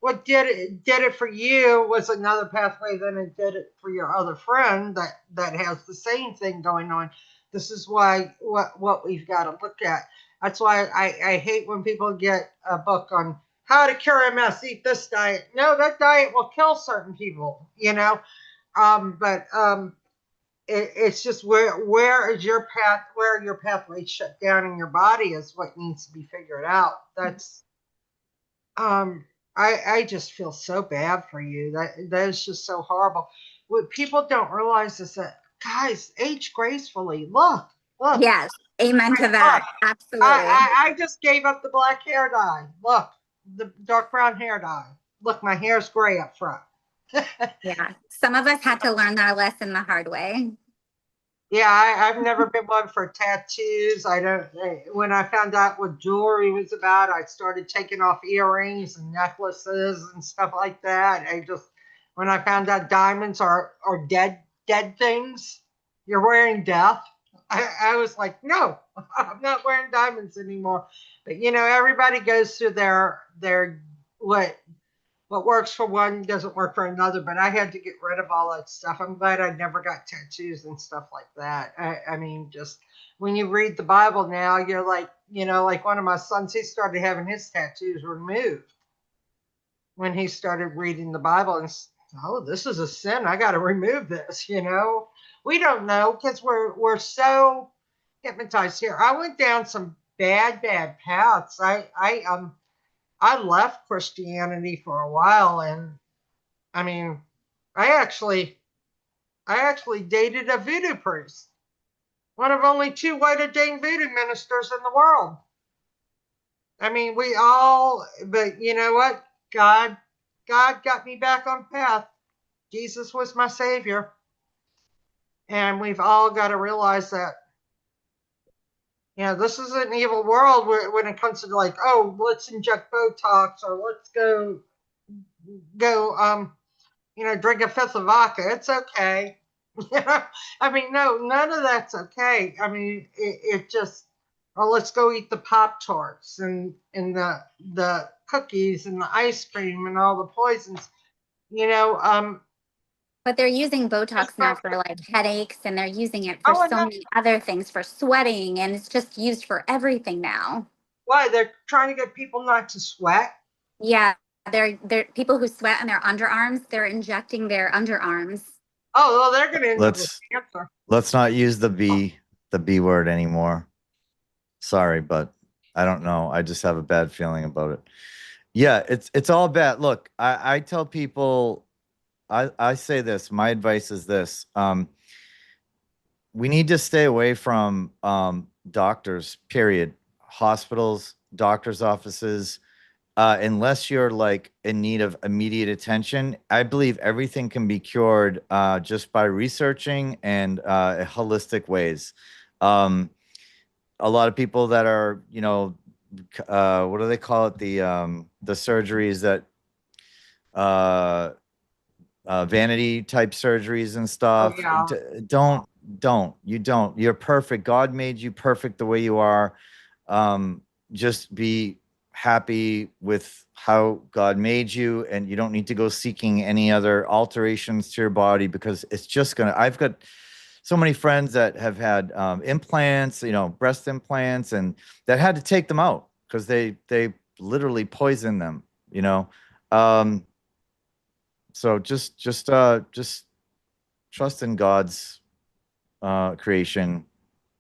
what did it for you was another pathway than it did it for your other friend that has the same thing going on. This is why what we've got to look at. That's why I hate when people get a book on how to cure MS, eat this diet. No, that diet will kill certain people, you know. But it's just where is your path, where your pathway shut down in your body is what needs to be figured out. That's um, I just feel so bad for you. That is just so horrible. What people don't realize is that, guys, age gracefully. Look, Yes, amen to that. look. Absolutely. I just gave up the black hair dye. Look, the dark brown hair dye. Look, my hair's gray up front. Yeah. Some of us had to learn that lesson the hard way. Yeah, I've never been one for tattoos. I don't. When I found out what jewelry was about, I started taking off earrings and necklaces and stuff like that. When I found out diamonds are dead things, you're wearing death. I was like, no, I'm not wearing diamonds anymore. But everybody goes through their what works for one doesn't work for another, but I had to get rid of all that stuff. I'm glad I never got tattoos and stuff like that. I mean, just when you read the Bible now, you're like, like one of my sons, he started having his tattoos removed when he started reading the Bible. And, oh, this is a sin. I got to remove this, We don't know because we're so hypnotized here. I went down some bad paths. I left Christianity for a while, and I mean, I actually dated a voodoo priest, one of only two white ordained voodoo ministers in the world. I mean, but you know what? God got me back on path. Jesus was my savior, and we've all got to realize that. This is an evil world when it comes to like, oh, let's inject Botox or let's go drink a fifth of vodka. It's okay. I mean, no, none of that's okay. I mean, it just, oh, let's go eat the Pop Tarts and the cookies and the ice cream and all the poisons. You know, But they're using Botox now for like headaches, and they're using it for oh, so many other things, for sweating, and it's just used for everything now. why they're trying to get people not to sweat? Yeah, they're people who sweat on their underarms, they're injecting their underarms. Oh, well, they're going to end up with Let's cancer. let's not use the B word anymore. Sorry, but I don't know. I just have a bad feeling about it. Yeah, it's all bad. Look, I tell people, I say this, my advice is this. We need to stay away from doctors, period. Hospitals, doctors' offices, unless you're like in need of immediate attention. I believe everything can be cured just by researching and holistic ways. A lot of people that are, what do they call it? The surgeries that vanity type surgeries and Oh, stuff. yeah. Don't. You're perfect. God made you perfect the way you are. Just be happy with how God made you, and you don't need to go seeking any other alterations to your body because it's just gonna. I've got so many friends that have had implants, breast implants, and that had to take them out because they literally poison them. Um, so just trust in God's creation,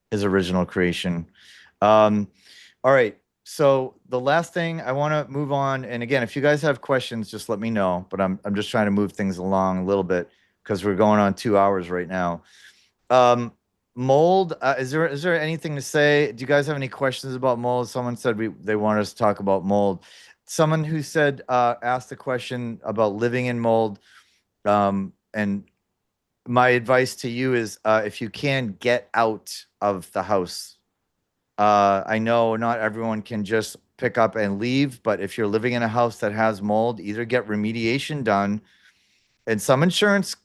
His original creation. All right. So the last thing I want to move on, and again, if you guys have questions, just let me know. But I'm just trying to move things along a little bit because we're going on 2 hours right now. Mold. Is there anything to say? Do you guys have any questions about mold? Someone said they want us to talk about mold. Someone who said asked a question about living in mold. And my advice to you is if you can get out of the house. I know not everyone can just pick up and leave, but if you're living in a house that has mold, either get remediation done, and some insurance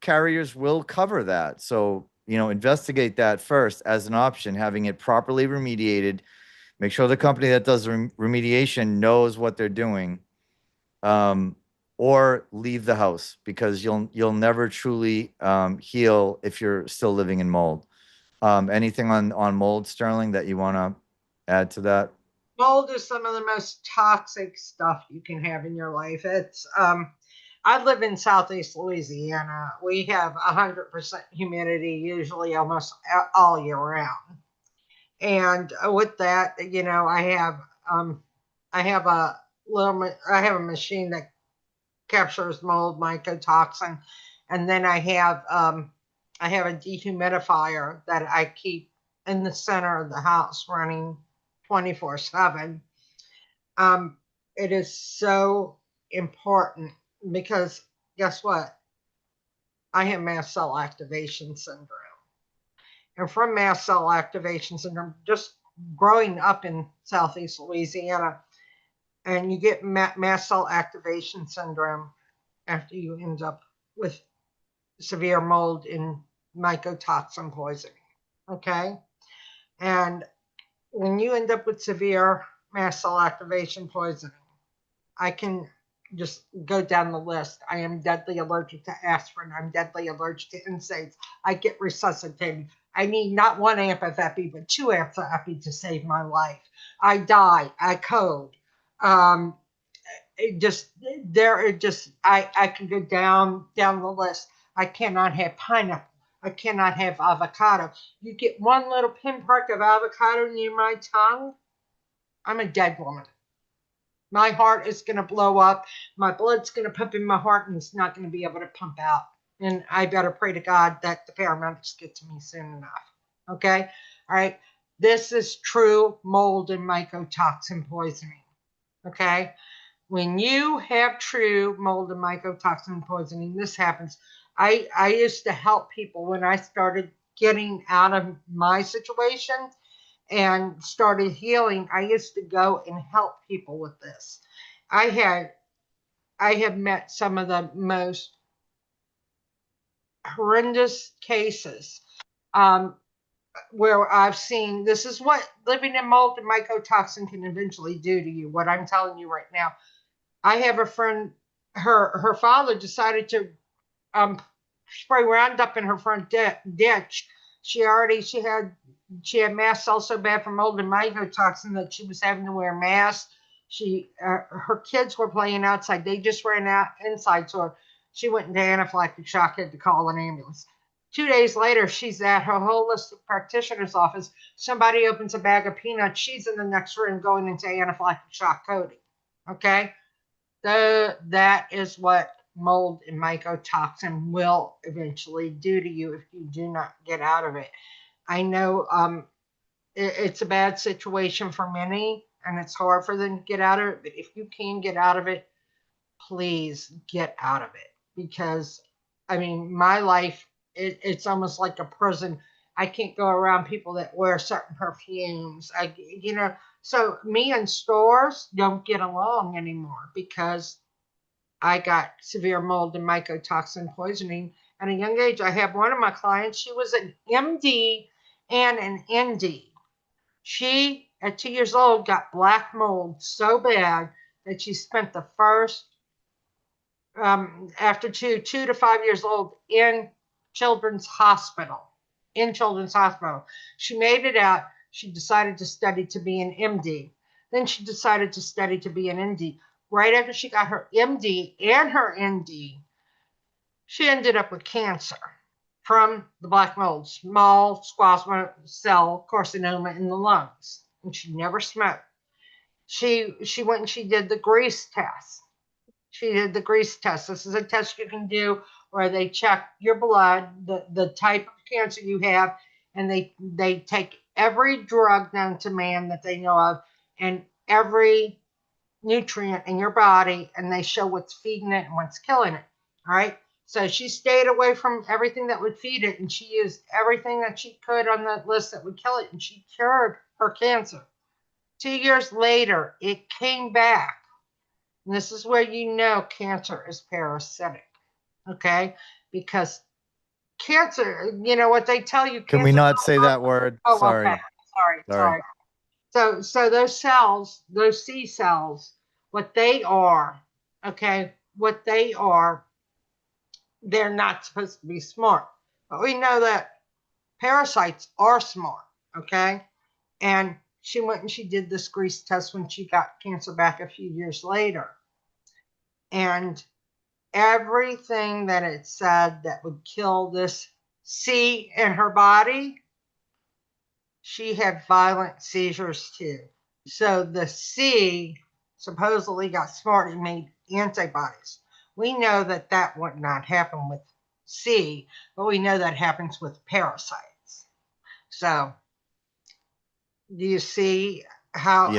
carriers will cover that. So, investigate that first as an option, having it properly remediated. Make sure the company that does remediation knows what they're doing. or leave the house, because you'll never truly heal if you're still living in mold. Anything on mold, Sterling, that you want to add to that? Mold is some of the most toxic stuff you can have in your life. I live in Southeast Louisiana. We have 100% humidity, usually almost all year round. And with that, I have a machine that captures mold mycotoxin, and then I have a dehumidifier that I keep in the center of the house running 24/7. It is so important because guess what? I have mast cell activation syndrome. And from mast cell activation syndrome, just growing up in Southeast Louisiana, and you get mast cell activation syndrome after you end up with severe mold and mycotoxin poisoning. Okay. And when you end up with severe mast cell activation poisoning, I can just go down the list. I am deadly allergic to aspirin. I'm deadly allergic to NSAIDs. I get resuscitated. I need not one amphoepi, but 2 amphoepi to save my life. I die. I code. I can go down the list. I cannot have pineapple. I cannot have avocado. You get one little pinprick of avocado near my tongue, I'm a dead woman. My heart is going to blow up. My blood's going to pump in my heart, and it's not going to be able to pump out. And I better pray to God that the paramedics get to me soon enough. Okay? All right. This is true mold and mycotoxin poisoning. Okay? When you have true mold and mycotoxin poisoning, this happens. I used to help people when I started getting out of my situation and started healing. I used to go and help people with this. I have met some of the most horrendous cases where I've seen this is what living in mold and mycotoxin can eventually do to you. What I'm telling you right now. I have a friend, her father decided to spray Roundup in her front ditch. She had mast cells so bad from mold and mycotoxin that she was having to wear masks. Her kids were playing outside. They just ran out inside, so she went into anaphylactic shock, had to call an ambulance. 2 days later, she's at her holistic practitioner's office. Somebody opens a bag of peanuts. She's in the next room going into anaphylactic shock coding. Okay? That is what mold and mycotoxin will eventually do to you if you do not get out of it. I know it's a bad situation for many, and it's hard for them to get out of it. But if you can get out of it, please get out of it. Because, I mean, my life, it's almost like a prison. I can't go around people that wear certain perfumes. So me and stores don't get along anymore because I got severe mold and mycotoxin poisoning at a young age. I have one of my clients, she was an MD and an ND. She, at 2 years old, got black mold so bad that she spent the first, after 2 to 5 years old, in Children's Hospital. In Children's Hospital. She made it out. She decided to study to be an MD. Then she decided to study to be an ND. Right after she got her MD and her ND, she ended up with cancer from the black mold, small squamous cell carcinoma in the lungs. And she never smoked. She went and she did the grease test. She did the grease test. This is a test you can do where they check your blood, the type of cancer you have, and they take every drug known to man that they know of and every nutrient in your body, and they show what's feeding it and what's killing it. All right. So she stayed away from everything that would feed it, and she used everything that she could on the list that would kill it, and she cured her cancer. 2 years later, it came back. And this is where you know cancer is parasitic. Okay? Because cancer, you know what they tell you. Can we not say that word? Oh, Sorry. okay. Sorry. So those cells, those C cells, what they are, Okay, what they are, they're not supposed to be smart. But we know that parasites are smart, okay? And she went and she did this grease test when she got cancer back a few years later. And everything that it said that would kill this C in her body, she had violent seizures too. So the C supposedly got smart and made antibodies. We know that that would not happen with C, but we know that happens with parasites. So do you see how we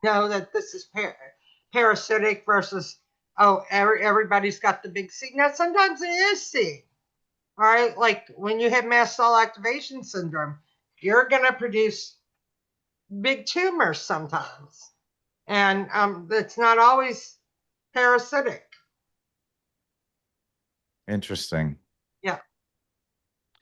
know that this is parasitic versus everybody's got the big C? Now sometimes it is C. All right, like when you have mast cell activation syndrome, you're going to produce big tumors sometimes, and it's not always parasitic. Interesting. Yeah.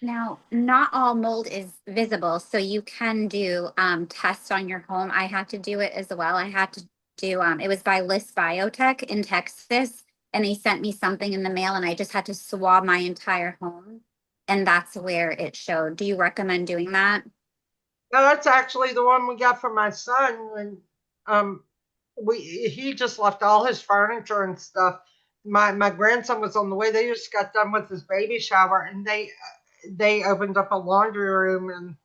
Now, not all mold is visible, so you can do tests on your home. I had to do it as well. I had to do it was by List Biotech in Texas, and they sent me something in the mail, and I just had to swab my entire home, and that's where it showed. Do you recommend doing that? No, that's actually the one we got from my son when he just left all his furniture and stuff. My grandson was on the way. They just got done with his baby shower, and they opened up a laundry room,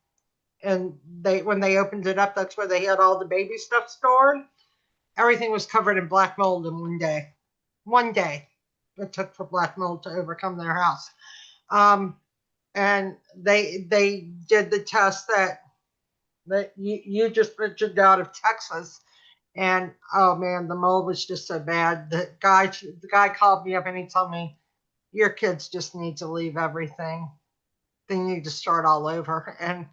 and they when they opened it up, that's where they had all the baby stuff stored. Everything was covered in black mold in one day. One day it took for black mold to overcome their house. And they did the test that you just mentioned out of Texas. And oh man, the mold was just so bad. The guy called me up and he told me, your kids just need to leave everything. They need to start all over. And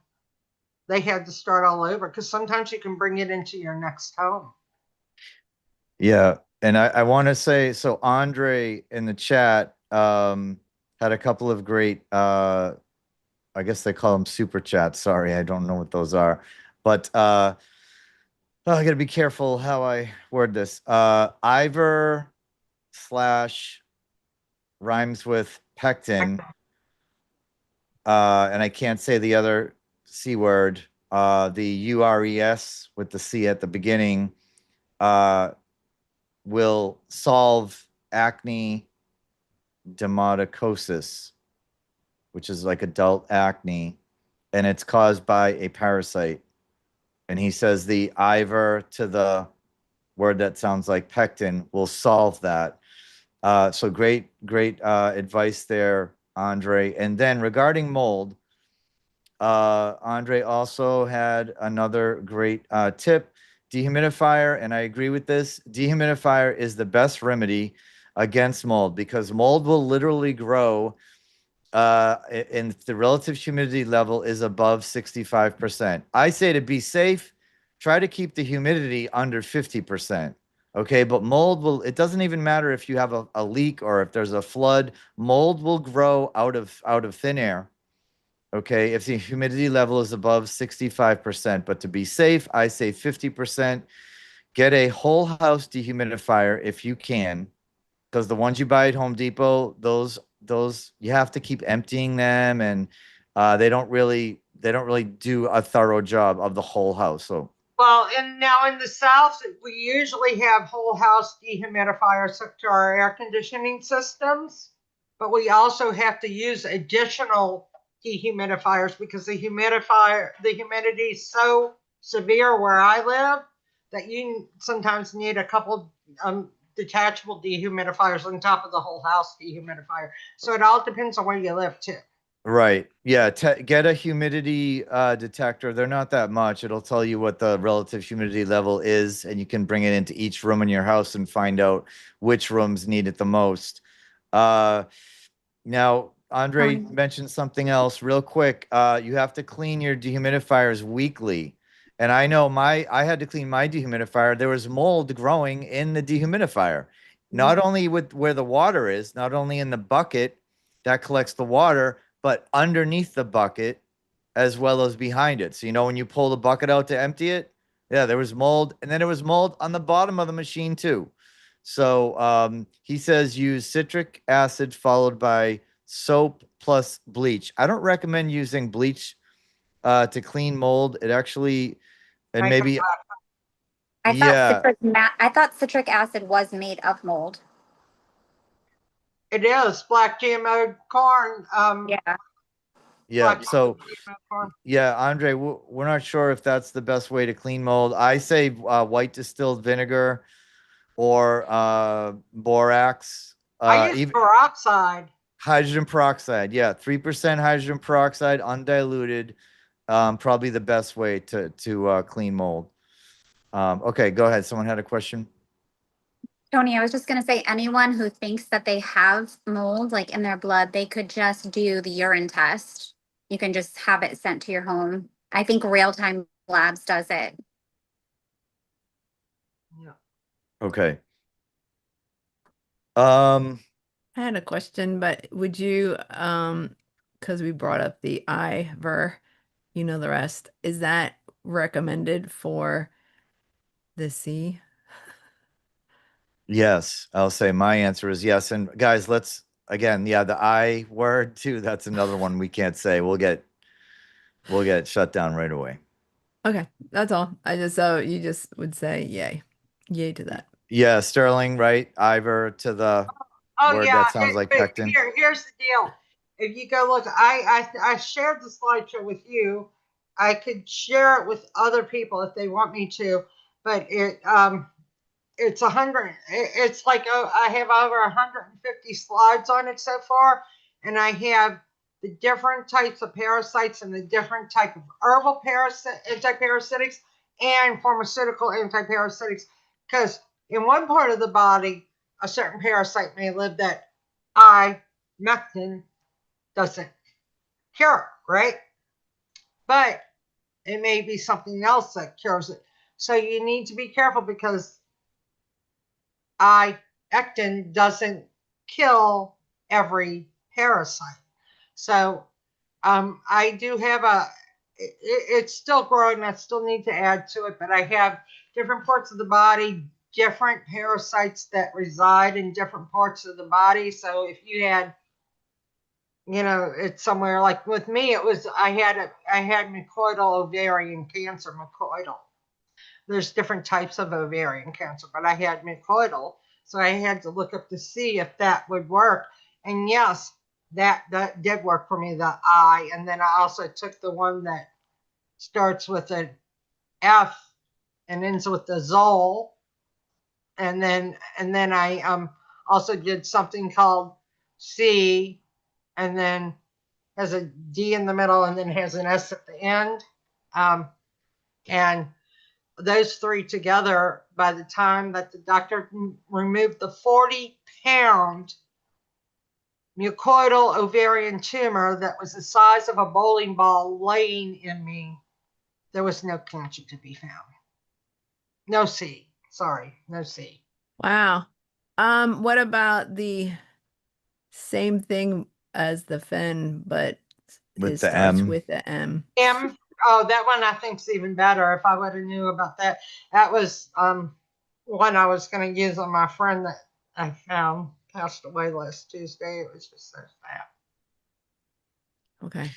they had to start all over because sometimes you can bring it into your next home. Yeah. And I want to say, so Andre in the chat had a couple of great I guess they call them super chats. Sorry, I don't know what those are. But I gotta be careful how I word this. Ivor slash rhymes with pectin. And I can't say the other C word. The URES with the C at the beginning will solve acne dermatosis, which is like adult acne, and it's caused by a parasite. And he says the Ivor to the word that sounds like pectin will solve that. So great advice there, Andre. And then regarding mold, Andre also had another great tip. Dehumidifier, and I agree with this. Dehumidifier is the best remedy against mold because mold will literally grow and the relative humidity level is above 65%. I say to be safe, try to keep the humidity under 50%. Okay, but mold will, it doesn't even matter if you have a leak or if there's a flood, mold will grow out of thin air. Okay, if the humidity level is above 65%, but to be safe, I say 50%. Get a whole house dehumidifier if you can, because the ones you buy at Home Depot, those you have to keep emptying them, and they don't really do a thorough job of the whole house. So Well, and now in the South, we usually have whole house dehumidifiers hooked to our air conditioning systems, but we also have to use additional dehumidifiers because the humidity is so severe where I live that you sometimes need a couple detachable dehumidifiers on top of the whole house dehumidifier. So it all depends on where you live too. right, yeah, get a humidity detector. They're not that much. It'll tell you what the relative humidity level is, and you can bring it into each room in your house and find out which rooms need it the most. Now, Andre mentioned something else real quick. You have to clean your dehumidifiers weekly. And I know I had to clean my dehumidifier. There was mold growing in the dehumidifier, not only with where the water is, not only in the bucket that collects the water, but underneath the bucket as well as behind it. So, when you pull the bucket out to empty it, yeah, there was mold. And then there was mold on the bottom of the machine too. So he says use citric acid followed by soap plus bleach. I don't recommend using bleach to clean mold. It actually, and Make 'em maybe, black. yeah, I thought citric acid was made of mold. It is black GMO corn. Yeah. yeah. Black So GMO corn. yeah, Andre, we're not sure if that's the best way to clean mold. I say white distilled vinegar or borax, I use even peroxide. hydrogen peroxide. Yeah, 3% hydrogen peroxide, undiluted. Probably the best way to clean mold. Okay, go ahead. Someone had a question. Tony, I was just going to say anyone who thinks that they have mold like in their blood, they could just do the urine test. You can just have it sent to your home. I think Real Time Labs does it. Yeah. Okay. I had a question, but would you, because we brought up the ver, you know the rest, is that recommended for the C? Yes, I'll say my answer is yes. And guys, let's again, yeah, the I word too. That's another one we can't say. We'll get shut down right away. Okay, that's all. I just, so you just would say yay. Yay to that. Yeah, Sterling, right? Ivor to the Oh word yeah, that sounds like but pectin. here's the deal. If you go look, I shared the slideshow with you. I could share it with other people if they want me to, but it's 100. It's like I have over 150 slides on it so far, and I have the different types of parasites and the different type of herbal antiparasitics and pharmaceutical antiparasitics. Because in one part of the body, a certain parasite may live that ivermectin doesn't cure, right? But it may be something else that cures it. So you need to be careful because ectin doesn't kill every parasite. So I do have it's still growing. I still need to add to it, but I have different parts of the body, different parasites that reside in different parts of the body. So if you had, it's somewhere like with me, it was I had mucoidal ovarian cancer, mucoidal. There's different types of ovarian cancer, but I had mucoidal. So I had to look up to see if that would work. And yes, that did work for me, the I. And then I also took the one that starts with an F and ends with the Zol. And then I also did something called C, and then has a D in the middle, and then has an S at the end. And those three together, by the time that the doctor removed the 40-pound mucoidal ovarian tumor that was the size of a bowling ball laying in me, there was no cancer to be found. No C. Sorry, no C. Wow. What about the same thing as the fen, but With it the starts M. with the M? M. Oh, that one I think is even better. If I would have knew about that, that was one I was going to use on my friend that I found passed away last Tuesday. It was just so sad. Okay.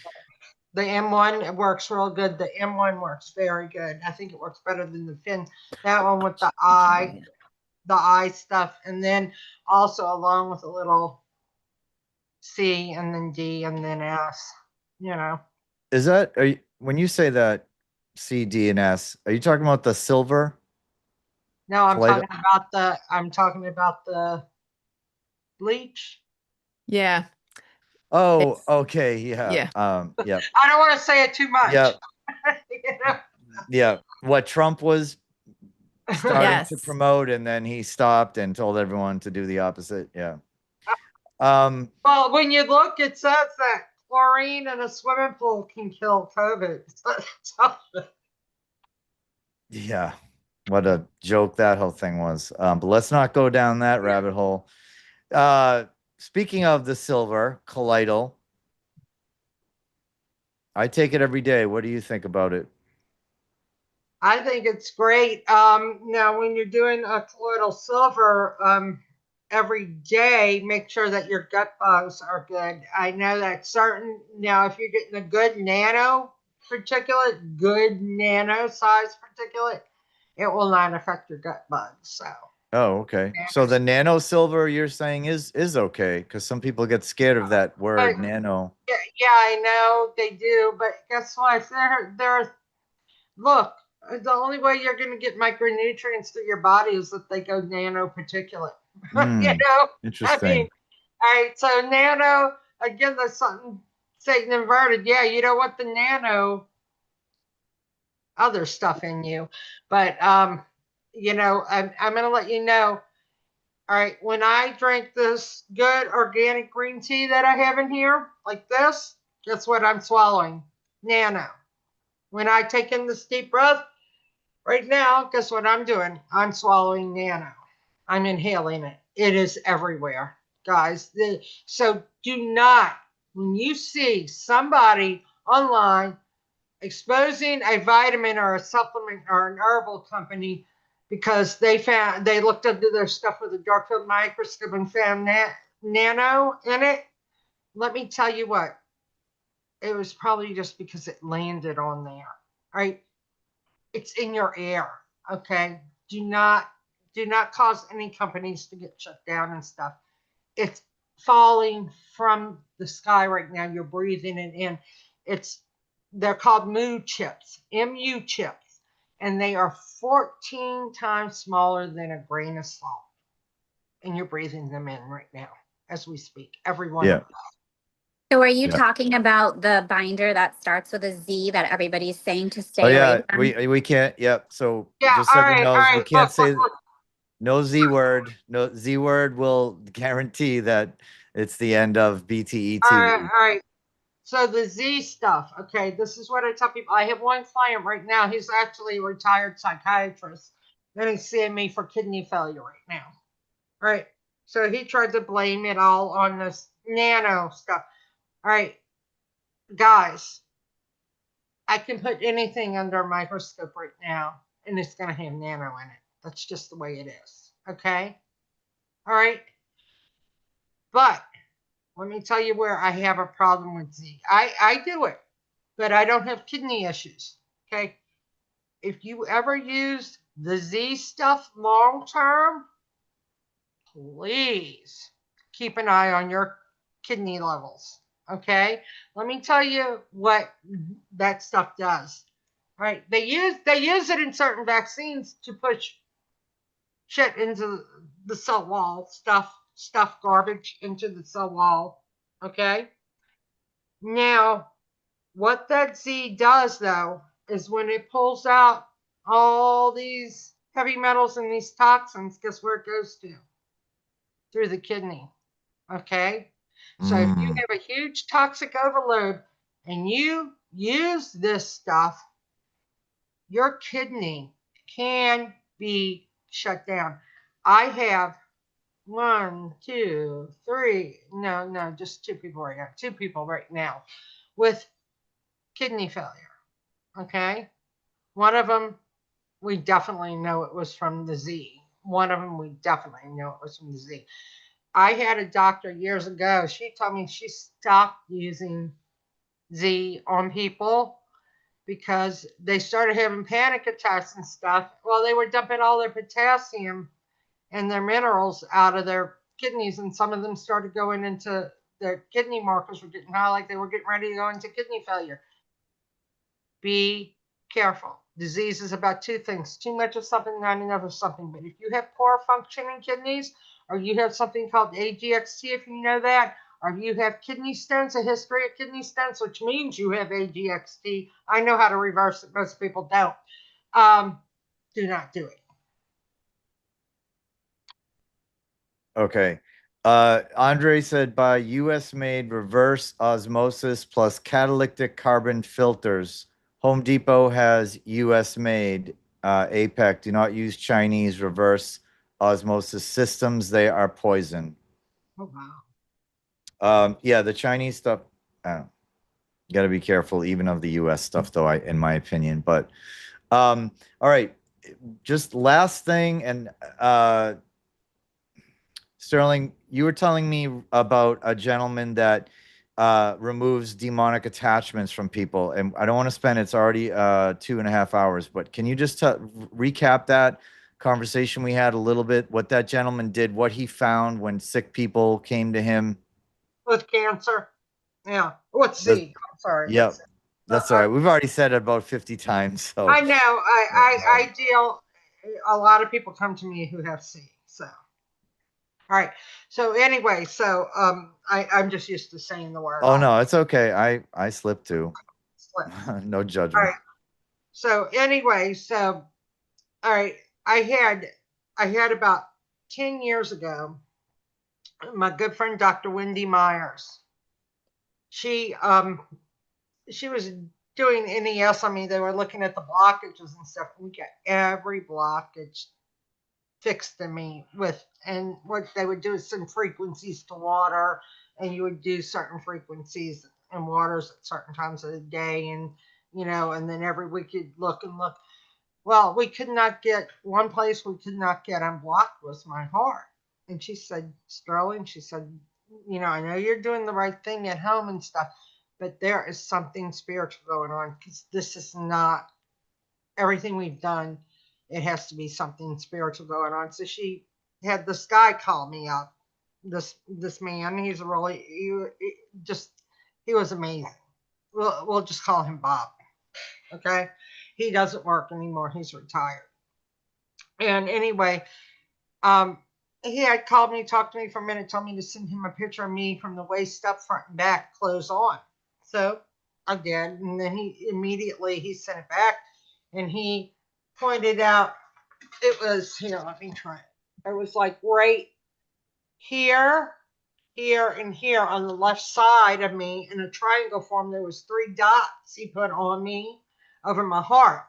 The M1 works real good. The M1 works very good. I think it works better than the Fin. That one with the eye stuff, and then also along with a little C and then D and then S. Is that when you say that C, D, and S? Are you talking about the silver? No, I'm Colloidal- talking about the bleach. Yeah. Oh, It's- okay, yeah, yeah. yeah, I don't want to say it too much. yeah, You know? yeah. What Trump was starting to Yes. promote, and then he stopped and told everyone to do the opposite. Yeah. Well, when you look, it says that chlorine in a swimming pool can kill COVID. Yeah. What a joke that whole thing was. But let's not go down that rabbit hole. Speaking of the silver colloidal, I take it every day. What do you think about it? I think it's great. Now when you're doing a colloidal silver, every day, make sure that your gut bugs are good. I know that certain, now if you're getting a good nano particulate, good nano size particulate, it will not affect your gut bugs. So, Oh, okay. So the nano silver you're saying is okay, because some people get scared of that but word nano. yeah, I know they do, but guess what? Look, the only way you're going to get micronutrients to your body is if they go nano particulate. You Hmm. know, I mean, Interesting. all right, so nano, again, there's something Satan inverted. Yeah, you don't want the nano other stuff in you. But, I'm going to let you know. All right, when I drink this good organic green tea that I have in here, like this, guess what I'm swallowing? Nano. When I take in this deep breath, right now, guess what I'm doing? I'm swallowing nano. I'm inhaling it. It is everywhere, guys. So do not, when you see somebody online exposing a vitamin or a supplement or an herbal company because they looked into their stuff with a dark field microscope and found nano in it, let me tell you what, it was probably just because it landed on there. Right? It's in your air. Okay. Do not cause any companies to get shut down and stuff. It's falling from the sky right now. You're breathing it in. It's They're called MU chips, and they are 14 times smaller than a grain of salt. And you're breathing them in right now as we speak. Every one Yeah. of them. So are you Yeah. talking about the binder that starts with a Z that everybody's saying to Oh stay away yeah, from? we can't. Yep. So Yeah. just so All everyone right. All knows, we right. can't Look. Look. say Look. no Z word. No Z word will guarantee that it's the end of All right. BTETV. All right. So the Z stuff, okay, this is what I tell people. I have one client right now. He's actually a retired psychiatrist, and he's seeing me for kidney failure right now. All right. So he tried to blame it all on this nano stuff. All right, guys, I can put anything under a microscope right now, and it's going to have nano in it. That's just the way it is. Okay. All right. But let me tell you where I have a problem with Z. I do it, but I don't have kidney issues. Okay. If you ever use the Z stuff long term, please keep an eye on your kidney levels. Okay? Let me tell you what that stuff does. All right? They use it in certain vaccines to push shit into the cell wall, stuff garbage into the cell wall. Okay? Now, what that Z does though is when it pulls out all these heavy metals and these toxins, guess where it goes to? Through the kidney. Okay? So if you Mm. have a huge toxic overload and you use this stuff, your kidney can be shut down. I have one, two, three, no, just two people right now. Two people right now with kidney failure. Okay? One of them, we definitely know it was from the Z. One of them, we definitely know it was from the Z. I had a doctor years ago. She told me she stopped using Z on people because they started having panic attacks and stuff. Well, they were dumping all their potassium and their minerals out of their kidneys, and some of them started going into their kidney markers were getting high, like they were getting ready to go into kidney failure. Be careful. Disease is about two things: too much of something, not enough of something. But if you have poor functioning kidneys, or you have something called AGXT, if you know that, or if you have kidney stones, a history of kidney stones, which means you have AGXT, I know how to reverse it. Most people don't. Do not do it. Okay. Andre said by US made reverse osmosis plus catalytic carbon filters. Home Depot has US made. APEC, do not use Chinese reverse osmosis systems. They are poison. Oh, wow. Yeah, the Chinese stuff, got to be careful even of the US stuff though, in my opinion. But All right. Just last thing, and Sterling, you were telling me about a gentleman that removes demonic attachments from people, and I don't want to spend, it's already 2.5 hours, but can you just recap that conversation we had a little bit, what that gentleman did, what he found when sick people came to him? With cancer. Yeah. Let's The, see. I'm sorry. yep, that's all I, right. We've already said it about 50 times, so I know. I deal. A lot of people come to me who have C. So, all right. So anyway, so I'm just used to saying the word. oh no, it's okay. I slipped too. Slips. No All judgment. right. So anyway, so all right. I had about 10 years ago, my good friend Dr. Wendy Myers. She she was doing NES on me. They were looking at the blockages and stuff. We got every blockage fixed in me with, and what they would do is send frequencies to water, and you would do certain frequencies and waters at certain times of the day, and and then every week you'd look and look. Well, we could not get one place we could not get unblocked was my heart. And she said, Sterling, she said, I know you're doing the right thing at home and stuff, but there is something spiritual going on because this is not everything we've done. It has to be something spiritual going on. So she had this guy call me up. This man, he's really he was amazing. We'll just call him Bob. Okay, he doesn't work anymore. He's retired. And anyway, um, he had called me, talked to me for a minute, told me to send him a picture of me from the waist up, front and back, clothes on. So I did, and then he sent it back, and he pointed out it was here. Let me try it. It was like right here, here, and here on the left side of me in a triangle form. There was 3 dots he put on me over my heart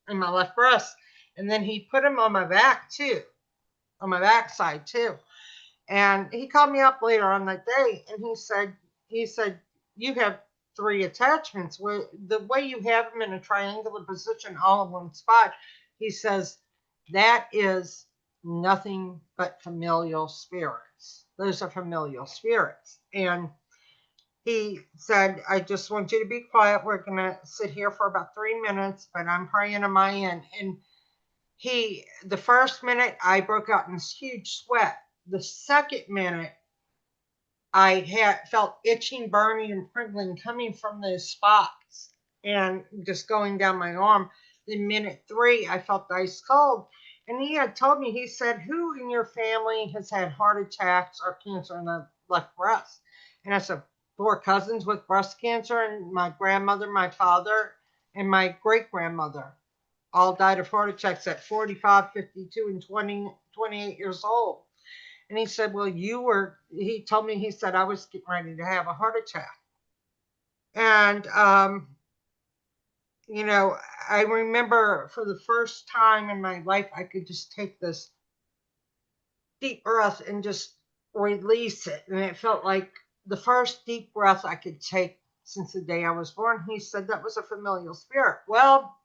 and my left breast, and then he put them on my back too, on my backside too. And he called me up later on that day, and he said, you have 3 attachments. The way you have them in a triangular position, all in one spot, he says, that is nothing but familial spirits. Those are familial spirits. And he said, I just want you to be quiet. We're going to sit here for about 3 minutes, but I'm praying on my end. And the first minute, I broke out in this huge sweat. The second minute, I felt itching, burning, and prickling coming from those spots and just going down my arm. Then minute 3, I felt ice cold. And he had told me, he said, who in your family has had heart attacks or cancer in the left breast? And I said, 4 cousins with breast cancer, and my grandmother, my father, and my great grandmother all died of heart attacks at 45, 52, and 28 years old. And he said, well, he told me, he said, I was getting ready to have a heart attack. And, I remember for the first time in my life, I could just take this deep breath and just release it. And it felt like the first deep breath I could take since the day I was born. He said that was a familial spirit. Well,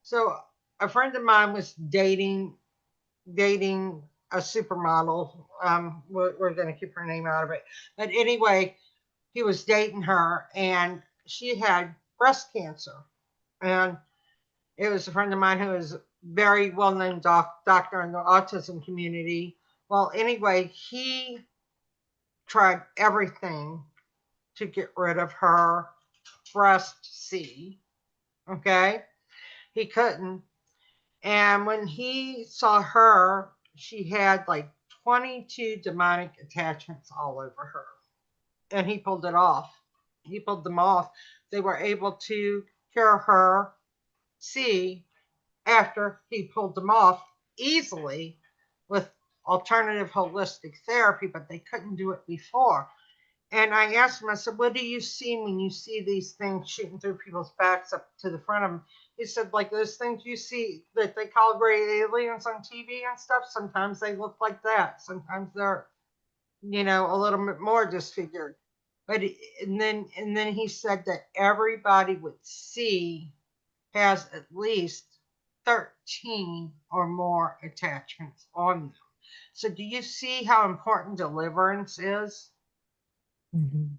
so a friend of mine was dating a supermodel. We're going to keep her name out of it. But anyway, he was dating her, and she had breast cancer. And it was a friend of mine who was a very well-known doctor in the autism community. Well, anyway, he tried everything to get rid of her breast C. Okay, he couldn't. And when he saw her, she had like 22 demonic attachments all over her. And he pulled it off. He pulled them off. They were able to cure her C after he pulled them off easily with alternative holistic therapy, but they couldn't do it before. And I asked him, I said, what do you see when you see these things shooting through people's backs up to the front of them? He said, like those things you see that they call gray aliens on TV and stuff, sometimes they look like that. Sometimes they're, a little bit more disfigured. But and then he said that everybody would see has at least 13 or more attachments on them. So do you see how important deliverance is? Mhm.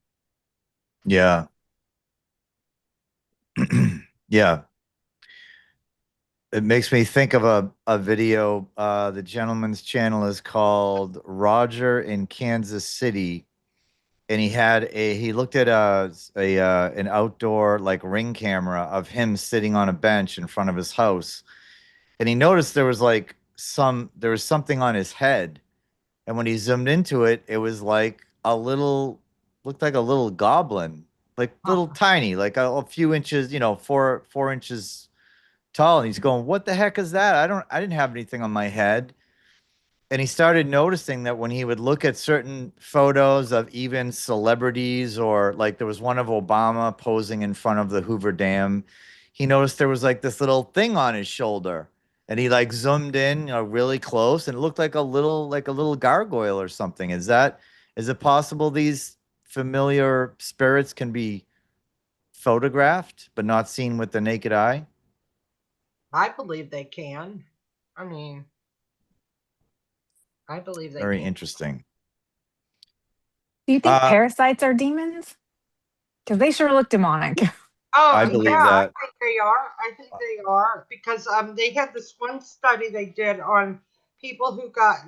Yeah. Yeah. It makes me think of a video. The gentleman's channel is called Roger in Kansas City, and he looked at an outdoor like ring camera of him sitting on a bench in front of his house, and he noticed there was something on his head, and when he zoomed into it, it was like looked like a little goblin, like little tiny, like a few inches, 4 inches tall. And he's going, "What the heck is that? I didn't have anything on my head." And he started noticing that when he would look at certain photos of even celebrities, or like there was one of Obama posing in front of the Hoover Dam, he noticed there was like this little thing on his shoulder. And he like zoomed in, really close, and it looked like a little gargoyle or something. Is it possible these familiar spirits can be photographed but not seen with the naked eye? I believe they can. I mean, I believe they Very can. interesting. Do you think Uh, parasites are demons? Because they sure look demonic. I Oh, yeah, believe I that. think they are. I think they are because they had this one study they did on people who got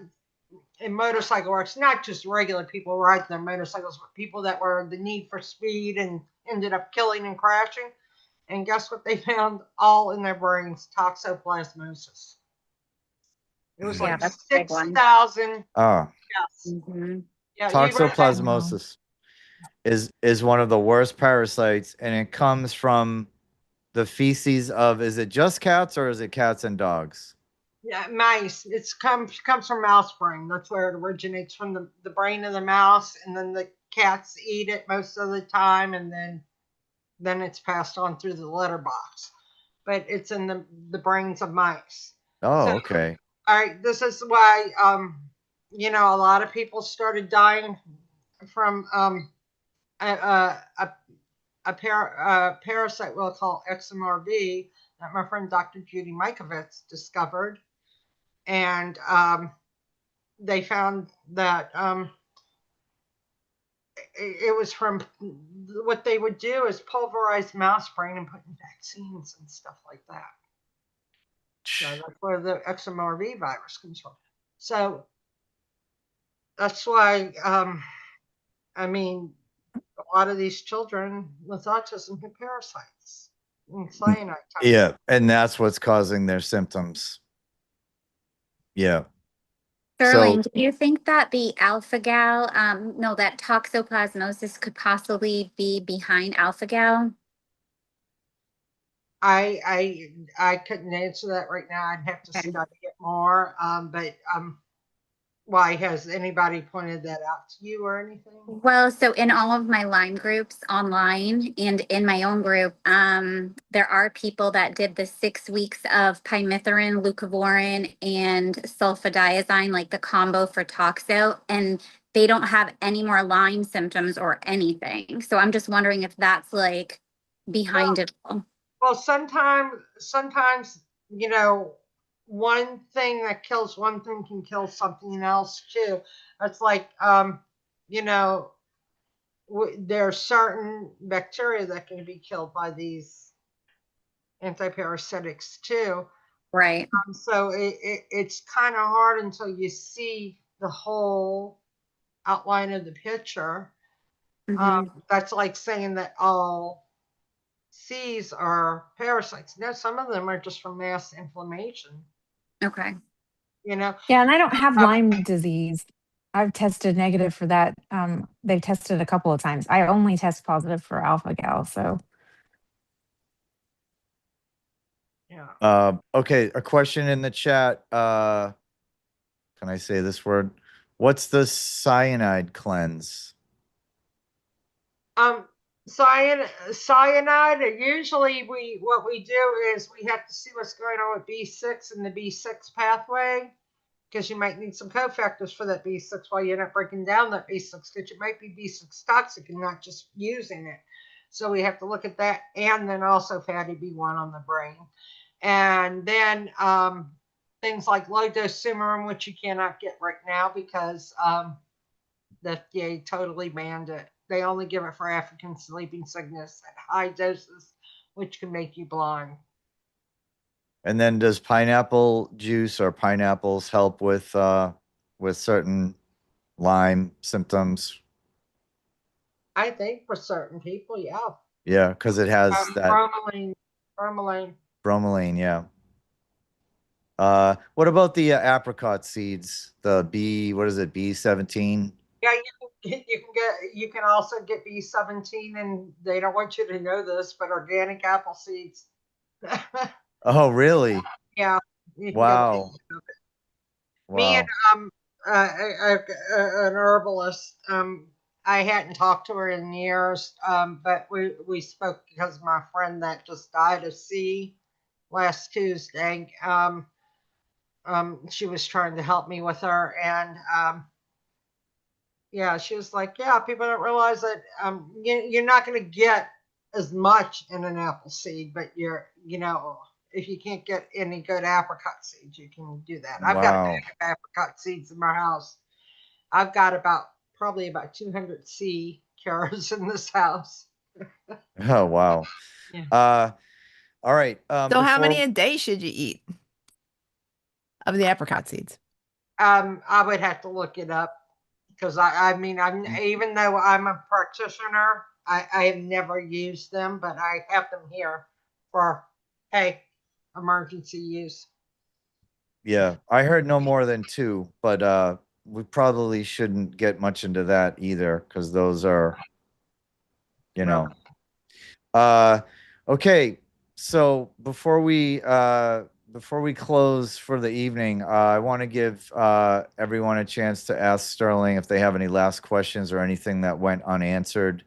in motorcycle wrecks, not just regular people riding their motorcycles, but people that were the need for speed and ended up killing and crashing. And guess what they found all in their brains? Toxoplasmosis. It was Yeah, like that's a big one. 6,000 Ah, deaths. Mhm. Yeah, you read that. Wow. toxoplasmosis is one of the worst parasites, and it comes from the feces of, is it just cats or is it cats and dogs? Yeah, mice. It's comes from mouse brain. That's where it originates from the brain of the mouse, and then the cats eat it most of the time, and then it's passed on through the litter box. But it's in the brains of mice. So, Oh, okay. all right, this is why a lot of people started dying from a parasite we'll call XMRV that my friend Dr. Judy Mikovits discovered, and they found that it was from what they would do is pulverize mouse brain and put in vaccines and stuff like that. So that's where the XMRV virus comes from. So that's why, I mean, a lot of these children with autism have parasites and cyanide toxins. Yeah, and that's what's causing their symptoms. Yeah. So, Sterling, do you think that the alpha gal, no, that toxoplasmosis could possibly be behind alpha gal? I couldn't answer that right now. I'd have to Okay. study it more. But why has anybody pointed that out to you or anything? Well, so in all of my line groups online and in my own group, there are people that did the 6 weeks of pymethrin, leucovorin, and sulfadiazine, like the combo for toxo, and they don't have any more Lyme symptoms or anything. So I'm just wondering if that's like behind it all. Well, sometimes one thing that kills one thing can kill something else too. It's like you know, there are certain bacteria that can be killed by these antiparasitics too. Right. So it's kind of hard until you see the whole outline of the picture. Mhm. That's like saying that all C's are parasites. No, some of them are just from mass inflammation. Okay. You know, Yeah, and I don't have uh, Lyme disease. I've tested negative for that. They've tested a couple of times. I only test positive for alpha gal. So yeah. okay, a question in the chat. Can I say this word? What's the cyanide cleanse? Um, cyanide. Usually, what we do is we have to see what's going on with B6 and the B6 pathway, because you might need some cofactors for that B6 while you're not breaking down that B6, because it might be B6 toxic and not just using it. So we have to look at that, and then also fatty B1 on the brain. And then things like low dose Cimarron, which you cannot get right now because the FDA totally banned it. They only give it for African sleeping sickness at high doses, which can make you blind. And then does pineapple juice or pineapples help with certain Lyme symptoms? I think for certain people, yeah. Yeah, because it has that Bromelain. bromelain, yeah. What about the apricot seeds? The B, what is it, B17? Yeah, you can also get B17, and they don't want you to know this, but organic apple seeds. Oh, really? Yeah, you can get Wow. me and Wow. an herbalist. I hadn't talked to her in years, but we spoke because my friend that just died of C last Tuesday. She was trying to help me with her, and yeah, she was like, yeah, people don't realize that you're not going to get as much in an apple seed, but if you can't get any good apricot seeds, you can do that. I've got a Wow. bag of apricot seeds in my house. I've got probably about 200 C carrots in this house. Oh, wow. Yeah. All right. So how many Before a day should you eat of the apricot seeds? I would have to look it up because I mean, even though I'm a practitioner, I have never used them, but I have them here for, hey, emergency use. Yeah, I heard no more than 2, but we probably shouldn't get much into that either because those are, you No. know. Uh, okay, so before we close for the evening, I want to give everyone a chance to ask Sterling if they have any last questions or anything that went unanswered,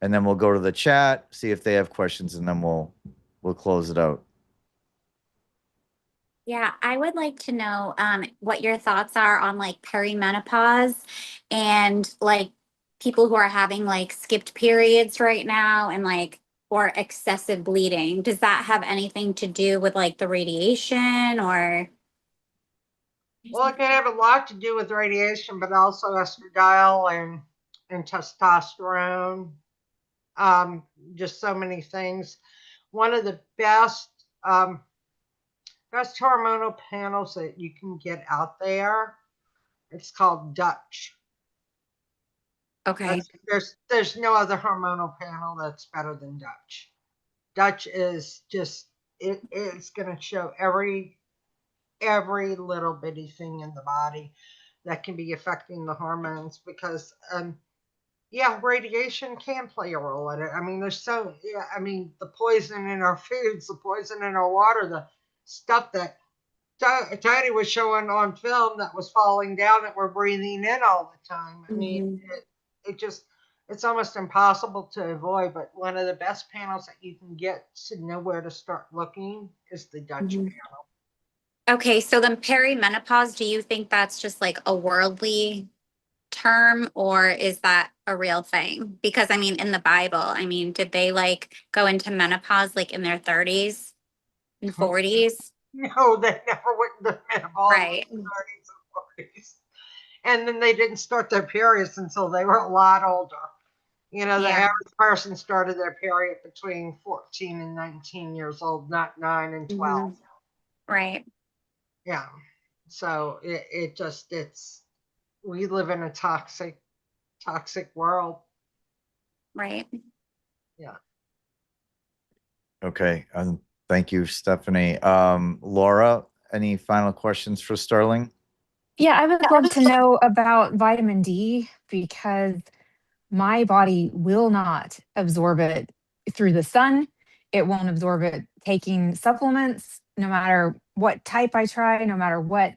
and then we'll go to the chat, see if they have questions, and then we'll close it out. Yeah, I would like to know what your thoughts are on like perimenopause and like people who are having like skipped periods right now and like or excessive bleeding. Does that have anything to do with like the radiation or? Well, it can have a lot to do with radiation, but also estradiol and testosterone. Just so many things. One of the best hormonal panels that you can get out there. It's called Dutch. Okay. There's no other hormonal panel that's better than Dutch. Dutch is just it's going to show every little bitty thing in the body that can be affecting the hormones because yeah, radiation can play a role in it. I mean, the poison in our foods, the poison in our water, the stuff that Tony was showing on film that was falling down that we're breathing in all the time. I mean, it's almost impossible to avoid. But one of the best panels that you can get to know where to start looking is the Dutch panel. Okay, so then perimenopause, do you think that's just like a worldly term or is that a real thing? Because I mean, in the Bible, I mean, did they like go into menopause like in their 30s and 40s? No, they never went into menopause Right. in the 30s and 40s. And then they didn't start their periods until they were a lot older. The average person started their period between 14 and 19 years old, not 9 and 12. Right. Yeah. So we live in a toxic world. Right. Yeah. Okay. Thank you, Stephanie. Laura, any final questions for Sterling? Yeah, I would love to know about vitamin D because my body will not absorb it through the sun. It won't absorb it taking supplements, no matter what type I try, no matter what,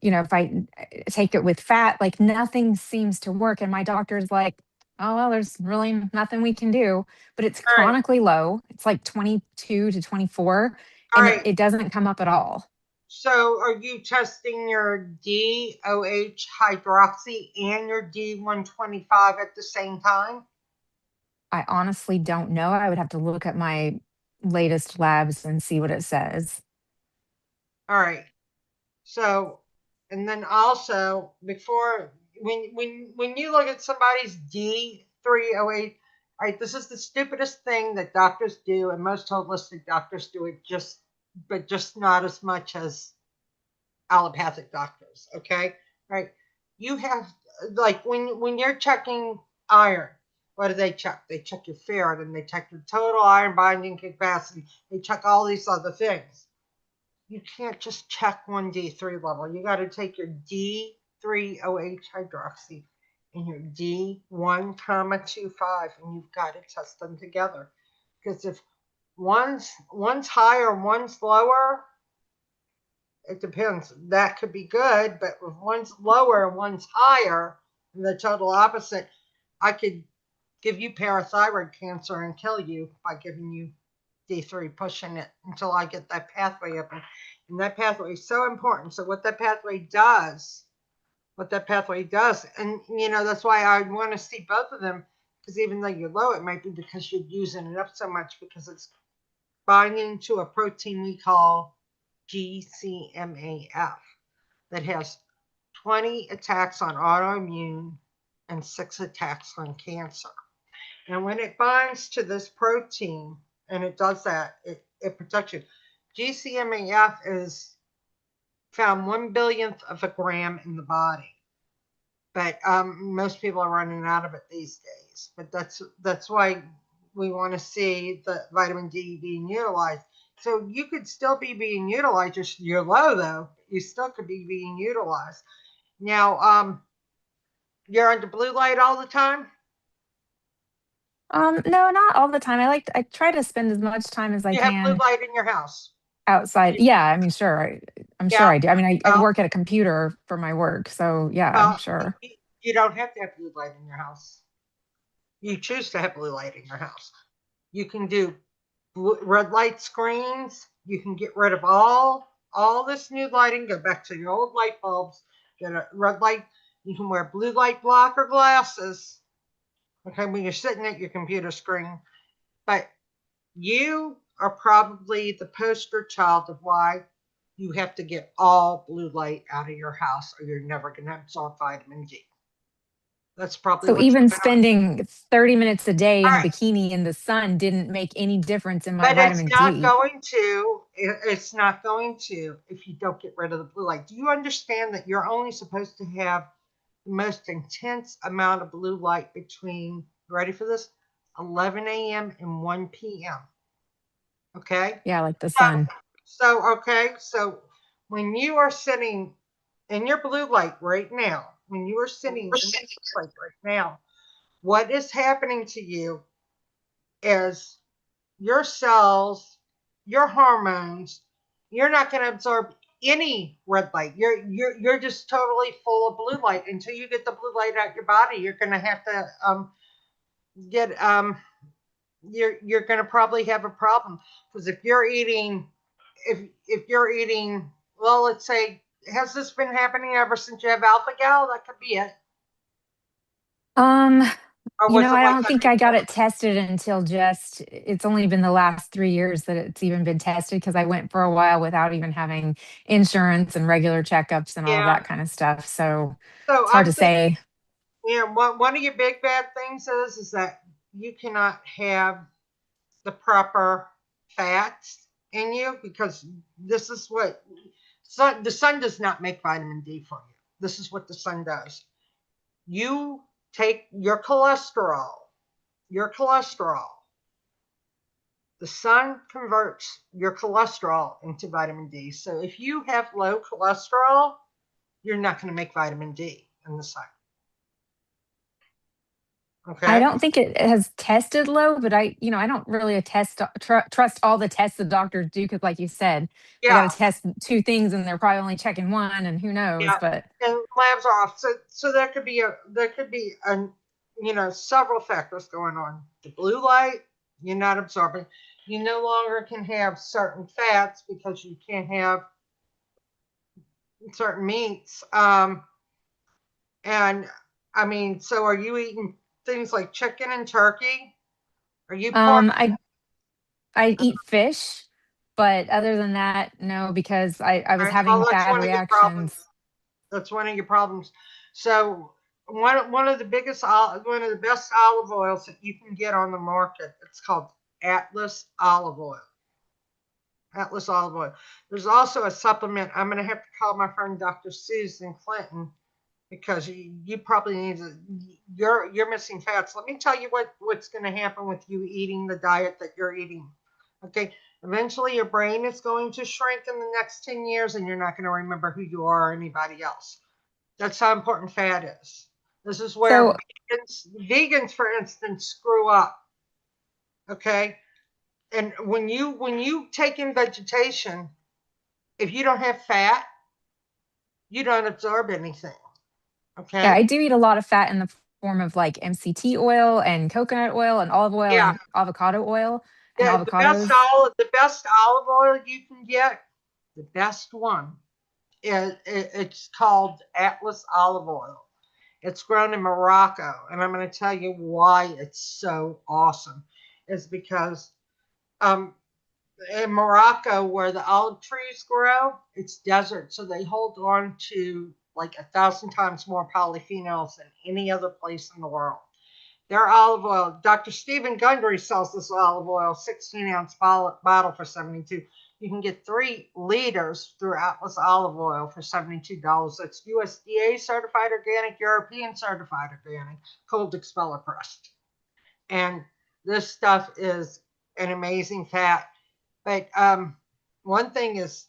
if I take it with fat, like nothing seems to work. And my doctor's like, oh, well, there's really nothing we can do. But it's All right. chronically low. It's like 22 to 24, All and right. it doesn't come up at all. So are you testing your DOH hydroxy and your D125 at the same time? I honestly don't know. I would have to look at my latest labs and see what it says. All right. So, and then also before when you look at somebody's D308, all right, this is the stupidest thing that doctors do, and most holistic doctors do it but just not as much as allopathic doctors. Okay, all right. You have like when you're checking iron, what do they check? They check your ferritin, they check your total iron binding capacity, they check all these other things. You can't just check one D3 level. You got to take your D3OH hydroxy and your D1,25, and you've got to test them together. Because if one's higher, one's lower, it depends. That could be good, but if one's lower and one's higher, and the total opposite, I could give you parathyroid cancer and kill you by giving you D3, pushing it until I get that pathway open. And that pathway is so important. So what that pathway does, and that's why I want to see both of them, because even though you're low, it might be because you're using it up so much, because it's binding to a protein we call GCMAF that has 20 attacks on autoimmune and 6 attacks on cancer. And when it binds to this protein, and it does that, it protects you. GCMAF is found 1/1000th of a gram in the body, but most people are running out of it these days. But that's why we want to see the vitamin D being utilized. So you could still be being utilized. You're low though. You still could be being utilized. Now, you're under blue light all the time. No, not all the time. I try to spend as much time as I You have blue can light in your house. outside. Yeah, I mean, sure. I'm sure Yeah. I do. I mean, I Well, work at a computer for my work, so yeah, I'm sure. you don't have to have blue light in your house. You choose to have blue light in your house. You can do red light screens. You can get rid of all this new lighting. Go back to your old light bulbs. Get a red light. You can wear blue light blocker glasses. Okay, when you're sitting at your computer screen. But you are probably the poster child of why you have to get all blue light out of your house, or you're never going to absorb vitamin D. That's probably So what's even going on. spending 30 minutes a day All in a right. bikini in the sun didn't make any difference in my But it's vitamin not D. going to. It's not going to if you don't get rid of the blue light. Do you understand that you're only supposed to have the most intense amount of blue light between, ready for this, 11 a.m. and 1 p.m.? Okay. Yeah, like the sun. So when you are sitting in your blue light right now, what is happening to you is your cells, your hormones, you're not going to absorb any red light. You're just totally full of blue light. Until you get the blue light out your body, you're going to have to get you're going to probably have a problem, because if you're eating well, let's say, has this been happening ever since you have alpha gal? That could be it. Um, Or was it I like don't that think I got before? it tested until it's only been the last 3 years that it's even been tested, because I went for a while without even having insurance and regular checkups and all Yeah. that kind of stuff. So So it's hard I'm to thinking, say. one of your big bad things is that you cannot have the proper fats in you, because this is what the sun does not make vitamin D for you. This is what the sun does. You take your cholesterol. The sun converts your cholesterol into vitamin D. So if you have low cholesterol, you're not going to make vitamin D in the sun. Okay. I don't think it has tested low, but I don't really trust all the tests the doctors do, because, like you said, they got Yeah. to test 2 things and they're probably only checking one, and who knows. Yeah. But And labs are off. So there could be several factors going on. The blue light, you're not absorbing. You no longer can have certain fats because you can't have certain meats. And I mean, so are you eating things like chicken and turkey? Are you pork? I eat fish, but other than that, no, because I was Right, well, having that's bad one of your problems. reactions. That's one of your problems. So one of the one of the best olive oils that you can get on the market. It's called Atlas olive oil. Atlas olive oil. There's also a supplement. I'm going to have to call my friend Dr. Susan Clinton because you probably need to. You're missing fats. Let me tell you what's going to happen with you eating the diet that you're eating. Okay. Eventually, your brain is going to shrink in the next 10 years, and you're not going to remember who you are or anybody else. That's how important fat is. This is where So vegans, for instance, screw up. Okay. And when you take in vegetation, if you don't have fat, you don't absorb anything. yeah, Okay. I do eat a lot of fat in the form of like MCT oil and coconut oil and olive oil Yeah. and avocado oil and Yeah. avocados. The best olive oil you can get, the best one it's called Atlas olive oil. It's grown in Morocco, and I'm going to tell you why it's so awesome. Is because in Morocco, where the olive trees grow, it's desert, so they hold on to like 1,000 times more polyphenols than any other place in the world. Their olive oil, Dr. Stephen Gundry sells this olive oil, 16-ounce bottle for $72. You can get 3 liters through Atlas olive oil for $72. That's USDA certified organic, European certified organic, cold expeller pressed. And this stuff is an amazing fat. But one thing is,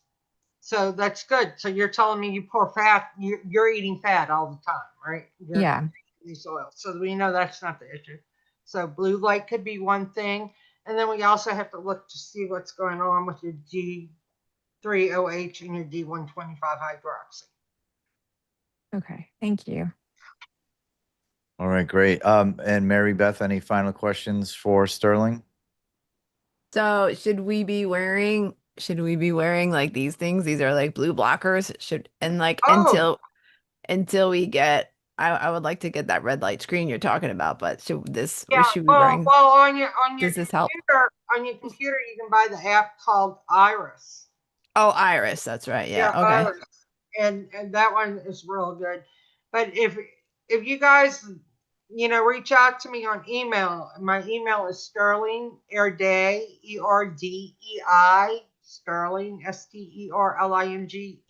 so that's good. So you're telling me you pour fat, you're eating fat all the time, right? You're Yeah. these oils. So we know that's not the issue. So blue light could be one thing. And then we also have to look to see what's going on with your D3OH and your D125 hydroxy. Okay. Thank you. All right, great. And Mary Beth, any final questions for Sterling? So should we be wearing like these things? These are like blue blockers. Should and like Oh, until we get I would like to get that red light screen you're talking about, but yeah. should we be wearing Well, on your does this help? computer, you can buy the app called Iris. Oh, Iris, that's right. Yeah, Yeah. Okay. Iris, and that one is real good. But if you guys, reach out to me on email. My email is sterlingerdei, ERDEI, Sterling, STERLINGERDEI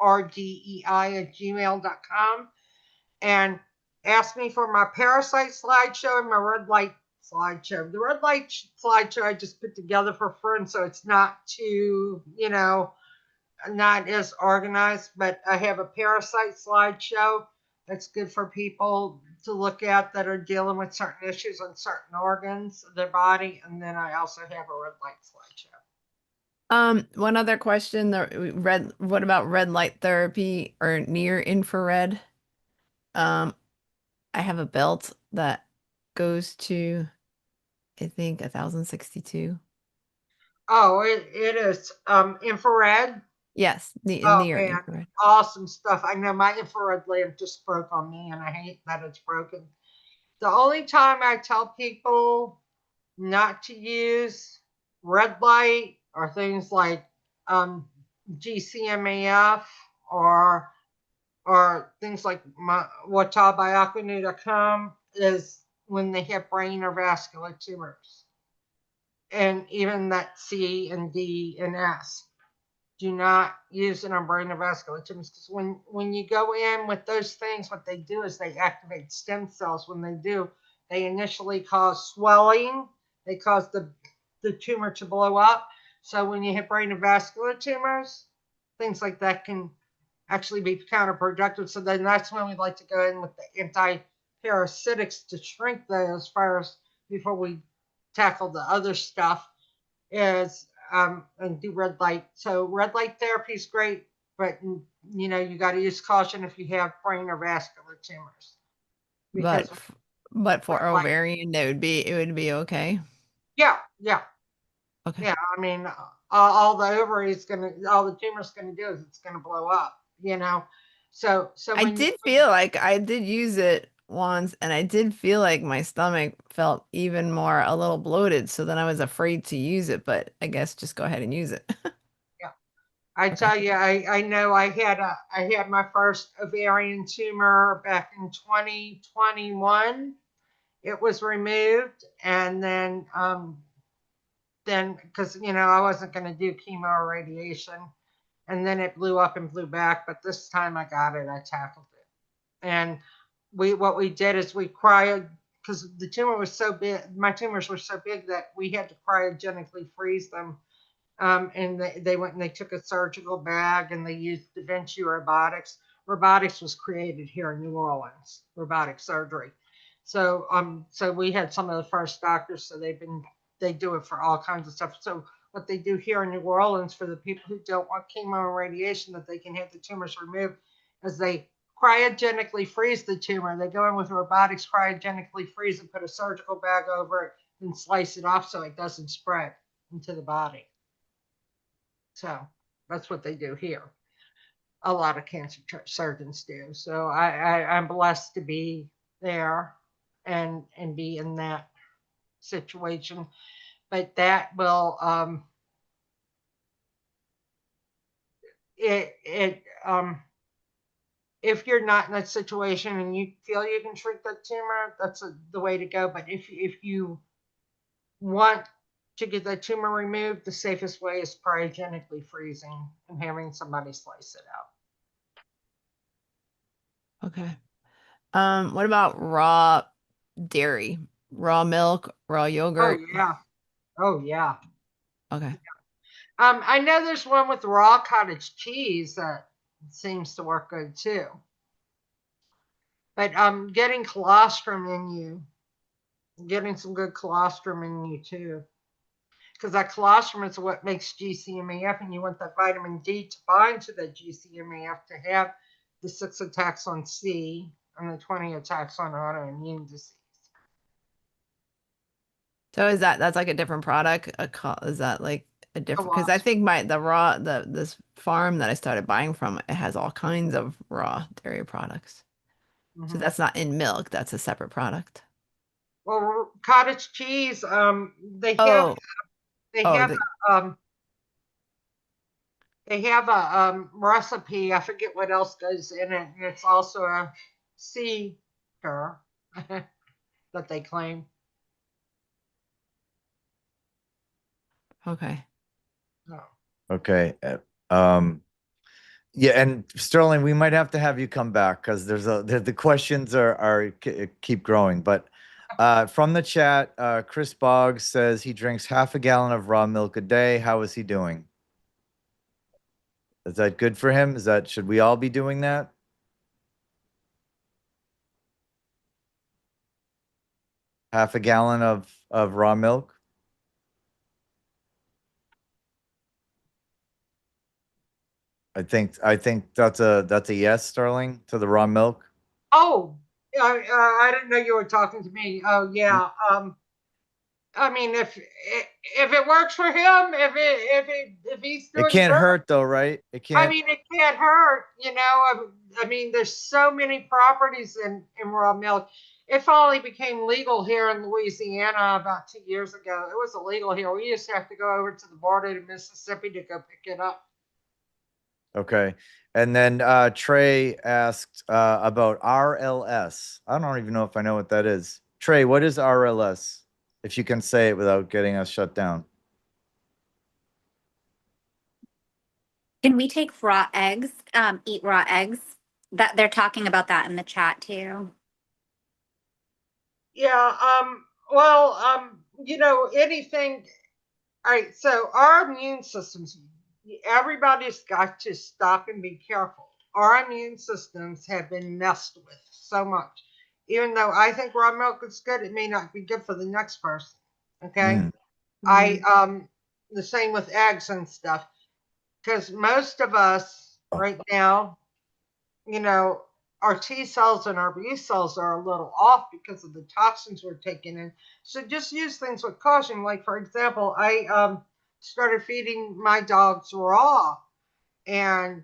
@gmail.com, and ask me for my parasite slideshow and my red light slideshow. The red light slideshow I just put together for fun, so it's not too, not as organized, but I have a parasite slideshow that's good for people to look at that are dealing with certain issues on certain organs of their body. And then I also have a red light slideshow. One other question, what about red light therapy or near infrared? I have a belt that goes to I think 1062. Oh, it is infrared. Yes, the Oh near man, infrared. awesome stuff. I know my infrared lamp just broke on me and I hate that it's broken. The only time I tell people not to use red light or things like GCMAF or things like watabayakanu.com is when they have brain or vascular tumors. And even that C and D and S. Do not use it on brain or vascular tumors because when you go in with those things, what they do is they activate stem cells. When they do, they initially cause swelling. They cause the tumor to blow up. So when you hit brain and vascular tumors, things like that can actually be counterproductive. So then that's when we like to go in with the anti-parasitics to shrink those first before we tackle the other stuff is and do red light. So red light therapy is great, but you got to use caution if you have brain or vascular tumors because But for red light. ovarian, it would be okay. Yeah. Okay. I mean, all the all the tumor's gonna do is it's gonna blow up. So I when did feel like I did use it once, and I did feel like my stomach felt even more a little bloated. So then I was afraid to use it, but I guess just go ahead and use it. Yeah. I Okay. tell you, I know I had my first ovarian tumor back in 2021. It was removed, and then because I wasn't going to do chemo or radiation, and then it blew up and blew back. But this time I got it, I tackled it, and what we did is we cryo because the tumor was so big, my tumors were so big that we had to cryogenically freeze them. And they went and they took a surgical bag and they used Da Vinci robotics. Robotics was created here in New Orleans, robotic surgery. So we had some of the first doctors. So they do it for all kinds of stuff. So what they do here in New Orleans for the people who don't want chemo and radiation, that they can have the tumors removed, is they cryogenically freeze the tumor. They go in with robotics, cryogenically freeze and put a surgical bag over it and slice it off so it doesn't spread into the body. So that's what they do here. A lot of cancer surgeons do. So I'm blessed to be there and be in that situation. But that will it if you're not in that situation and you feel you can treat that tumor, that's the way to go. But if you want to get that tumor removed, the safest way is cryogenically freezing and having somebody slice it out. Okay. What about raw dairy, raw milk, raw Oh yogurt? yeah. Oh yeah. Okay. I know there's one with raw cottage cheese that seems to work good too. But getting colostrum in you, getting some good colostrum in you too. Because that colostrum is what makes GCMAF, and you want that vitamin D to bind to that GCMAF to have the 6 attacks on C and the 20 attacks on autoimmune disease. So that's like a different product? Is that like a different? Because I Colostrum. think this farm that I started buying from, it has all kinds of raw dairy products. So Mm-hmm. that's not in milk. That's a separate product. Well, cottage cheese, they have Oh, they oh, have um, they have a recipe. I forget what else goes in it. It's also a seeder that they claim. okay. Oh. Okay. Um, yeah, and Sterling, we might have to have you come back because the questions are keep growing. But from the chat, Chris Boggs says he drinks half a gallon of raw milk a day. How is he doing? Is that good for him? Should we all be doing that? Half a gallon of raw milk? I think that's a yes, Sterling, to the raw milk. Oh, I didn't know you were talking to me. Oh yeah. I mean, if it works for him, if he's It doing can't good, hurt though, right? It I can't. mean, it can't hurt. I mean, there's so many properties in raw milk. It finally became legal here in Louisiana about 2 years ago. It was illegal here. We used to have to go over to the border to Mississippi to go pick it up. Okay. And then Trey asked about RLS. I don't even know if I know what that is. Trey, what is RLS? If you can say it without getting us shut down. Can we take raw eggs, eat raw eggs? That they're talking about that in the chat too. Yeah. Well. Anything. All right. So our immune systems. Everybody's got to stop and be careful. Our immune systems have been messed with so much. Even though I think raw milk is good, it may not be good for the next person. Okay. Mm. I the same with eggs and stuff. Because most of us right now, you know, our T cells and our B cells are a little off because of the toxins we're taking in. So just use things with caution. Like for example, I started feeding my dogs raw, and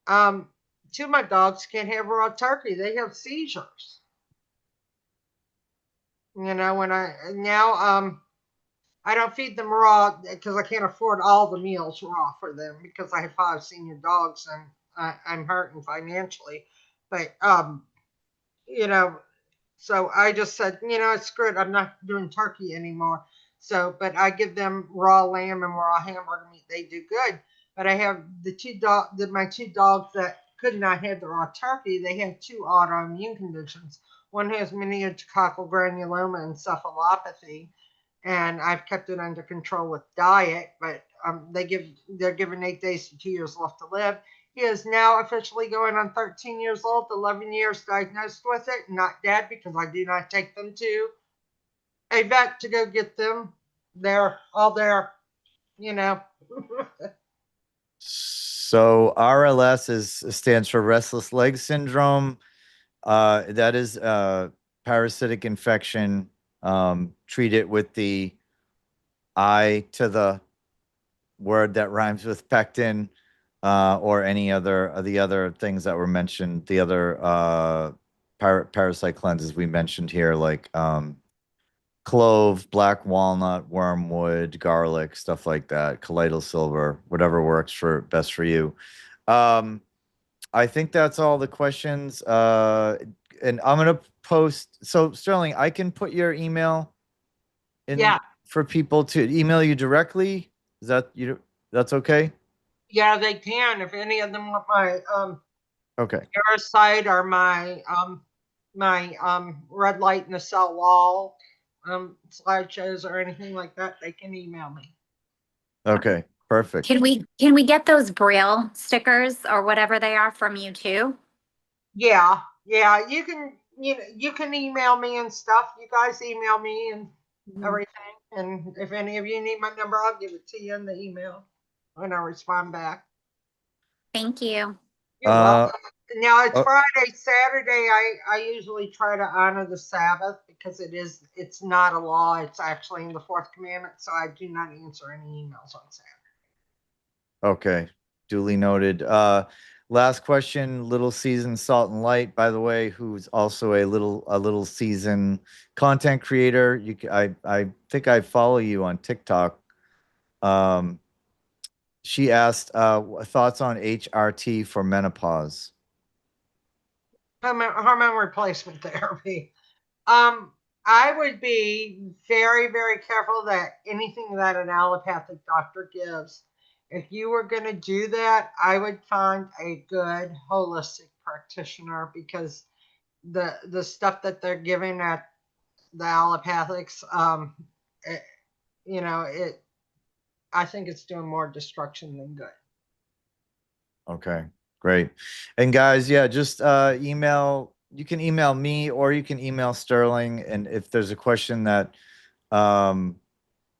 two of my dogs can't have raw turkey. They have seizures. When I don't feed them raw because I can't afford all the meals raw for them because I have 5 senior dogs and I'm hurting financially. But you know, so I just said, screw it. I'm not doing turkey anymore. So, but I give them raw lamb and raw hamburger meat. They do good. But I have my 2 dogs that could not have the raw turkey. They have 2 autoimmune conditions. One has meningococcal granuloma and encephalopathy, and I've kept it under control with diet. But they're given 8 days to 2 years left to live. He is now officially going on 13 years old, 11 years diagnosed with it, not dead because I do not take them to a vet to go get them. They're all there, you know. So RLS stands for restless leg syndrome. That is parasitic infection. Treat it with the I to the word that rhymes with pectin, or any other of the other things that were mentioned, the other parasite cleanses we mentioned here, like clove, black walnut, wormwood, garlic, stuff like that, colloidal silver, whatever works for best for you. Um, I think that's all the questions. And I'm gonna post. So Sterling, I can put your email in Yeah, for people to email you directly. Is that you? That's okay. yeah, they can. If any of them want my Okay. parasite or my red light in the cell wall slideshows or anything like that, they can email me. Okay. Perfect. Can we get those Braille stickers or whatever they are from you too? Yeah, yeah, you can email me and stuff. You guys email me and everything. And if any of you need my number, I'll give it to you in the email when I respond back. Thank you. You're Uh, welcome. Now it's oh, Friday, Saturday. I usually try to honor the Sabbath because it's not a law. It's actually in the fourth commandment. So I do not answer any emails on Saturday. okay. Duly noted. Last question, little season Salt and Light, by the way, who's also a little season content creator. I think I follow you on TikTok. Um, she asked thoughts on HRT for menopause. Hormone replacement therapy. Um, I would be very, very careful that anything that an allopathic doctor gives, if you were going to do that, I would find a good holistic practitioner because the stuff that they're giving at the allopathics, it, it. I think it's doing more destruction than good. Okay, great. And guys, yeah, just email. You can email me or you can email Sterling. And if there's a question that, um,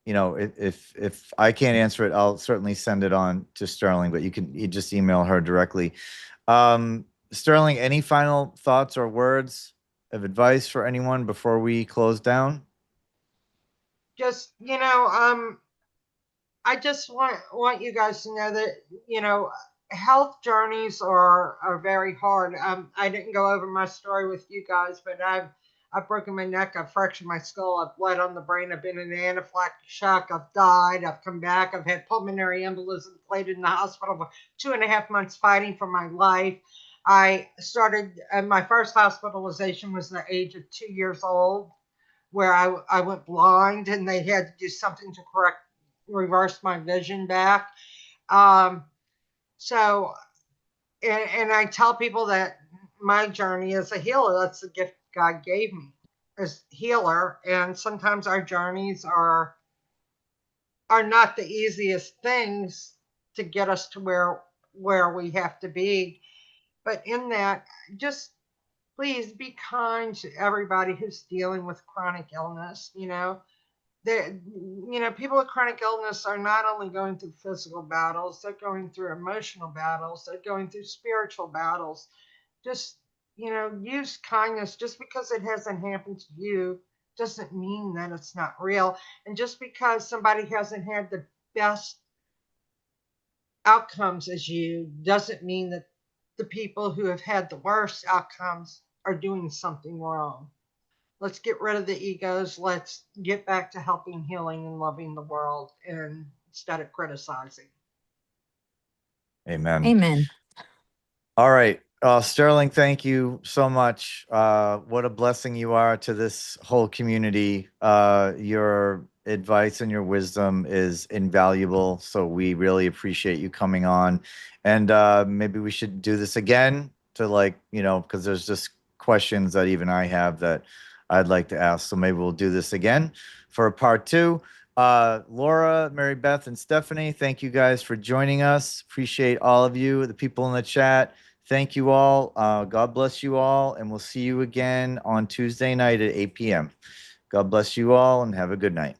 if I can't answer it, I'll certainly send it on to Sterling. But you just email her directly. Sterling, any final thoughts or words of advice for anyone before we close down? Just I just want you guys to know that health journeys are very hard. I didn't go over my story with you guys, but I've broken my neck, I've fractured my skull, I've bled on the brain, I've been in anaphylactic shock, I've died, I've come back, I've had pulmonary embolism, played in the hospital for 2.5 months fighting for my life. I started my first hospitalization was the age of 2 years old where I went blind and they had to do something to reverse my vision back. Um, so, and I tell people that my journey as a healer, that's the gift God gave me as healer. And sometimes our journeys are not the easiest things to get us to where we have to be. But in that, just please be kind to everybody who's dealing with chronic illness. People with chronic illness are not only going through physical battles, they're going through emotional battles, they're going through spiritual battles. Just, use kindness. Just because it hasn't happened to you doesn't mean that it's not real. And just because somebody hasn't had the best outcomes as you doesn't mean that the people who have had the worst outcomes are doing something wrong. Let's get rid of the egos. Let's get back to helping, healing, and loving the world, and instead of criticizing. Amen. Amen. All right. Sterling, thank you so much. What a blessing you are to this whole community. Your advice and your wisdom is invaluable. So we really appreciate you coming on. And maybe we should do this again to, like, because there's just questions that even I have that I'd like to ask. So maybe we'll do this again for part 2. Laura, Mary Beth, and Stephanie, thank you guys for joining us. Appreciate all of you, the people in the chat. Thank you all. God bless you all, and we'll see you again on Tuesday night at 8 p.m. God bless you all, and have a good night.